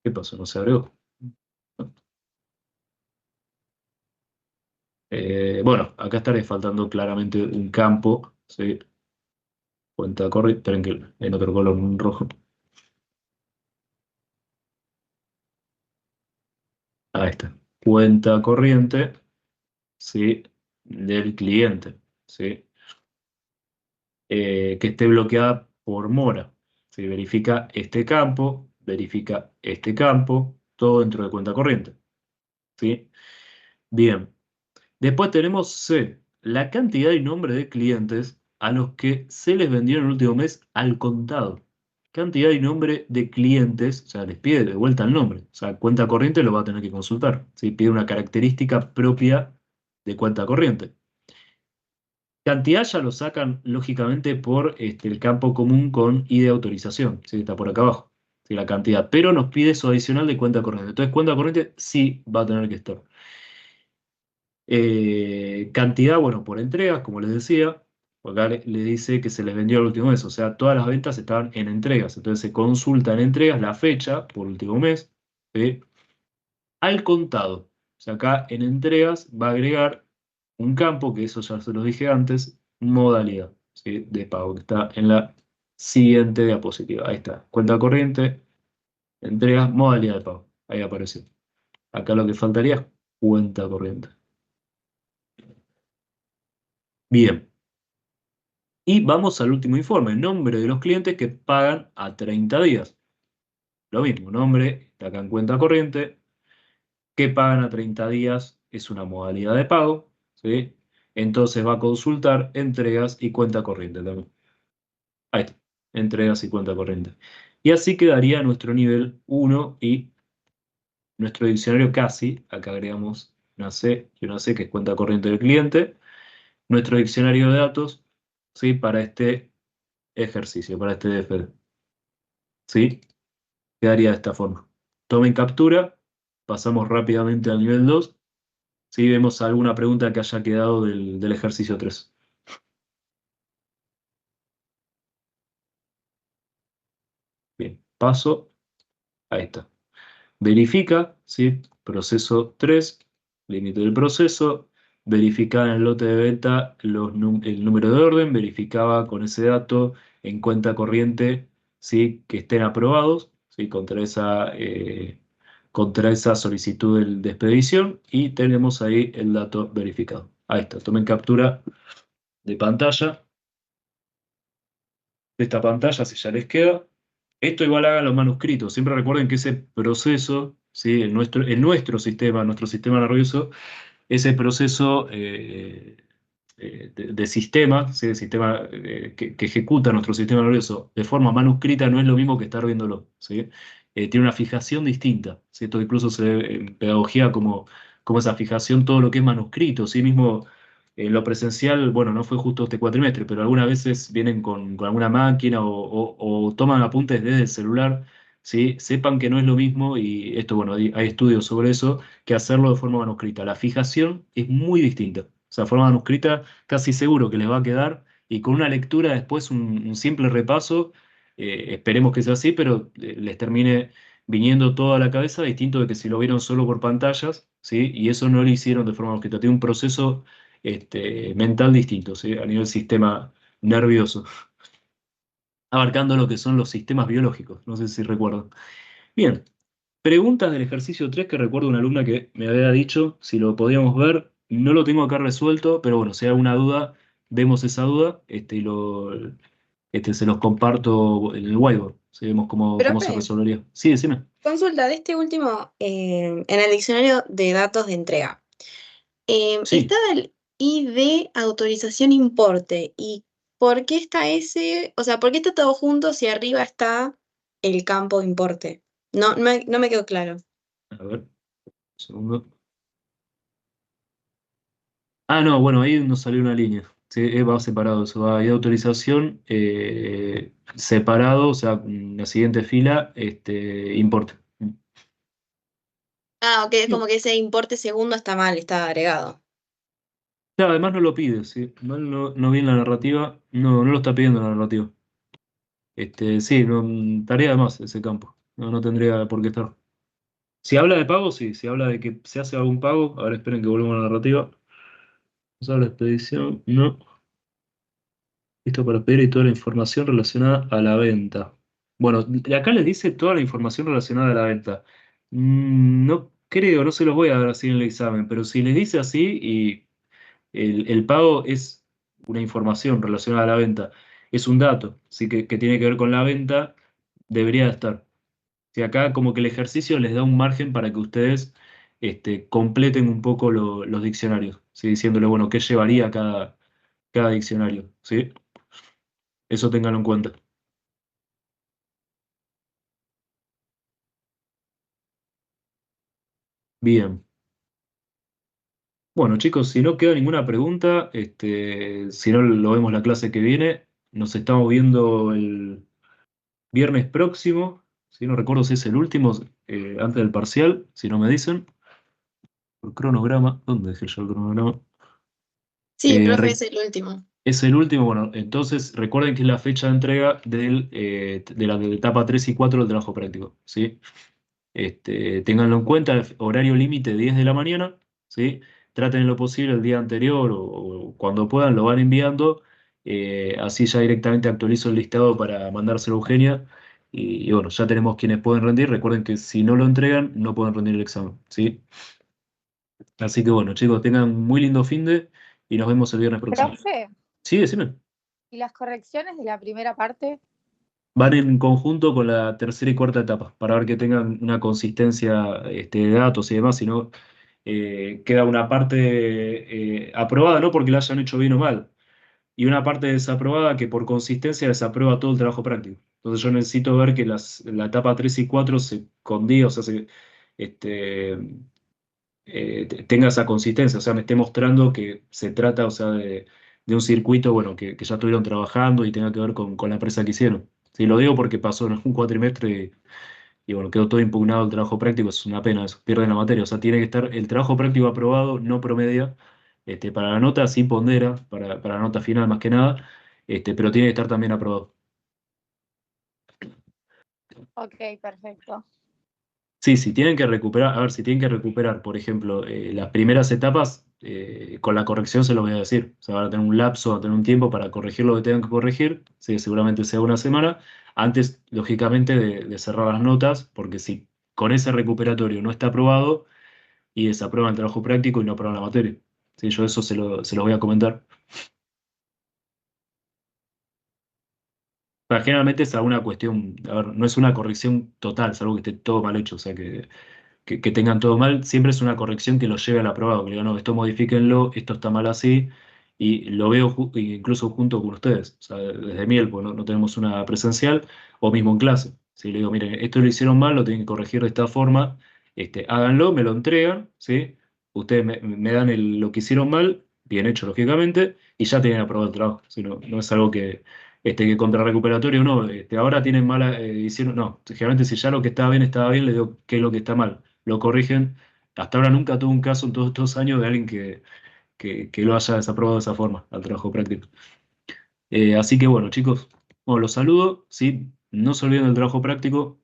¿Qué pasó? ¿No se agregó? Bueno, acá estaría faltando claramente un campo, ¿sí? Cuenta corriente, esperen que en otro color, un rojo. Ahí está. Cuenta corriente, ¿sí? Del cliente, ¿sí? Que esté bloqueada por mora. ¿Sí? Verifica este campo, todo dentro de cuenta corriente, ¿sí? Bien. Después tenemos C, la cantidad y nombre de clientes a los que se les vendió en el último mes al contado. Cantidad y nombre de clientes, o sea, les pide de vuelta el nombre. O sea, cuenta corriente lo va a tener que consultar. ¿Sí? Pide una característica propia de cuenta corriente. Cantidad ya lo sacan, lógicamente, por el campo común con ID de autorización. ¿Sí? Está por acá abajo. ¿Sí? La cantidad. Pero nos pide eso adicional de cuenta corriente. Entonces, cuenta corriente sí va a tener que estar. Cantidad, bueno, por entregas, como les decía. Acá le dice que se les vendió el último mes. O sea, todas las ventas estaban en entregas. Entonces, se consulta en entregas la fecha por último mes. ¿Sí? Al contado. O sea, acá en entregas va a agregar un campo, que eso ya se los dije antes, modalidad, ¿sí? De pago, que está en la siguiente diapositiva. Ahí está. Cuenta corriente, entregas, modalidad de pago. Ahí apareció. Acá lo que faltaría es cuenta corriente. Bien. Y vamos al último informe. Nombre de los clientes que pagan a 30 días. Lo mismo, nombre, está acá en cuenta corriente. Que pagan a 30 días es una modalidad de pago, ¿sí? Entonces va a consultar entregas y cuenta corriente también. Ahí está, entregas y cuenta corriente. Y así quedaría nuestro nivel 1 y nuestro diccionario casi. Acá agregamos una C y una C que es cuenta corriente del cliente. Nuestro diccionario de datos, ¿sí? Para este ejercicio, para este DFD. ¿Sí? Quedaría de esta forma. Tomen captura, pasamos rápidamente al nivel 2. Si vemos alguna pregunta que haya quedado del ejercicio 3. Bien, paso. Ahí está. Verifica, ¿sí? Proceso 3, límite del proceso. Verificaba en el lote de venta el número de orden. Verificaba con ese dato en cuenta corriente, ¿sí? Que estén aprobados, ¿sí? Contra esa solicitud de expedición. Y tenemos ahí el dato verificado. Ahí está. Tomen captura de pantalla. De esta pantalla, si ya les queda. Esto igual hagan los manuscritos. Siempre recuerden que ese proceso, ¿sí? En nuestro sistema nervioso, ese proceso de sistemas, ¿sí? De sistema que ejecuta nuestro sistema nervioso de forma manuscrita no es lo mismo que estar viéndolo, ¿sí? Tiene una fijación distinta, ¿sí? Esto incluso se ve en pedagogía como esa fijación, todo lo que es manuscrito, ¿sí? Mismo en lo presencial, bueno, no fue justo este cuatrimestre, pero algunas veces vienen con alguna máquina o toman apuntes desde el celular, ¿sí? Sepan que no es lo mismo, y esto, bueno, hay estudios sobre eso, que hacerlo de forma manuscrita. La fijación es muy distinta. O sea, forma manuscrita casi seguro que les va a quedar, y con una lectura después, un simple repaso, esperemos que sea así, pero les termine viniendo todo a la cabeza, distinto de que si lo vieron solo por pantallas, ¿sí? Y eso no lo hicieron de forma manuscrita. Tiene un proceso mental distinto, ¿sí? A nivel sistema nervioso, abarcando lo que son los sistemas biológicos. No sé si recuerdan. Bien, preguntas del ejercicio 3 que recuerdo una alumna que me había dicho si lo podíamos ver. No lo tengo acá resuelto, pero bueno, si hay alguna duda, vemos esa duda, se los comparto en el whiteboard. ¿Sí? Vemos cómo se Profe, resolvería. Sí, decime. consulta de este último, en el diccionario de datos de entrega. Sí. Está el ID autorización importe. ¿Y por qué está ese? O sea, ¿por qué está todo junto si arriba está el campo importe? No me quedó claro. A ver, un segundo. Ah, no, bueno, ahí nos salió una línea. Sí, va separado eso. Va, hay autorización separado, o sea, en la siguiente fila, importe. Ah, ok, es No. como que ese importe segundo está mal, está agregado. Claro, además no lo pide, sí. No vi en la narrativa, no lo está pidiendo la narrativa. Sí, tarea de más ese campo. No tendría por qué estar. Si habla de pago, sí. Si habla de que se hace algún pago, ahora esperen que volvamos a la narrativa. Vamos a la expedición, no. Listo para pedir y toda la información relacionada a la venta. Bueno, y acá les dice toda la información relacionada a la venta. No creo, no se los voy a dar así en el examen, pero si les dice así y el pago es una información relacionada a la venta, es un dato, sí que tiene que ver con la venta, debería de estar. Si acá como que el ejercicio les da un margen para que ustedes completen un poco los diccionarios, ¿sí? Diciéndole, bueno, qué llevaría cada diccionario, ¿sí? Eso ténganlo en cuenta. Bien. Bueno, chicos, si no queda ninguna pregunta, si no lo vemos la clase que viene, nos estamos viendo el viernes próximo, si no recuerdo si es el último, antes del parcial, si no me dicen. El cronograma, ¿dónde dejé yo el cronograma? Sí, Eh, profe, re- es el último. es el último, bueno, entonces recuerden que es la fecha de entrega de la de etapa 3 y 4 del trabajo práctico, ¿sí? Ténganlo en cuenta, el horario límite 10 de la mañana, ¿sí? Traten en lo posible el día anterior o cuando puedan, lo van enviando, así ya directamente actualizo el listado para mandárselo a Eugenia, y bueno, ya tenemos quienes pueden rendir. Recuerden que si no lo entregan, no pueden rendir el examen, ¿sí? Así que bueno, chicos, tengan un muy lindo finde y nos vemos el viernes próximo. Profe, Sí, decime. ¿y las correcciones de la primera parte? Van en conjunto con la tercera y cuarta etapa para ver que tengan una consistencia de datos y demás, si no queda una parte aprobada, no porque la hayan hecho bien o mal, y una parte desaprobada que por consistencia desaprueba todo el trabajo práctico. Entonces yo necesito ver que la etapa 3 y 4 se condiga, o sea, este, tenga esa consistencia, o sea, me esté mostrando que se trata, o sea, de un circuito, bueno, que ya estuvieron trabajando y tenga que ver con la empresa que hicieron. Sí, lo digo porque pasó en un cuatrimestre y bueno, quedó todo impugnado el trabajo práctico, es una pena eso, pierden la materia, o sea, tiene que estar el trabajo práctico aprobado, no promedia, para la nota sí pondera, para la nota final más que nada, pero tiene que estar también aprobado. Ok, perfecto. Sí, si tienen que recuperar, a ver, si tienen que recuperar, por ejemplo, las primeras etapas, con la corrección se lo voy a decir. O sea, van a tener un lapso, van a tener un tiempo para corregir lo que tengan que corregir, sí, seguramente sea una semana, antes, lógicamente, de cerrar las notas, porque si con ese recuperatorio no está aprobado y desaprueban el trabajo práctico y no aprueban la materia. Sí, yo eso se lo voy a comentar. Pero generalmente es alguna cuestión, a ver, no es una corrección total, es algo que esté todo mal hecho, o sea que tengan todo mal, siempre es una corrección que los lleve al aprobado, que digan, no, esto modifíquenlo, esto está mal así, y lo veo incluso junto con ustedes, o sea, desde Miel, pues no tenemos una presencial, o mismo en clase. Si le digo, miren, esto lo hicieron mal, lo tienen que corregir de esta forma, háganlo, me lo entregan, ¿sí? Ustedes me dan lo que hicieron mal, bien hecho, lógicamente, y ya tienen aprobado el trabajo. Si no es algo que contrarrecuperatorio, no, ahora tienen mala, hicieron, no, generalmente si ya lo que estaba bien, les digo qué es lo que está mal, lo corrigen. Hasta ahora nunca tuve un caso en todos estos años de alguien que lo haya desaprobado de esa forma, al trabajo práctico. Así que bueno, chicos, bueno, los saludo, ¿sí? No se olviden del trabajo práctico,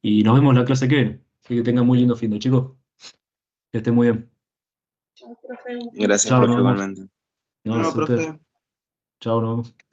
y nos vemos en la clase que viene. Así que tengan muy lindo fin de, chicos. Que estén muy bien. Chao, profe. Gracias, Chao, nos profe, vemos. igualmente. No, No, gracias a ustedes. profe. Chao, nos vemos.